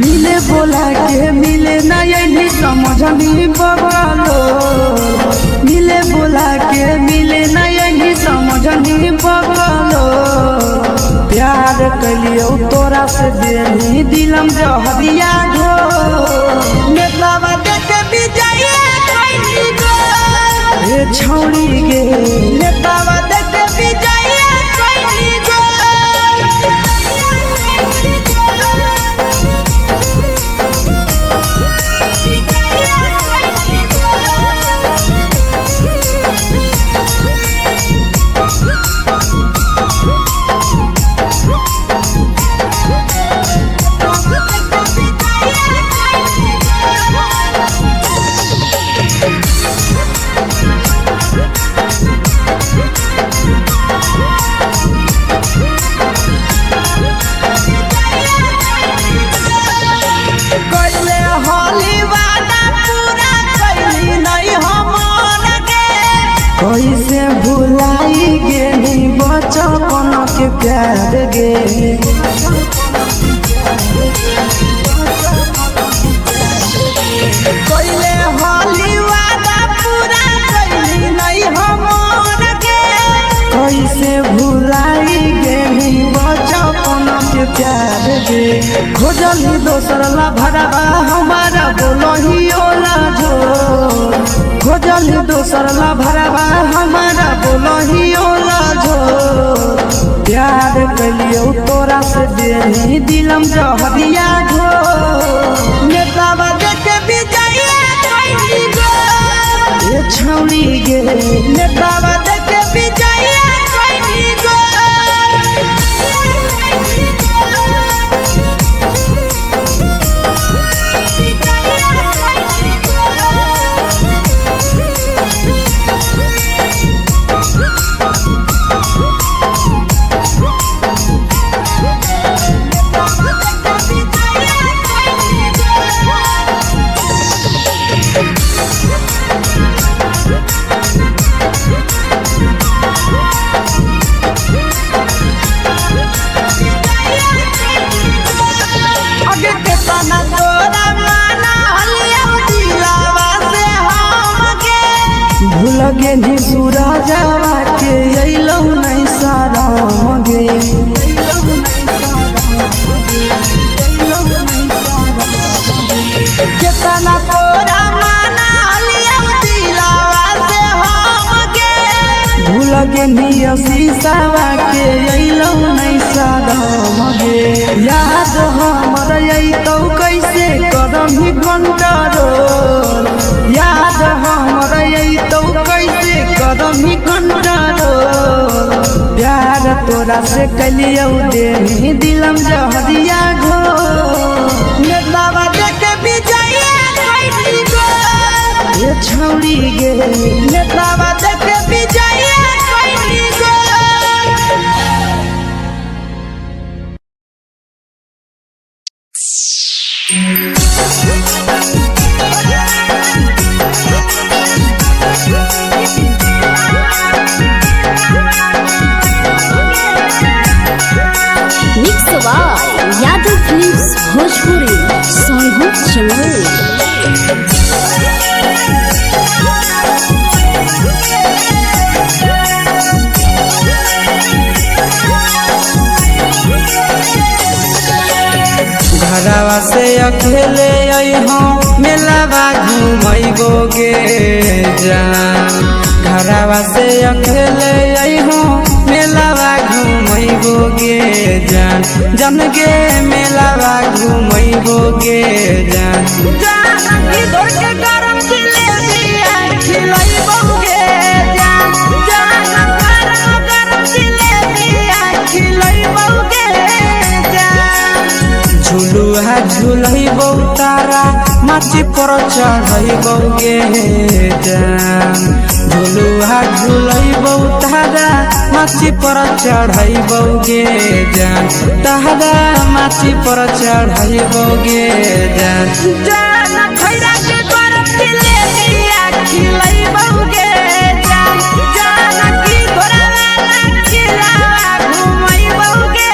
Speaker 1: मिले बोला के मिले नहीं समझनी बगलो मिले बोला के मिले नहीं समझनी बगलो प्यार कलियो तोरा से देनी दिलम जहरिया घो नेतावा देखे विजय कैली गो ए छौड़ी गे नेतावा देखे विजय कैली गो कैसे भुलाई गेली बचपन के प्यार गे कैले होली वादा पूरा कैली नहीं हमर गे कैसे भुलाई गेली बचपन के प्यार गे खोजली दोसर ला भरवा हमारा बोलही ओला जो खोजली दोसर ला भरवा हमारा बोलही ओला जो प्यार कलियो तोरा से देनी दिलम जहरिया घो नेतावा देखे विजय कैली गो ए छौड़ी गे नेतावा देखे विजय कैली गो लगे नी सूरजवा के अइलौ नहीं सारा मगे केतना तोरा माना लिया दिलावा से हम गे भूल गे नी शीशावा के अइलौ नहीं सारा मगे याद हमर अइतौ कैसे करही कंट्रोल याद हमर अइतौ कैसे करही कंट्रोल प्यार तोरा से कलियौ देनी दिलम जहरिया घो नेतावा देखे विजय कैली गो ए छौड़ी गे नेतावा देखे विजय कैली गो
Speaker 2: यादव फिल्म्स भोजपुरी सोनभद्र चमोली।
Speaker 3: घरवा से अकेले अइहो मेलावा घूमैबो गे जान घरवा से अकेले अइहो मेलावा घूमैबो गे जान जन गे मेलावा घूमैबो गे जान
Speaker 1: जानकी तोर के गरम जिलेबिया खिलैबो गे जान गरम जिलेबिया खिलैबो गे जान
Speaker 3: झुलुहा झुलैबो तारा माची पर चढ़ैबो गे जान झुलुहा झुलैबो तारा माची पर चढ़ैबो गे जान तारा माची पर चढ़ैबो गे जान
Speaker 1: जान खैरा के गरम जिलेबिया खिलैबो गे जान जानकी तोरा वाला खिलावा घुमैबो गे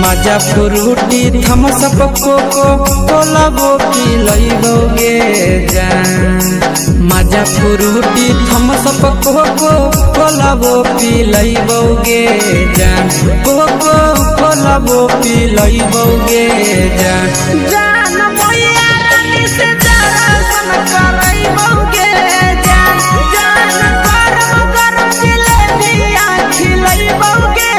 Speaker 3: मजा फ्रूटी थम्स अप कोको कोलाबो पिलैबो गे जान मजा फ्रूटी थम्स अप कोको कोलाबो पिलैबो गे जान कोको कोलाबो पिलैबो गे जान
Speaker 1: जान मैया रानी से दर्शन करैबो गे जान गरम गरम जिलेबिया खिलैबो गे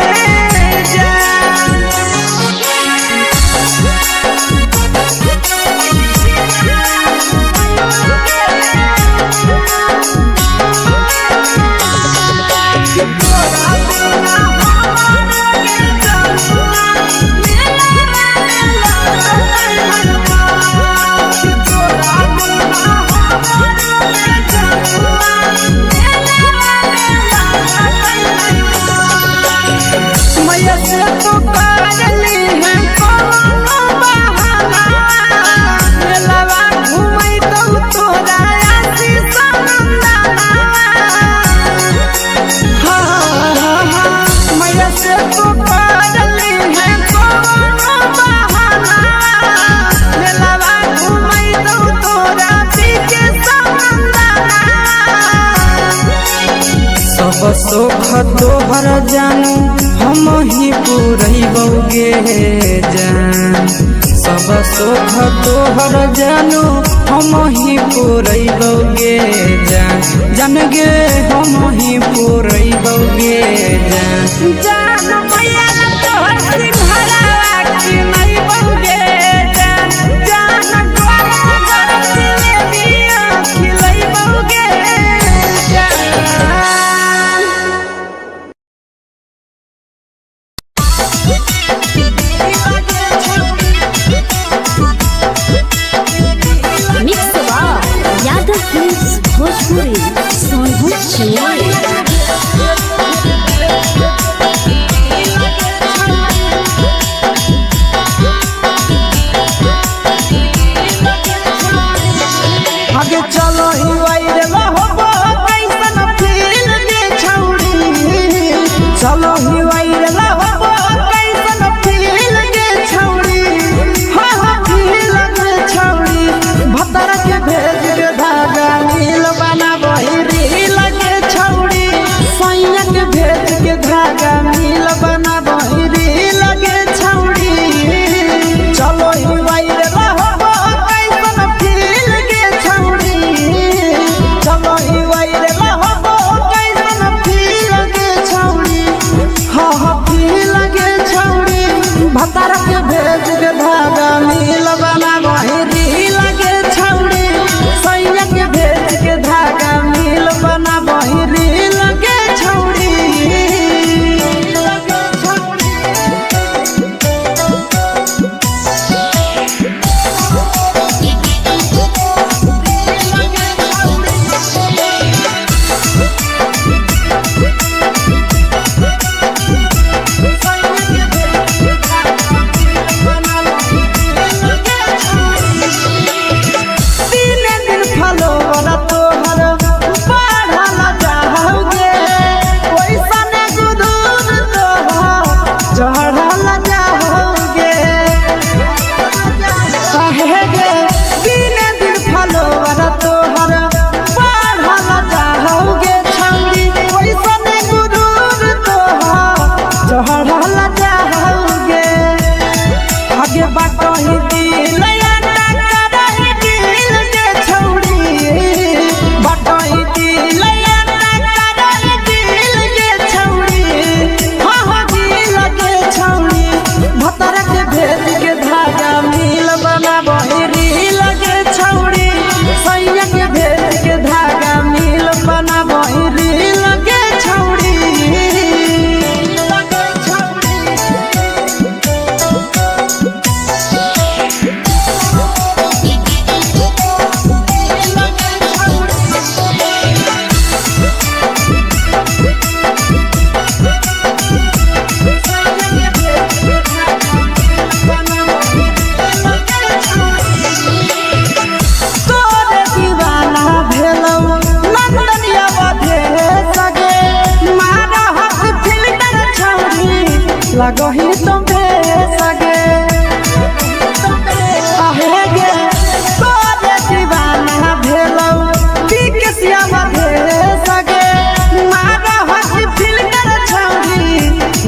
Speaker 3: सब सुख तोहर जानू हम ही पुरैबो गे जान सब सुख तोहर जानू हम ही पुरैबो गे जान जन गे हम ही पुरैबो गे जान
Speaker 1: जान मैया तोहर सिंघरावा खिलैबो गे जान गरम गरम जिलेबिया खिलैबो गे
Speaker 2: यादव फिल्म्स भोजपुरी सोनू चिड़िया
Speaker 3: आगे चलो ही वाइर लहबो कैसन फील दे छौड़ी चलो ही वाइर लहबो कैसन फील दे छौड़ी हा हा फील दे छौड़ी भतर के भेज के धागा नील बना बहिरी लगे छौड़ी सैया के भेज के धागा नील बना बहिरी लगे छौड़ी चलो ही वाइर लहबो कैसन फील दे छौड़ी चलो ही वाइर लहबो कैसन फील दे छौड़ी हा हा फील दे छौड़ी भतर के भेज के धागा नील बना बहिरी लगे छौड़ी सैया के भेज के धागा नील बना बहिरी लगे छौड़ी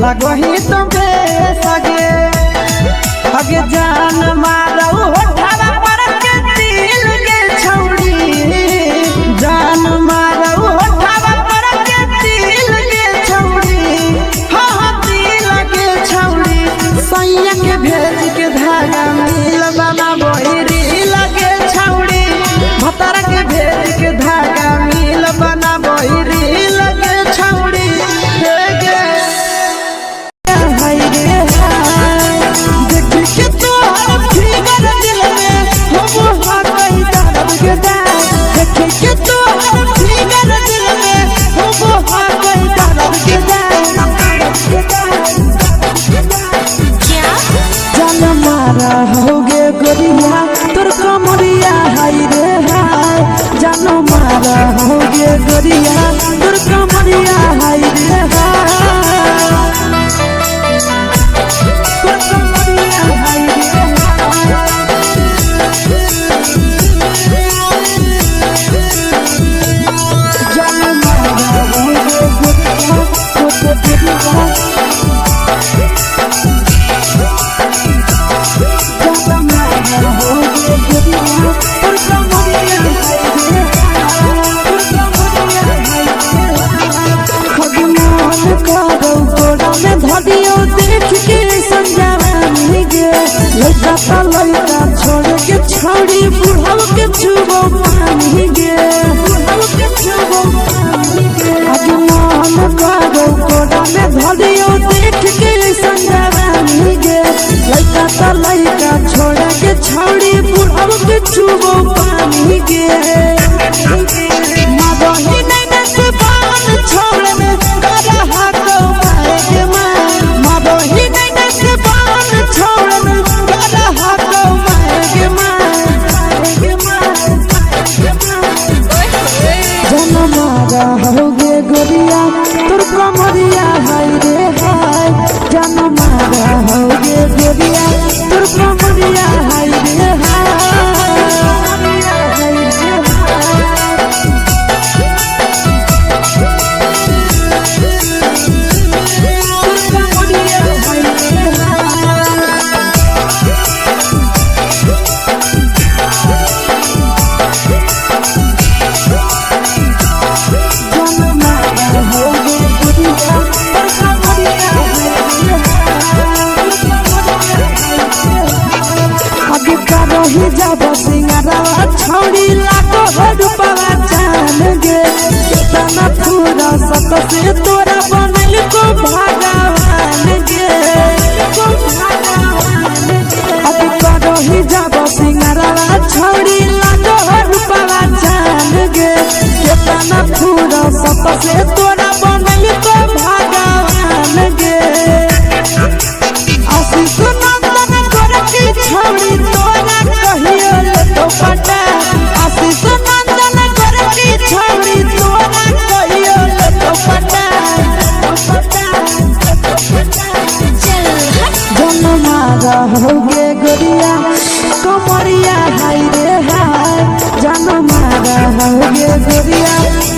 Speaker 3: लगो ही तो बेसगे अगे जान मारो होठवा पर के दिल के छौड़ी जान मारो होठवा पर के दिल के छौड़ी हाँ दिल के छौड़ी सैया के भेज के धागा मिल बना बोहिरी लगे छौड़ी भतर के भेज के धागा मिल बना बोहिरी लगे छौड़ी
Speaker 1: होगे गोरिया तोर कमरिया हाय रे हाय जानो मारा होगे गोरिया तोर कमरिया हाय रे हाय तोर कमरिया हाय रे जानो मारा होगे गोरिया तोर कमरिया धदियो देख के समझावानी गे लड़का ता लड़का छोड़ के छौड़ी बुढ़ाव के छुबो पानी गे बुढ़ाव के छुबो पानी गे आगे मन करो कोड़ा में धदियो देख के समझावानी गे लड़का ता लड़का छोड़ के छौड़ी बुढ़ाव के छुबो पानी गे मादही नहीं नस पान छोड़ में करा हाथों होगे गोरिया तोर कमरिया हाय रे हाय जानो मारा होगे गोरिया तोर कमरिया हाय रे रही जब सिंगारा छौड़ी लाखो रुपया जान गे कितना पूरा सत से तोरा बनल को भगवान गे अब रही जब सिंगारा छौड़ी लाखो रुपया जान गे कितना पूरा सत से तोरा बनल को भगवान गे आशीष नंदन गोरखी छौड़ी तोरा कहियो तो पटा आशीष नंदन गोरखी छौड़ी तोरा कहियो तो पटा जनमा होगे गोरिया कमरिया हाय रे हाय जनमा होगे गोरिया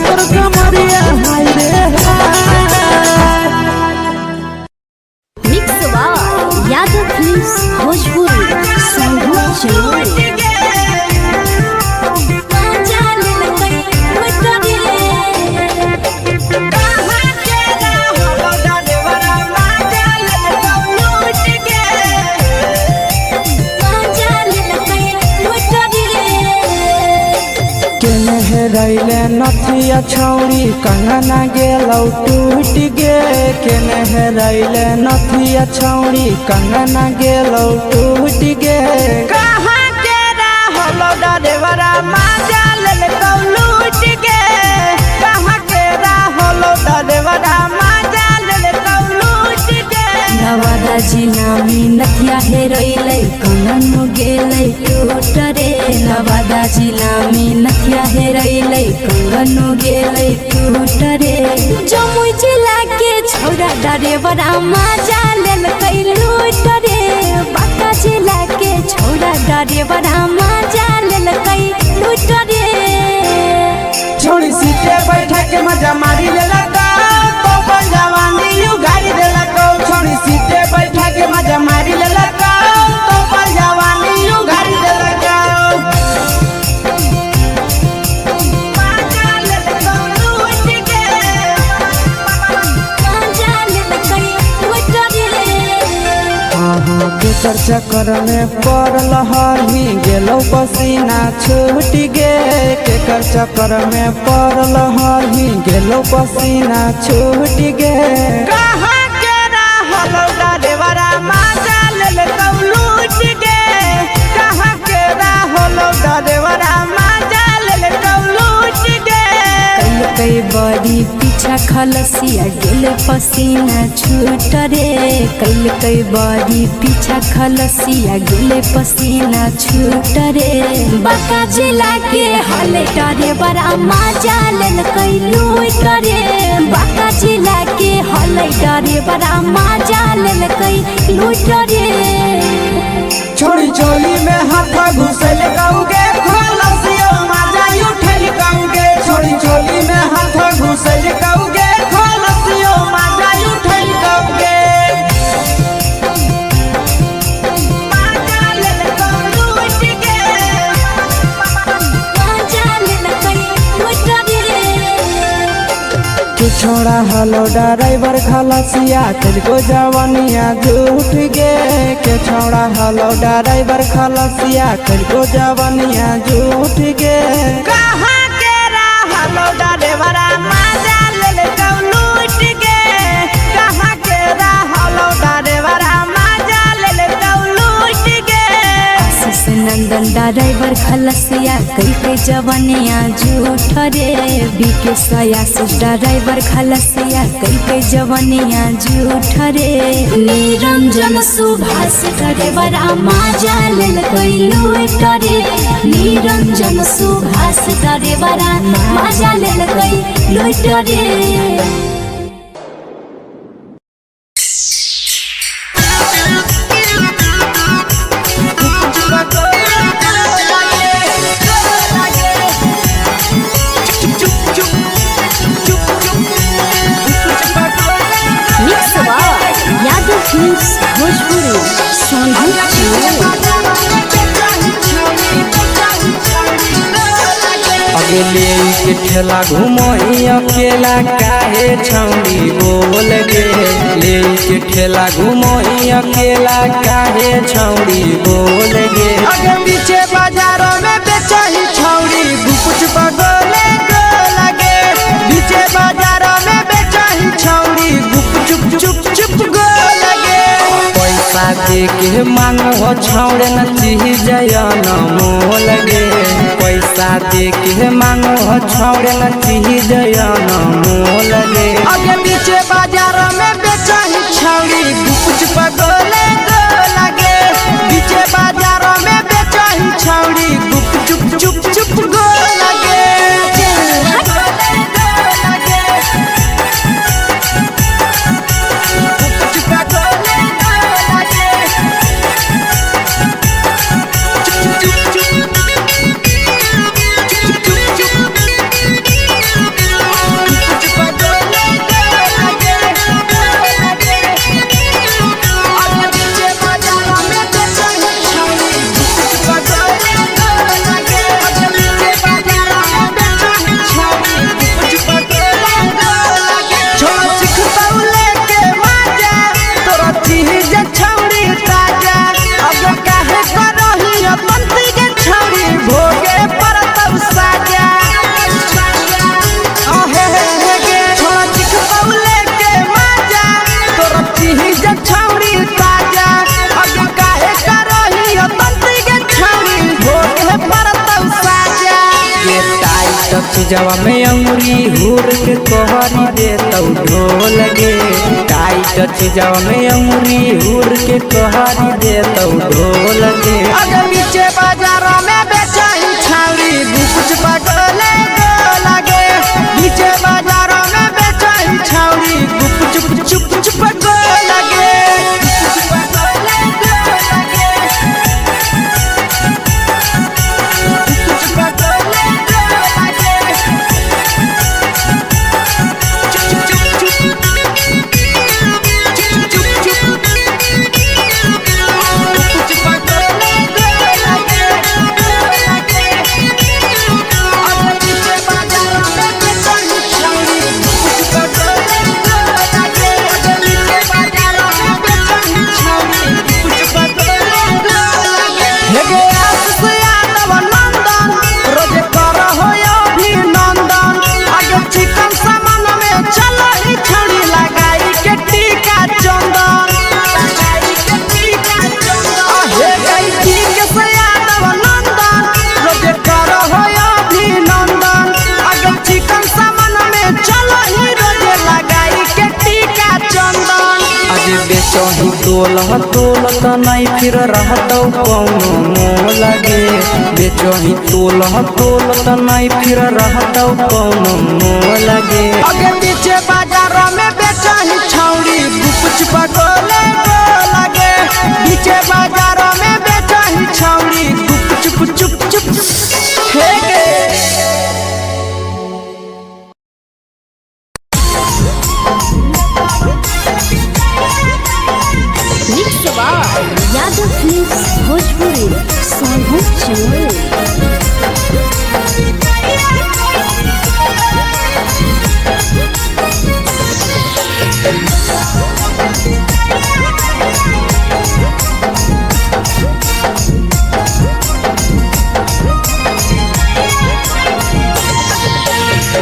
Speaker 1: तोर कमरिया हाय रे हाय
Speaker 2: mix by Yadav films Bhojpuri संगीत चलो
Speaker 3: रैले नथिया छौड़ी कंगना गेलौ टूट गे केने हेरैले नथिया छौड़ी कंगना गेलौ टूट गे कहाँ के रहलो डरेवरा माजा लेलकौ लूट गे कहाँ के रहलो डरेवरा माजा लेलकौ लूट गे
Speaker 2: नवादा जिला में नथिया हेरैले कंगन गेलै टूट रे नवादा जिला में नथिया हेरैले कंगन गेलै टूट रे जमुई जिला के छौड़ा डरेवरा माजा लेलकै लूट रे बांका जिला के छौड़ा डरेवरा माजा लेलकै लूट रे
Speaker 3: छोड़ी सीटे बैठा के मजा मारी लेलका तो जवानी यू गाड़ी देलका
Speaker 1: केकर चक्कर में पड़ल हही गेलो पसीना छूट गे केकर चक्कर में पड़ल हही गेलो पसीना छूट गे
Speaker 3: कहाँ के रहलो डरेवरा माजा ले लूट गे कहाँ के रहलो डरेवरा माजा ले लूट गे
Speaker 2: कई बड़ी पीछा खलसिया गेल पसीना छूट रे कई बड़ी पीछा खलसिया गेल पसीना छूट रे बाका जिला के हले डरे बड़ा मजा लेल कई लूट रे बाका जिला के हले डरे बड़ा मजा लेल कई लूट रे
Speaker 3: छोड़ी चोली में हाथ घुसल गाऊंगे खलसियो माजा उठल गाऊंगे छोड़ी चोली में हाथ घुसल गाऊंगे खलसियो माजा उठल गाऊंगे माजा ले लूट गे
Speaker 2: मजा लेल कई लूट रे
Speaker 1: तू छोड़ा हलो ड्राइवर खलसिया तेरे जवानिया झूठ गे के छोड़ा हलो ड्राइवर खलसिया तेरे जवानिया झूठ गे
Speaker 3: कहाँ के रहलो डरेवरा माजा ले लूट गे कहाँ के रहलो डरेवरा माजा ले लूट गे
Speaker 2: आशीष नंदन ड्राइवर खलसिया कई जवानिया झूठ रे बीके आशीष ड्राइवर खलसिया कई जवानिया झूठ रे निरंजन सुभाष ड्राइवर मजा लेल कई लूट रे निरंजन सुभाष ड्राइवर मजा लेल कई लूट रे भोजपुरी
Speaker 1: अगले के ठेला घुमोई अकेला काहे छौड़ी बोल गे ले के ठेला घुमोई अकेला काहे छौड़ी बोल गे
Speaker 3: आगे पीछे बाजारों में बेचही छौड़ी कुछ बगले गो लगे पीछे बाजारों में बेचही छौड़ी चुप चुप चुप गो लगे
Speaker 1: पैसा दे के मांगो छौड़े न चीज न मोल गे पैसा दे के मांगो छौड़े न चीज न मोल गे
Speaker 3: आगे पीछे बाजारों में बेचही छौड़ी कुछ बगले गो लगे पीछे बाजारों में बेचही छौड़ी चुप चुप चुप गो लगे
Speaker 1: जवा में अंगुरी हुर के कोहरी दे तौ ढोल गे टाइट जवा में अंगुरी हुर के कोहरी दे तौ ढोल गे
Speaker 3: आगे पीछे बाजारों में बेचही छौड़ी कुछ बगले गो लगे पीछे बाजारों में बेचही छौड़ी चुप चुप चुप गो लगे तोला तोलत नहीं फिर रहतौ कौनो मोह लगे बेचही तोला तोलत नहीं फिर रहतौ कौनो मोह लगे
Speaker 1: आगे पीछे बाजार में बेचही छौड़ी गुपच पटोले लगे पीछे बाजार में बेचही छौड़ी गुप चुप चुप हे गे
Speaker 2: यादव फिल्म्स भोजपुरी सोनू चंदेल।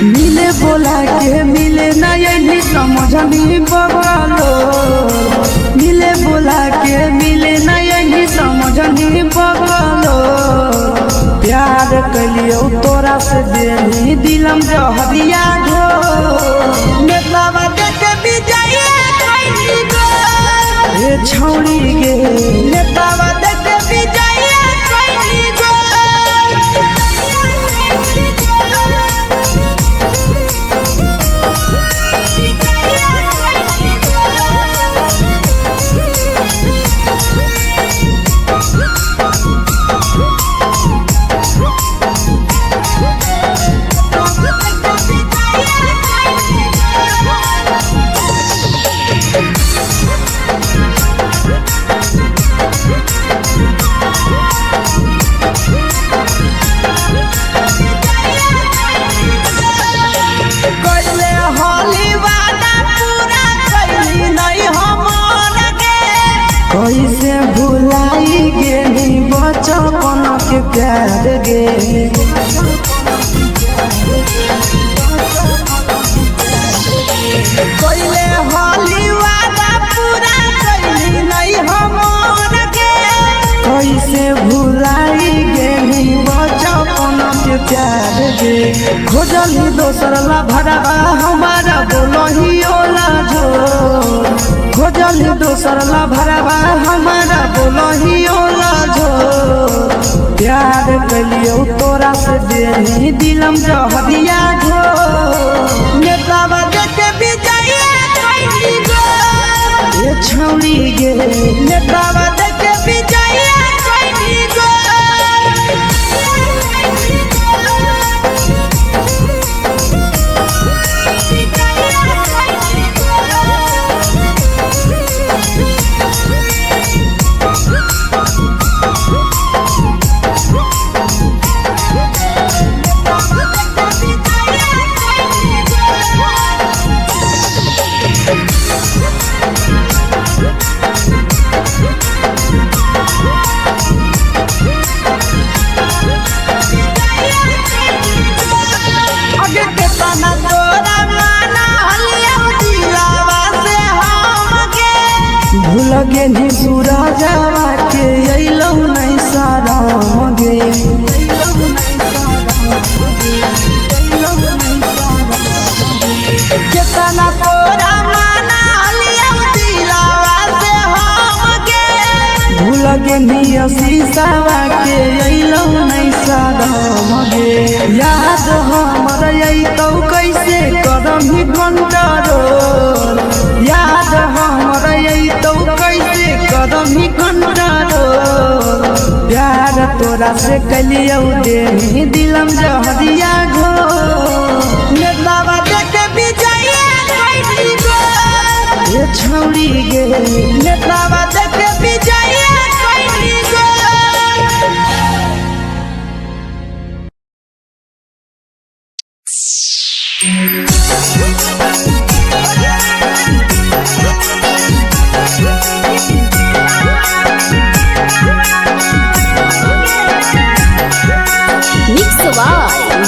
Speaker 1: मिले बोला के मिले नहीं समझनी बगलो मिले बोला के मिले नहीं समझनी बगलो प्यार कलियो तोरा से देनी दिलम जहरिया घो नेतावा देखे बिजाइए कोई गो ए छौड़ी गे नेतावा देखे बिजाइए कोई गो कैसे भुलाई गेली बचपन के प्यार गे कैले होली वादा पूरा कैली नहीं हमर गे कैसे भुलाई गेली बचपन के प्यार गे खोजली दोसर ला भरवा हमारा बोलही ओला जो खोजली दोसर ला भरवा हमारा बोलही ओला जो प्यार कलियो तोरा से देनी दिलम जहरिया घो नेतावा देखे बिजाइए कोई गो ए छौड़ी गे नेतावा देखे बिजाइए कोई गो लगे नी सूरजवा के अइलौ नहीं सारा गे केतना तोरा माना लिया दिलावा से हम गे भूल गे नी शीशावा के अइलौ नहीं सारा गे याद हमर अइतौ कैसे करम ही कंट्रोल याद हमर अइतौ कैसे करम ही कंट्रोल प्यार तोरा से कलियौ देनी दिलम जहरिया घो नेतावा देखे बिजाइए कोई गो ए छौड़ी गे नेतावा देखे बिजाइए कोई गो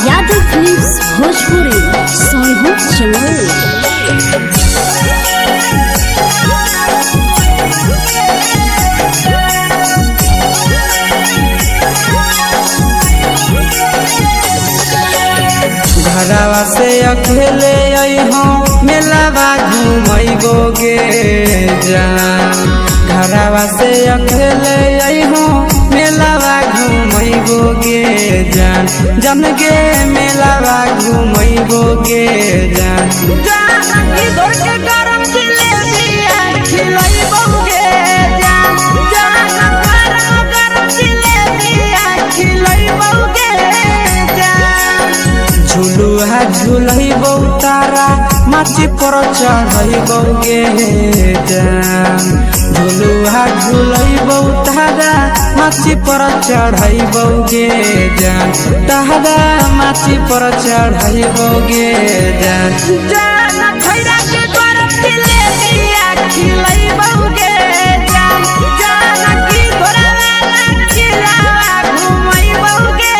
Speaker 2: यादव फिल्म्स भोजपुरी सोनू चंदेल।
Speaker 3: घरवा से अकेले अइहो मेलावा घूमैबो गे जान घरवा से अकेले अइहो मेलावा घूमैबो गे जान जन गे मेलावा घूमैबो गे जान
Speaker 1: जानकी घर के गरम जिलेबिया खिलैबो गे जान गरम जिलेबिया खिलैबो गे जान
Speaker 3: झुलुहा झुलैबो तारा माची पर चढ़ैबो गे जान झुलुहा झुलैबो तारा माची पर चढ़ैबो गे जान तारा माची पर चढ़ैबो गे जान
Speaker 1: खैरा के गरम जिलेबिया खिलैबो गे जान जानकी घरवा खिलावा घुमैबो गे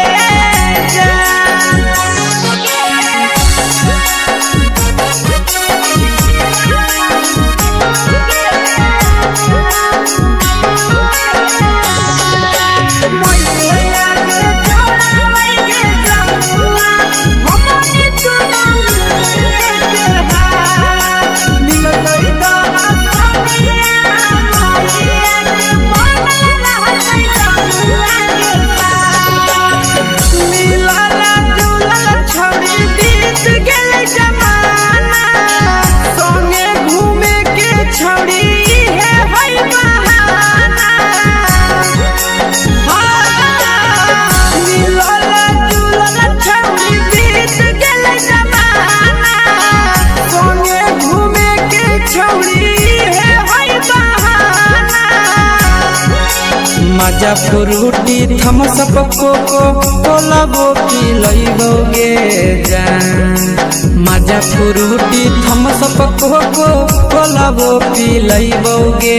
Speaker 3: मजा फ्रूटी थम्सअप कोको कोलाबो पिलैबो गे जान मजा फ्रूटी थम्सअप कोको कोलाबो पिलैबो गे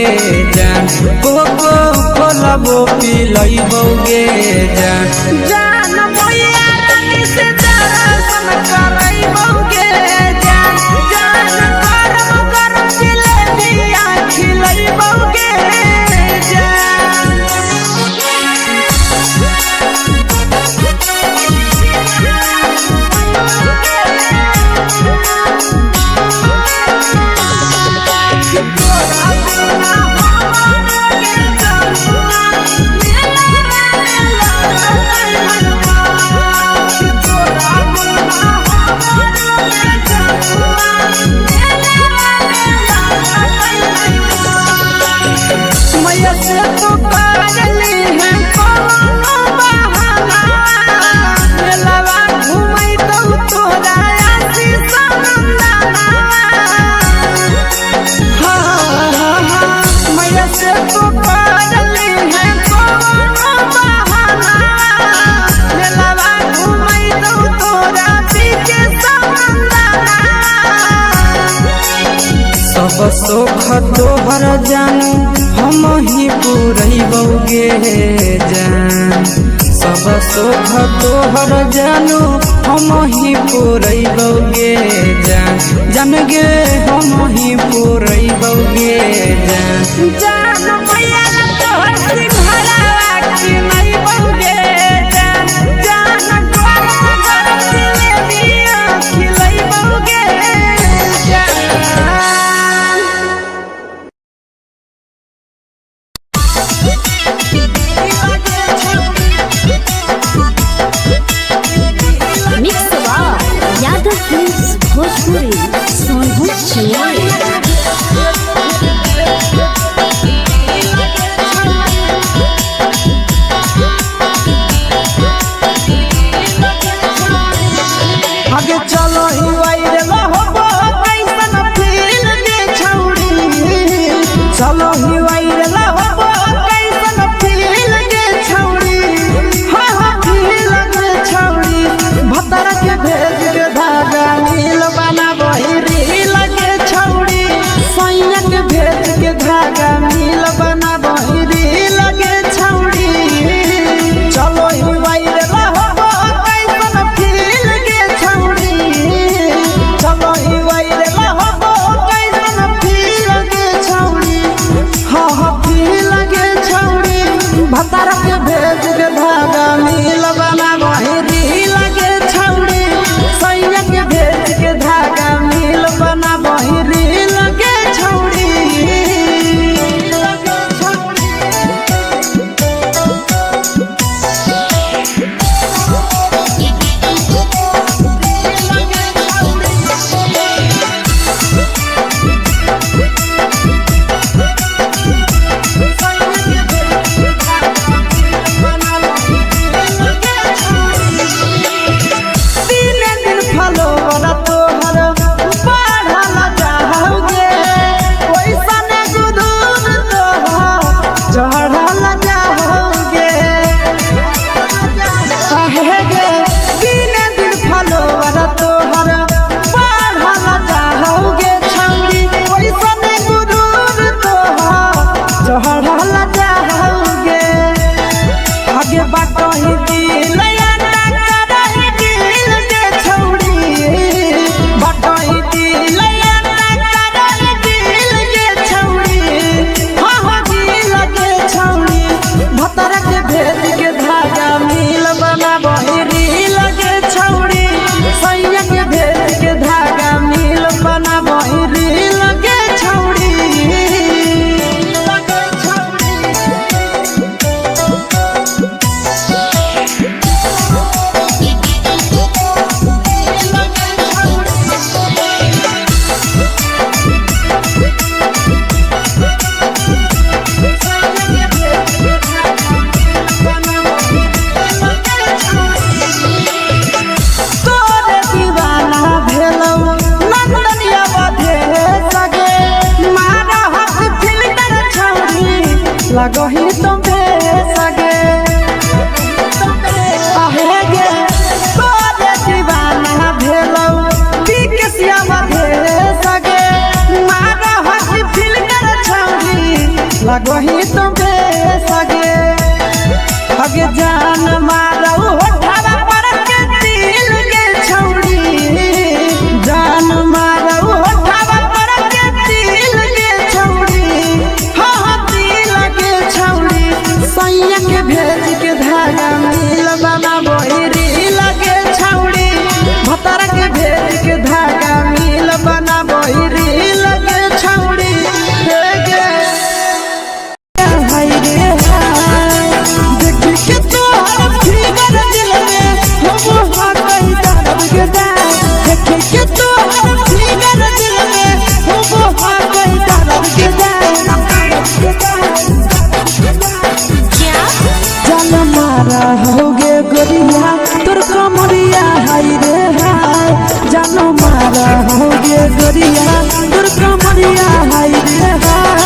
Speaker 3: जान कोको कोलाबो पिलैबो गे जान
Speaker 1: मैया रानी से दर्शन करैबो गे जान गरम जिलेबिया खिलैबो गे मैया से तो करली है कोनो बहाना मेलावा घुमै तो तोरा आशीष नंदना मैया से तो करली है कोनो बहाना मेलावा घुमै तो तोरा पीछे नंदना
Speaker 3: सब सुख तोहर जानू हम ही पुरैबो गे जान सब सुख तोहर जानू हम ही पुरैबो गे जान जन गे हम ही पुरैबो गे
Speaker 1: जान मैया तोहर सिंघरावा खिलैबो गे जान गरम जिलेबिया खिलैबो गे
Speaker 2: मिक्स यादव फिल्म्स भोजपुरी सोनू चिड़िया
Speaker 3: सगे आहे गे तोरे दीवाना भेलौ बिकसिया मधे सगे मारा हसी फिल कर छौरी लगही तो बे सगे अगे जान मारौ होठवा पर के दिल के छौरी जान मारौ होठवा पर के दिल के छौरी हाँ दिल के छौरी सैया के भेज के धागा मिल बना बोहिरी लगे छौरी भतर के भेज के धागा मिल बना बोहिरी लगे छौरी हे गे हाय रे हाय देख के तोहर फिगर दिल में हम हाथ कहीं दर्द के देख के तोहर फिगर दिल में हम हाथ कहीं दर्द के जान मारा होगे गोरिया तोर कमरिया हाय रे हाय जान मारा होगे गोरिया तोर कमरिया हाय रे हाय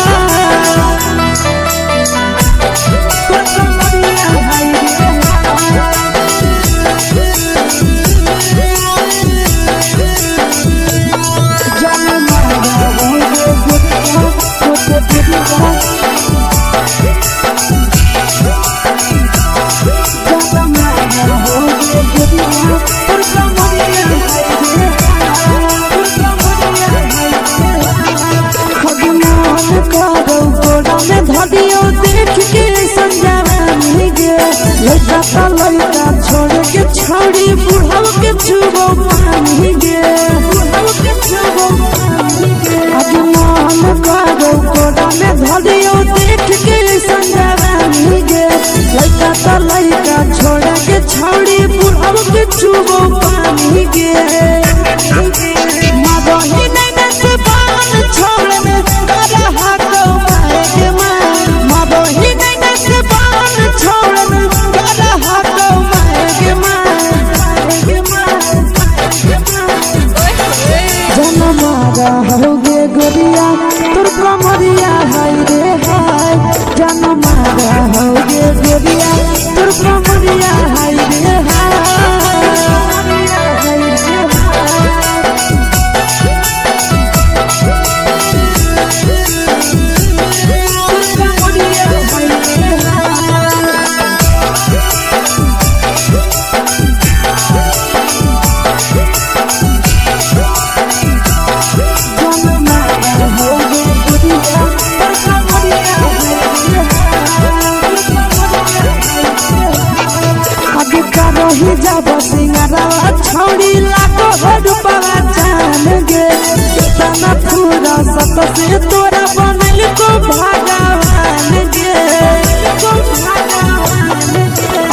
Speaker 3: तोर कमरिया हाय रे हाय जान मारा होगे गोरिया तोर कमरिया छोड़ के छौड़ी बुढ़ाव के छुबो पानी गे बुढ़ाव के छुबो पानी गे अगे मन करो कोड़ा में धरियो देख के संजवानी गे लइका त लइका छोड़ के छौड़ी बुढ़ाव के छुबो पानी गे मदही नहीं से बान छोड़ में करे हाथो माए के मां मदही नहीं से बान छोड़ में करे हाथो माए के मां जन मारा होगे गोरिया तोर कमरिया हाय रे हाय जन मारा होगे गोरिया तोर कमरिया हाय रे ही जब सिंगारवा छौड़ी लाखो रुपवा जान गे कितना पूरा सत से तोरा बनल को भगवान गे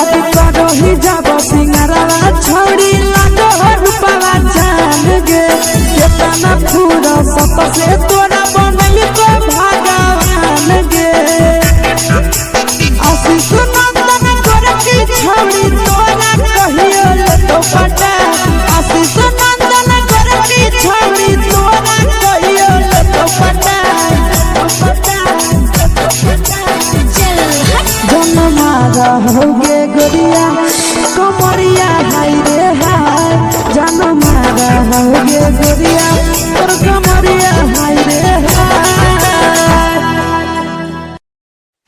Speaker 3: अभी करो ही जब सिंगारवा छौड़ी लाखो रुपवा जान गे कितना पूरा सत से तोरा बनल को भगवान गे आशीष नंदन करती छौड़ी तोरा कहियो तो पटा आशीष नंदन करती छौड़ी तोरा कहियो तो पटा जन मारा होगे गोरिया कमरिया हाय रे हाय जन मारा होगे गोरिया तोर कमरिया हाय रे हाय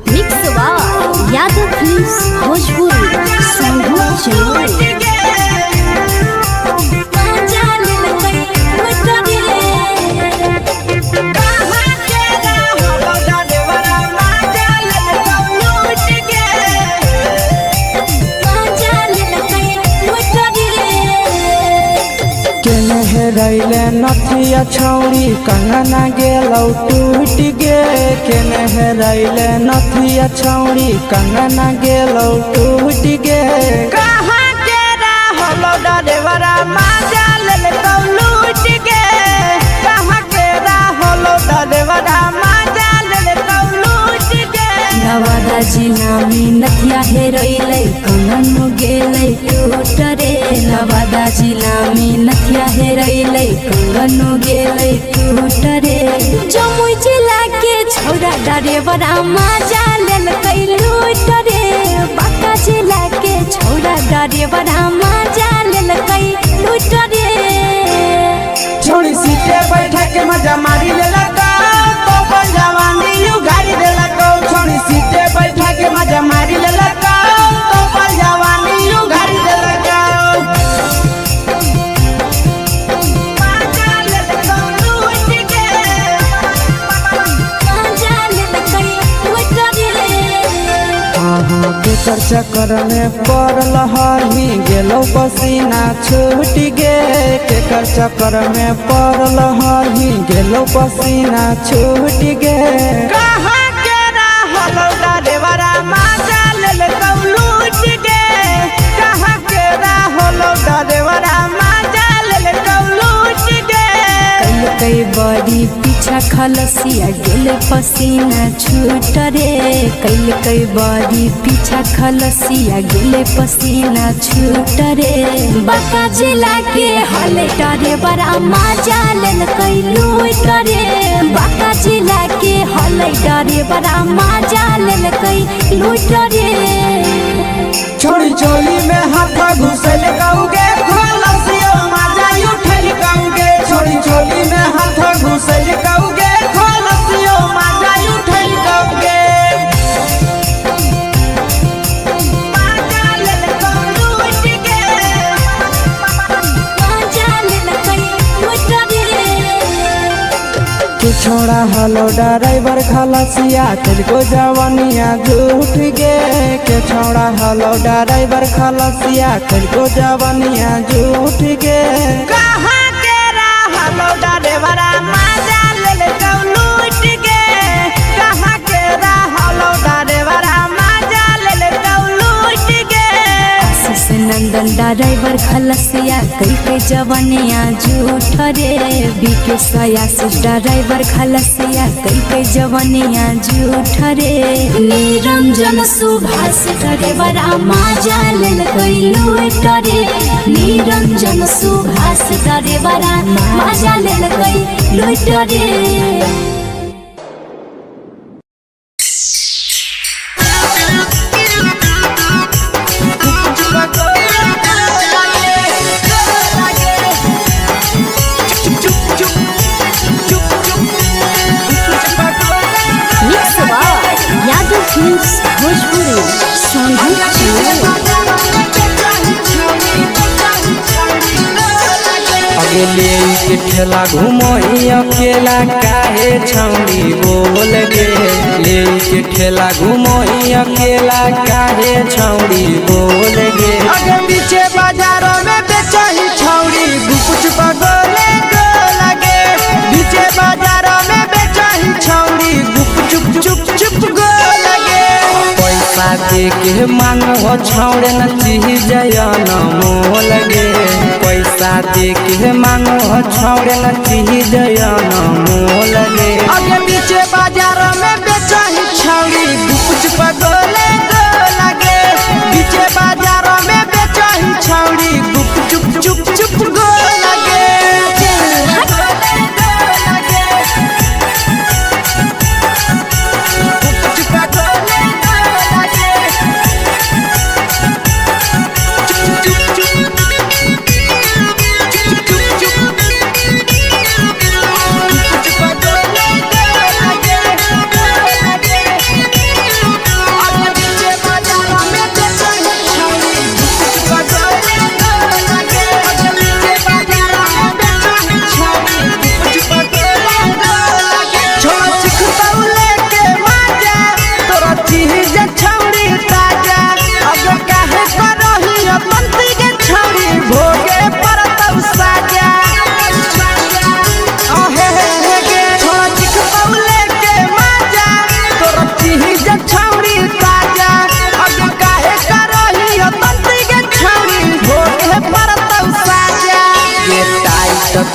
Speaker 2: मिक्स वा यादव फिल्म्स भोजपुरी संगीत चैनल
Speaker 3: रैले नथिया छौड़ी कंगना गेलौ टूट गे केने रैले नथिया छौड़ी कंगना गेलौ टूट गे कहाँ के रहलो डरेवरा माजा लेलकौ लूट गे कहाँ के रहलो डरेवरा माजा लेलकौ लूट गे
Speaker 2: नवादा जिला में नथिया हेरोइलै कंगन गेलै टूट रे नवादा जिला में नथिया हेरोइलै कंगन गेलै टूट रे जमुई जिला के छौरा डरेवरा माजा लेलकै लूट रे ड्राइवर मजा लेलकै लूट रे
Speaker 3: छोड़ी सीटे बैठा के मजा मारी लेलका तो अपन जवानी यू गाड़ी देलका छोड़ी सीटे बैठा के मजा मारी लेलका तो अपन जवानी यू गाड़ी देलका केकर चक्कर में पड़ल हही गेलो पसीना छूट गे केकर चक्कर में पड़ल हही गेलो पसीना छूट गे कहाँ के रहल ड्राइवरा मजा लेलकौ लूट गे कहाँ के रहल ड्राइवरा मजा लेलकौ लूट गे
Speaker 2: कई बड़ी पीछा खलसिया गेले पसीना छूट रे कई बड़ी पीछा खलसिया गेले पसीना छूट रे बाका जिला के हले ड्राइवर मजा लेलकै लूट रे बाका जिला के हले ड्राइवर मजा लेलकै लूट रे
Speaker 3: छोड़ी चोली में हाथ घुसल गाऊगे खलसिया मजा उठल गाऊगे छोड़ी चोली में हाथ घुसल गाऊगे खलसिया मजा उठल गाऊगे छोड़ा हलो ड्राइवर खलसिया तुझको जवानिया झूठ गे के छोड़ा हलो ड्राइवर खलसिया तुझको जवानिया झूठ गे कहाँ के हलो ड्राइवर मजा लेलकौ लूट गे कहाँ के हलो ड्राइवर मजा लेलकौ लूट गे
Speaker 2: नंदन ड्राइवर खलसिया कई जवानिया झूठ रे बीके सयासी ड्राइवर खलसिया कई जवानिया झूठ रे निरंजन सुभाष ड्राइवर मजा लेलकै लूट रे निरंजन सुभाष ड्राइवर मजा लेलकै लूट रे
Speaker 3: ले के ठेला घूमो अकेला काहे छौड़ी बोल गे ले के ठेला घूमो अकेला काहे छौड़ी बोल गे अगे पीछे बाजारों में बेचही छौड़ी गुपुच बगले गो लगे पीछे बाजारों में बेचही छौड़ी गुप चुप चुप गो लगे पैसा दे के मांगो छौड़े न चीज जयन मोल गे पैसा दे के मांगो छौड़े न चीज जयन मोल गे अगे पीछे बाजार में बेचही छौड़ी गुपुच बगले गो लगे पीछे बाजार में बेचही छौड़ी गुप चुप गो लगे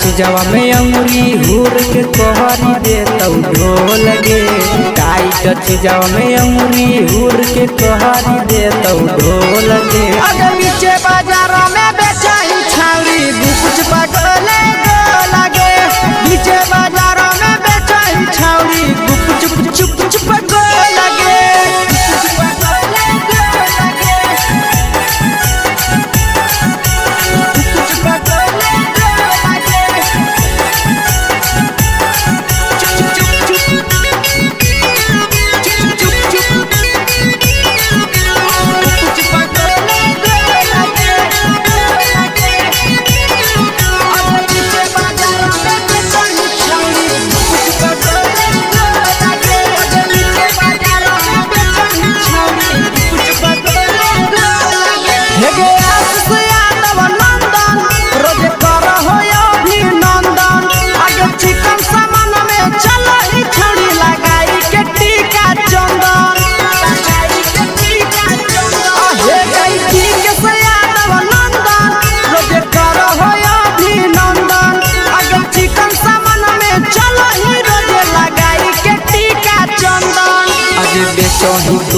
Speaker 3: चीजवा में अंगुरी हुर के कहरी दे तौ ढोल गे टाइट चीजवा में अंगुरी हुर के कहरी दे तौ ढोल गे अगे पीछे बाजार में बेचही छौड़ी गुपुच बगले गो लगे पीछे बाजार में बेचही छौड़ी गुप चुप गो लगे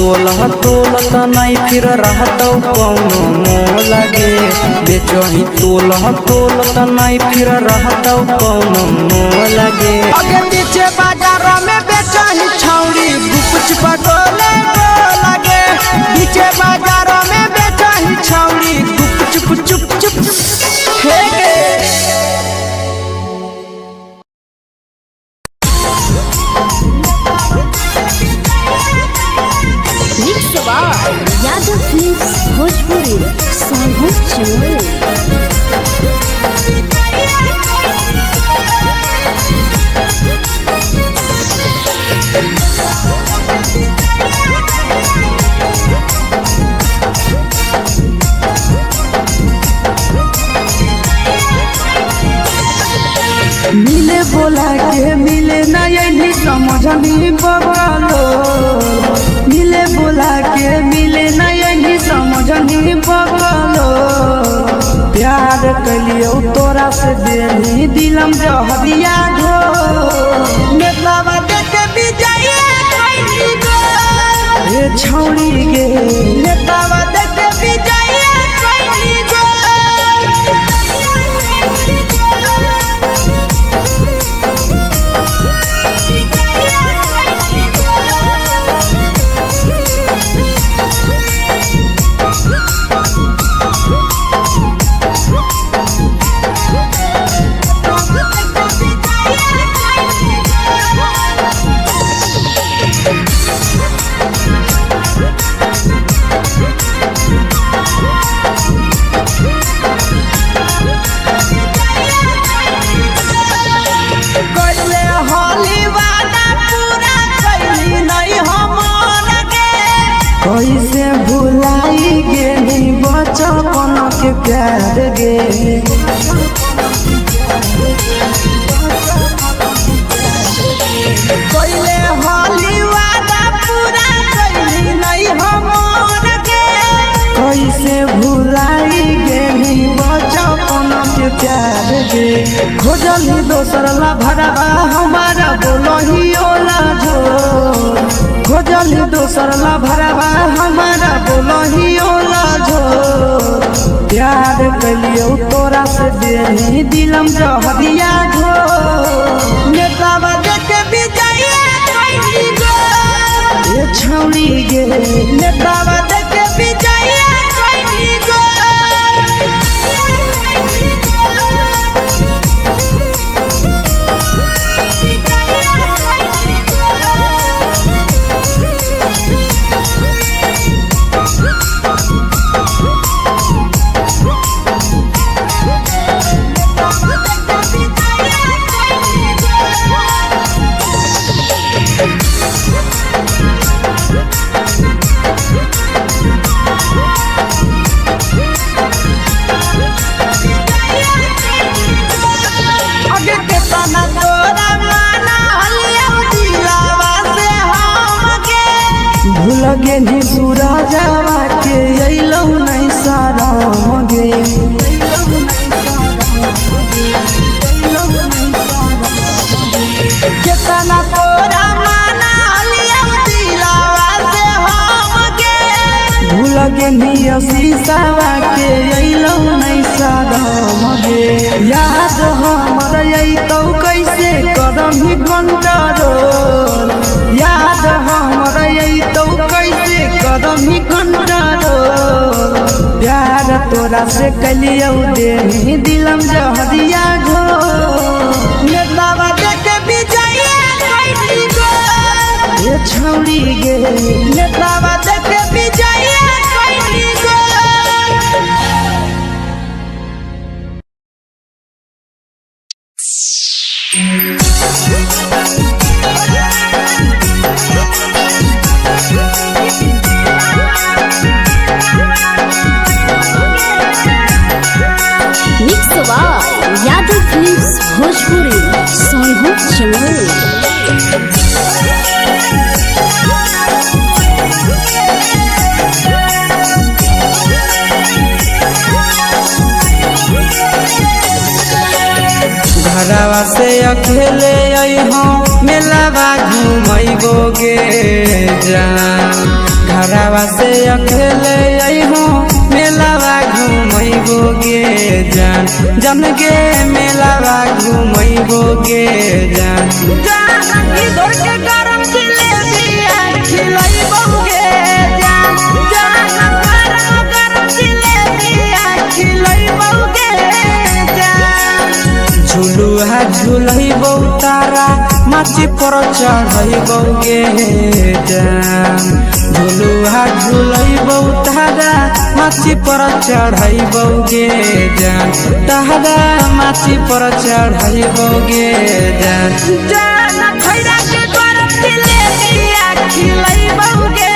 Speaker 3: तोला तोलत नहीं फिर रहतौ कौनो मोल गे बेचही तोला तोलत नहीं फिर रहतौ कौनो मोल गे अगे पीछे बाजार में बेचही छौड़ी गुपच पटोले लगे पीछे बाजार में बेचही छौड़ी गुप चुप चुप हे गे
Speaker 2: यादव फिल्म्स भोजपुरी सोनभद्र चमोली।
Speaker 1: मिले बोला के मिले नहीं समझनी बगलो मिले बोला के मिले नहीं समझनी बगलो प्यार कलियो तोरा से देनी दिलम जहरिया घो नेतवा देख विजय ए छौड़ी गे नेतवा देख विजय कैसे भुलाई गेली बचपन के प्यार गे कैले होली वादा पूरा कैली नहीं हमर गे कैसे भुलाई गेली बचपन के प्यार गे खोजली दोसर ला भरवा हमारा बोलही ओला झोर खोजली दोसर ला भरवा हमारा बोलही ओला झोर प्यार कलियो तोरा से देनी दिलम जहरिया घो नेतवा देख विजय ये छौड़ी गे नेतवा देख विजय लगे नी सूरजवा के अइलौ नहीं सारा गे केतना तोरा माना लिया दिलावा से हम गे भूल गे नी शीशावा के अइलौ नहीं सारा गे याद हमर अइतौ कैसे करम ही कंट्रोल याद हमर अइतौ कैसे करम ही कंट्रोल प्यार तोरा से कलियो देनी दिलम जहरिया घो नेतवा देख विजय ये छौड़ी गे नेतवा देख विजय
Speaker 2: यादव फिल्म्स भोजपुरी सोनभद्र चमोली।
Speaker 3: घरवा से अकेले अइहो मेलावा घुमैबो गे जान घरवा से अकेले अइहो मेलावा घूमैबो गे जान जन गे मेलावा घूमैबो गे जान
Speaker 1: जानकी दौड़ के गरम जिलेबिया खिलैबो गे जान गरम जिलेबिया खिलैबो गे जान
Speaker 3: झुलुहा झुलैबो तारा माची पर चढ़ैबो गे जान झुलुहा झुलैबो तारा माची पर चढ़ैबो गे जान तारा माची पर चढ़ैबो गे जान
Speaker 1: खैरा के गरम जिलेबिया खिलैबो गे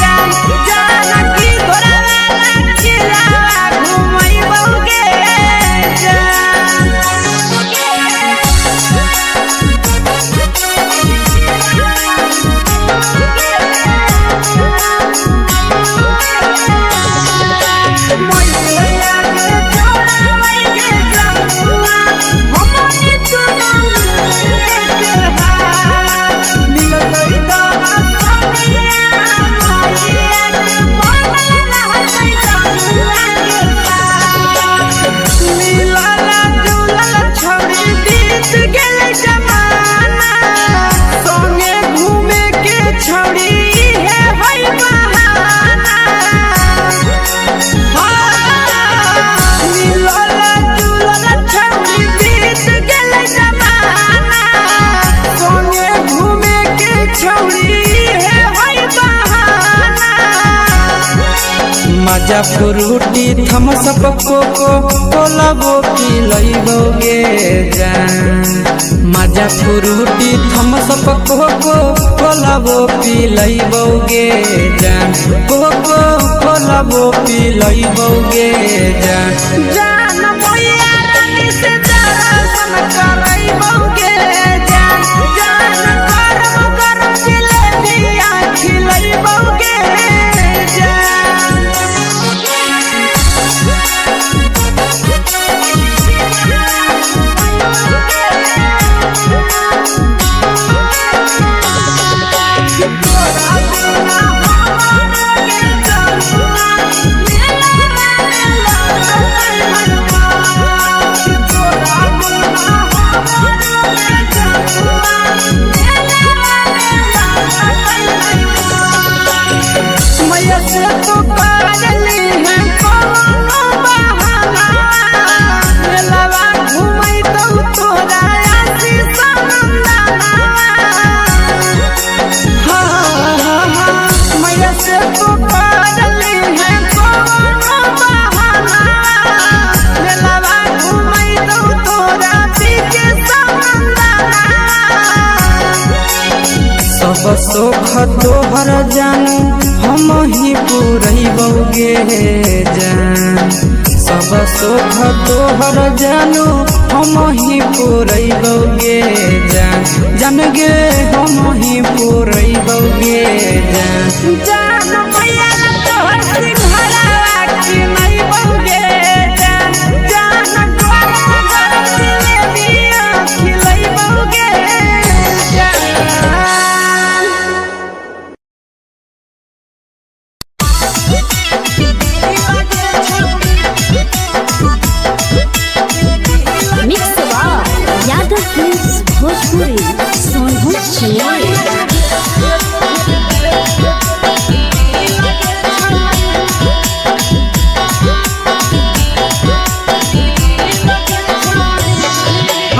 Speaker 1: जान जानकी घोड़ावाला किलावा घुमैबो गे
Speaker 3: मजा फ्रूटी थम्स अप कोको कोलाबो पिलैबो गे जान मजा फ्रूटी थम्स अप कोको कोलाबो पिलैबो गे जान कोको कोलाबो पिलैबो गे जान
Speaker 1: जान मैया रानी से दर्शन करैबो गे जान गरम गरम जिलेबिया खिलैबो गे
Speaker 3: सब सुख तोहर जानू हम ही पूरैबो गे जान सब सुख तोहर जानू हम ही पूरैबो गे जान जान गे हम ही पूरैबो गे
Speaker 1: जान मैया तोहर सिंघारा खिलैबो गे जान गरम जिलेबिया खिलैबो गे
Speaker 2: भोजपुरी सोनू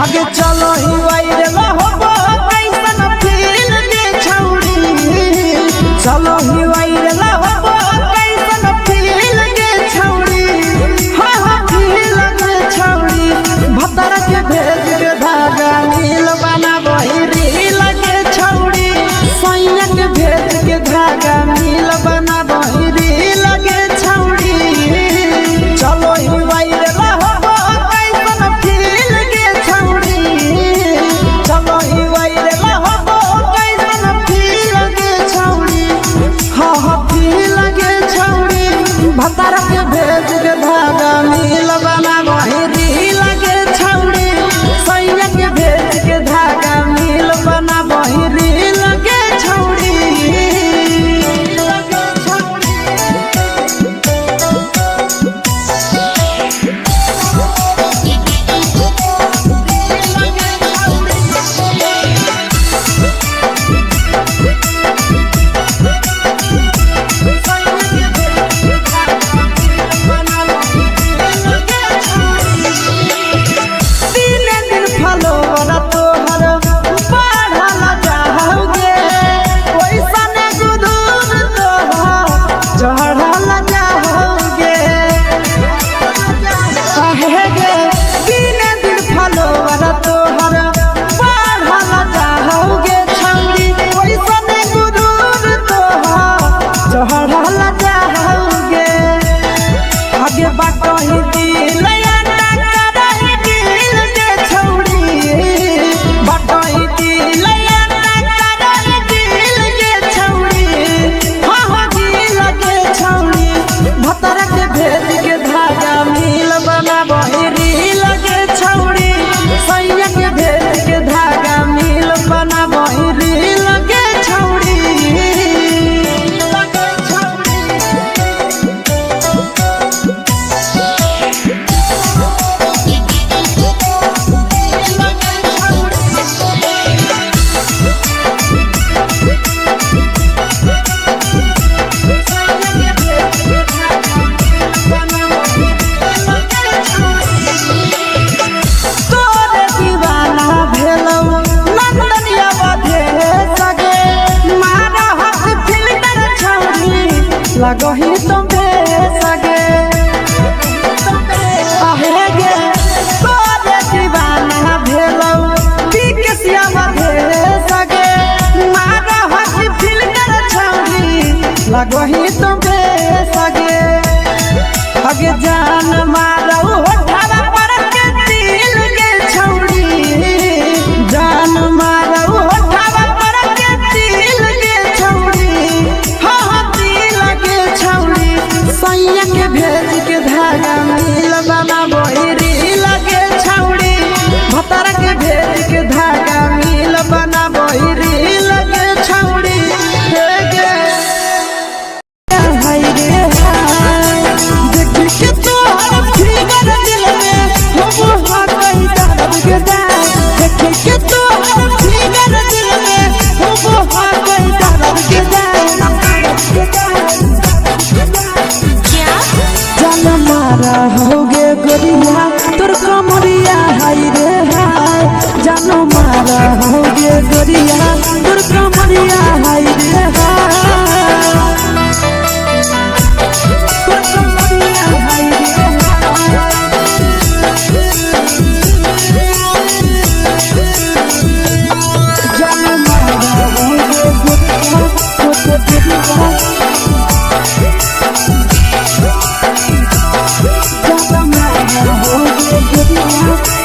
Speaker 3: आगे चलो ही वायरल होबो कैसन फील के छौड़ी चलो ही वायरल होबो कैसन फील के छौड़ी हां हां फील के छौड़ी भतर के भेज के धागा नील बना बहिरी लगे छौड़ी सैया के भेज के धागा नील बना बहिरी लगे छौड़ी चलो ही वायरल होबो कैसन फील के छौड़ी चलो ही वायरल होबो कैसन फील के छौड़ी हां हां फील के छौड़ी भतर के भेज के धागा नील बना बहिरी लगे छौड़ी सैया के भेज के धागा नील बना बहिरी लगे छौड़ी के जान मारो होठावा पर के दिल के छौड़ी जान मारो होठावा पर के दिल के छौड़ी हाँ दिल के छौड़ी सैया के भेज के धागा मिल बना बोरी लगे छौड़ी भतर के भेज के धागा मिल बना बोरी लगे छौड़ी
Speaker 1: होगे गोरिया तोर कमरिया हाय रे हाय जानो मारा होगे गोरिया तोर कमरिया हाय रे हाय तोर कमरिया हाय रे जानो मारा होगे गोरिया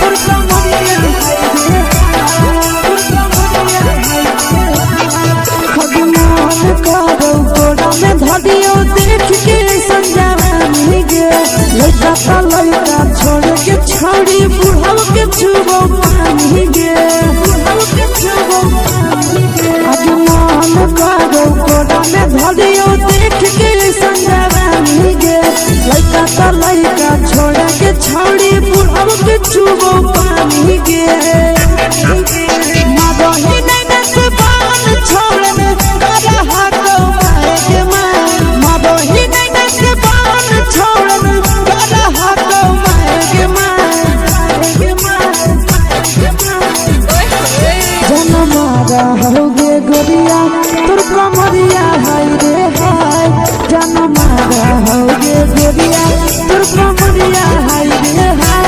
Speaker 1: तोर कमरिया देख के संजानी गे लड़का छोड़ के छौड़ी बुढ़ाव के छुबो पानी गे आगे मन करो कोड़ा में धरियो देख के संजानी गे लड़का छोड़ के छौड़ी बुढ़ाव के छुबो पानी गे मादही नहीं से बाल छोड़ने करा हाथों के मादही नहीं से बाल छोड़ने करा हाथों के जन्म होगे गोरिया तोर कमरिया हाय रे हाय जन्म होगे गोरिया तोर कमरिया हाय रे हाय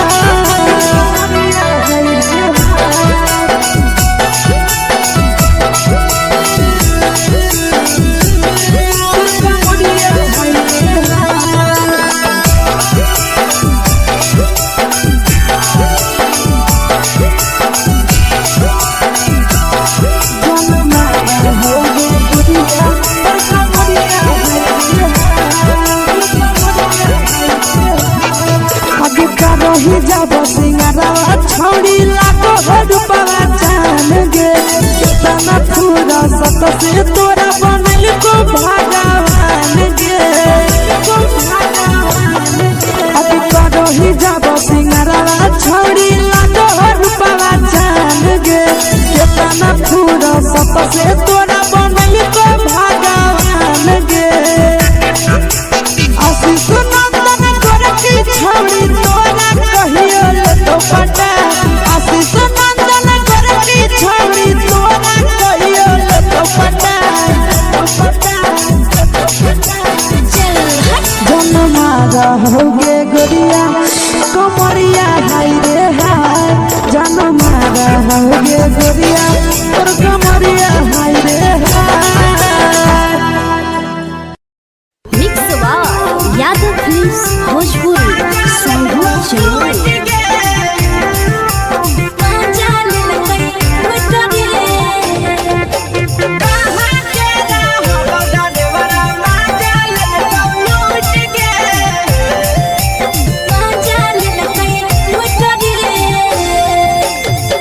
Speaker 1: रही जब सिंगारा छौड़ी लाखों रुपया जान गे कितना पूरा सत से तोरा बनल को भगवान गे अभी रही जब सिंगारा छौड़ी लाखों रुपया जान गे कितना पूरा सत से तोरा बनल को भगवान गे आशीष नंदन गोरखी छौड़ी तोरा कहियो ले तो पटा आशीष नंदन गोरखी छौड़ी तोरा कहियो ले तो पटा जन्मा होगे गोरिया कमरिया हाय रे हाय जन्मा होगे गोरिया तोर कमरिया हाय रे हाय
Speaker 2: mix by Yadav films Bhojpuri संगीत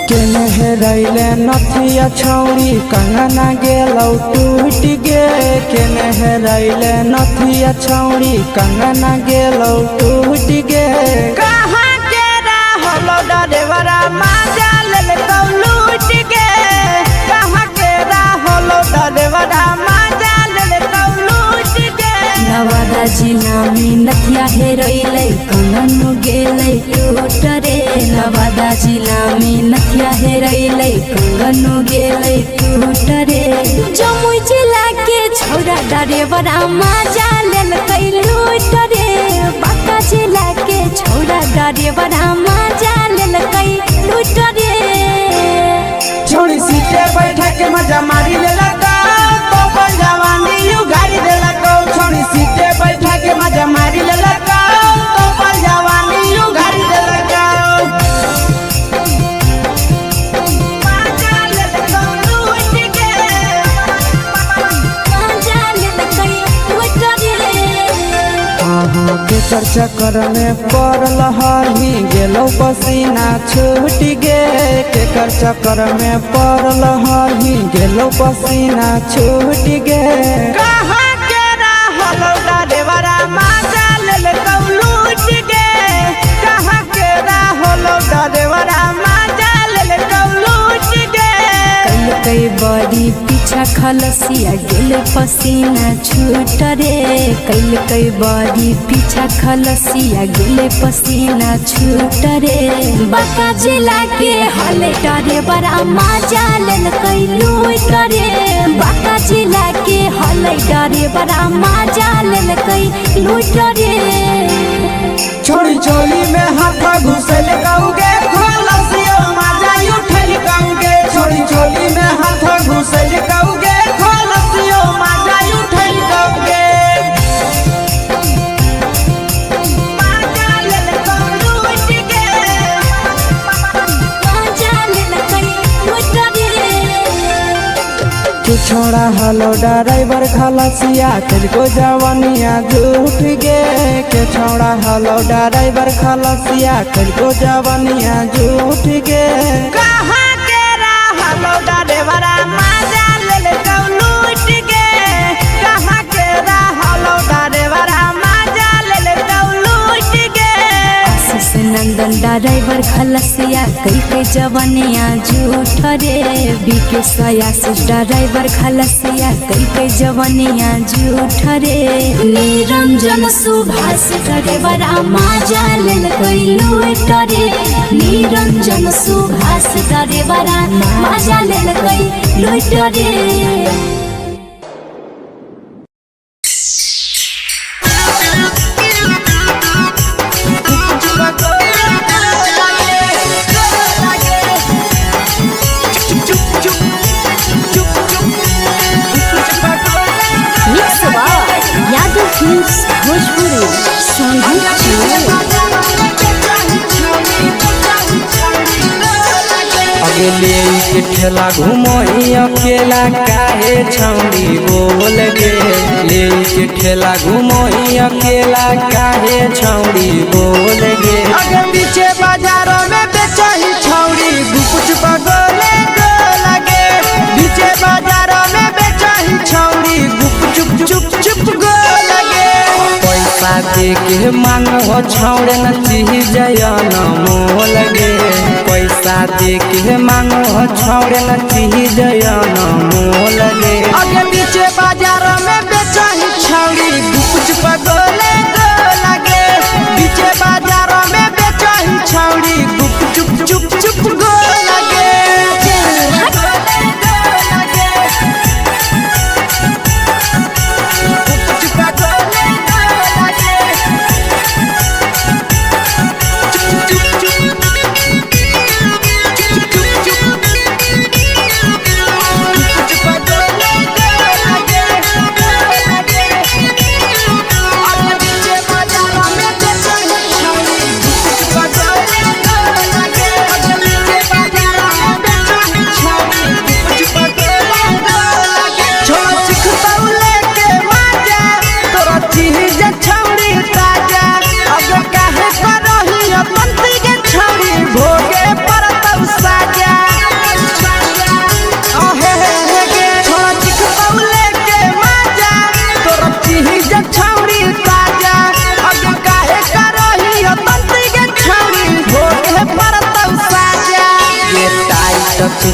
Speaker 2: चलो
Speaker 3: रैले नथिया छौड़ी कंगना गेलौ टूट गे केने रैले नथिया छौड़ी कंगना गेलौ टूट गे कहाँ के रहलो डरेवरा माजा लेलकौ लूट गे कहाँ के रहलो डरेवरा माजा लेलकौ लूट गे
Speaker 2: नवादा जिला में नथिया हेरैलै कंगन गेलै टूट रे नवादा जिला में नथिया हेरैलै कंगन गेलै टूट रे जमुई जिला के छौरा डरेवरा माजा लेलकै लूट रे बांका जिला के छौरा डरेवरा माजा लेलकै लूट रे
Speaker 3: छोड़ी सीटे बैठा के मजा मारी लेलका तो बन जवानी यू गाड़ी देलका छोड़ी सीटे बैठा के मजा मारी लेलका तो
Speaker 1: के चक्कर में पड़ल हही गेलो पसीना छूट गे के चक्कर में पड़ल हही गेलो पसीना छूट गे
Speaker 3: कहाँ के रहलो डरेवरा माजा ले लूट गे कहाँ के रहलो डरेवरा माजा ले लूट गे
Speaker 2: कई बड़ी पीछा खलसिया गेल पसीना छूट रे कई बड़ी पीछा खलसिया गेल पसीना छूट रे बाका जिला के हले डरे बड़ा मजा लेल कई लूट रे बाका जिला के हले डरे बड़ा मजा लेल कई लूट रे
Speaker 3: छोड़ी चोली में हाथ घुसल कौगे खलसिया माजा उठल कौगे छोड़ी चोली में हाथ घुसल कौगे खलसिया माजा उठल कौगे माजा ले लूट गे
Speaker 2: मजा लेल कई लूट रे
Speaker 1: तू छोड़ा हलो ड्राइवर खलसिया तेरे जवानिया झूठ गे के छोड़ा हलो ड्राइवर खलसिया तेरे जवानिया झूठ गे
Speaker 3: कहाँ के रहलो डरेवरा माजा ले लूट गे कहाँ के रहलो डरेवरा माजा ले लूट गे
Speaker 2: आशीष नंदन ड्राइवर खलसिया कई जवानिया झूठ रे बीके आशीष ड्राइवर खलसिया कई जवानिया झूठ रे निरंजन सुभाष ड्राइवरा मजा लेल कई लूट रे निरंजन सुभाष ड्राइवरा मजा लेल कई लूट रे यादव फिल्म्स भोजपुरी
Speaker 1: अगले के ठेला घुमोई अकेला काहे छौड़ी बोल गे ले के ठेला घुमोई अकेला काहे छौड़ी बोल गे
Speaker 3: अगे पीछे बाजारों में बेचही छौड़ी कुछ बगले गो लगे पीछे बाजारों में बेचही छौड़ी चुप चुप चुप गो लगे
Speaker 1: पैसा दे के मांग हो छौड़े न चीज जयन मोल गे पैसा दे के मांग हो छौड़े न चीज जयन मोल गे
Speaker 3: अगे पीछे बाजारों में बेचही छौड़ी कुछ बगले गो लगे पीछे बाजारों में बेचही छौड़ी चुप चुप चुप गो लगे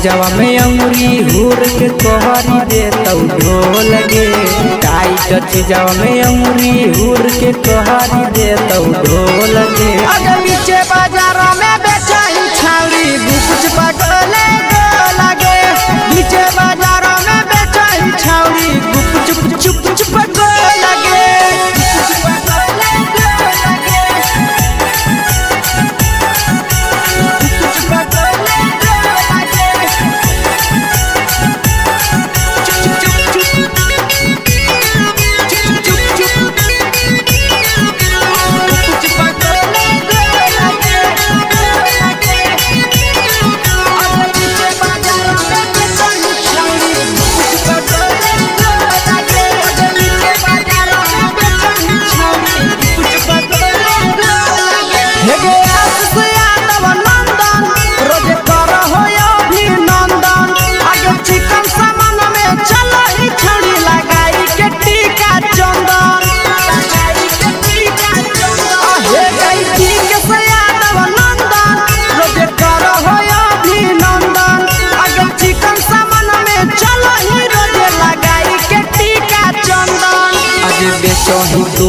Speaker 1: जवा में अंगुरी हुर के तोहरी दे तौ ढोल गे टाइट जवा में अंगुरी हुर के तोहरी दे तौ ढोल गे
Speaker 3: अगे पीछे बाजारों में बेचही छौड़ी कुछ बगले गो लगे पीछे बाजारों में बेचही छौड़ी चुप चुप चुप गो लगे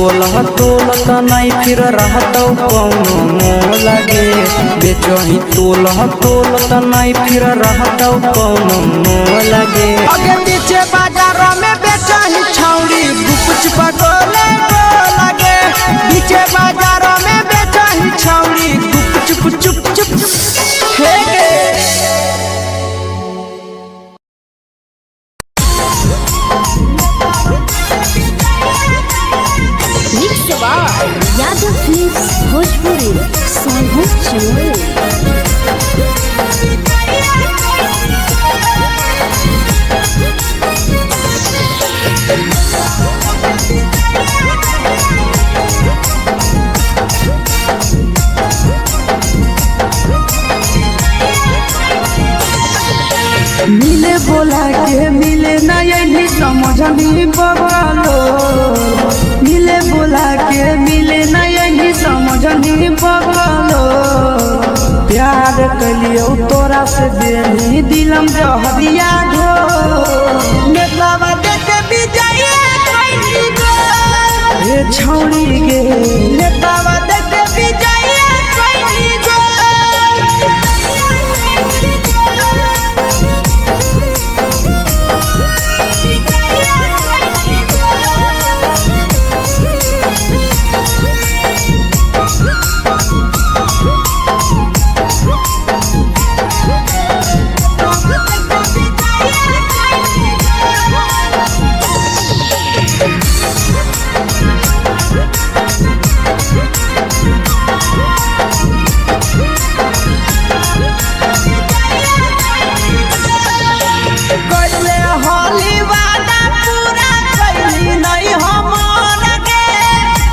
Speaker 3: तोलह तोलत नहीं फिर रहतौ कौनो मोह लगे बेचही तोलह तोलत नहीं फिर रहतौ कौनो मोह लगे
Speaker 1: आगे पीछे बाजारों में बेचही छौड़ी गुपचुप गोले लगे पीछे बाजारों में बेचही छौड़ी गुपचुप चुप चुप हे गे
Speaker 2: यादव फिल्म्स भोजपुरी सोनू चोर
Speaker 1: मिले बोला के मिले नहीं समझनी बगलो मिले बोला के मिले नहीं समझनी बगलो प्यार कलियो तोरा से देनी दिलम जहरिया ढो नेतावा देखे विजय कोई गो ये छौड़ी गे नेतावा देखे विजय कोई गो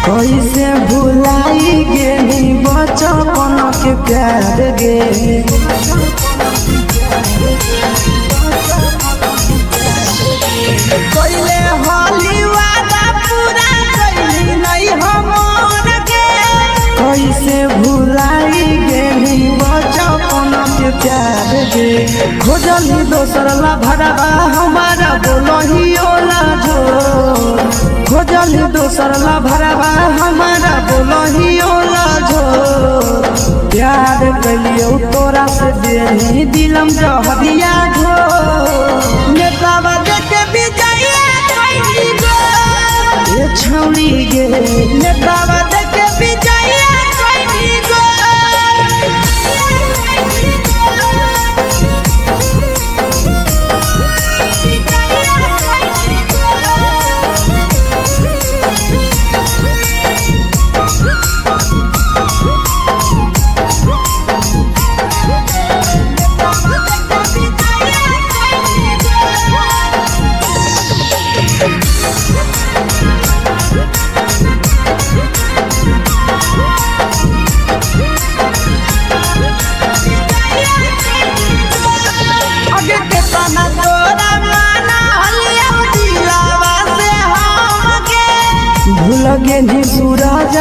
Speaker 1: कैसे भुलाई गेली बचपन के प्यार गे कैले होली वादा पूरा कैली नहीं हमर गे कैसे भुलाई गेली बचपन के प्यार गे खोजली दोसर ला भरवा हमारा बोलही ओला जो खोजली दोसर ला भरवा हमारा बोलही ओला झो प्यार कलियो तोरा से देनी दिलम जहरिया झो नेतावा देखे विजय कोई गो ये छौड़ी गे नेतावा देखे विजय कोई गो भूल गे सूरज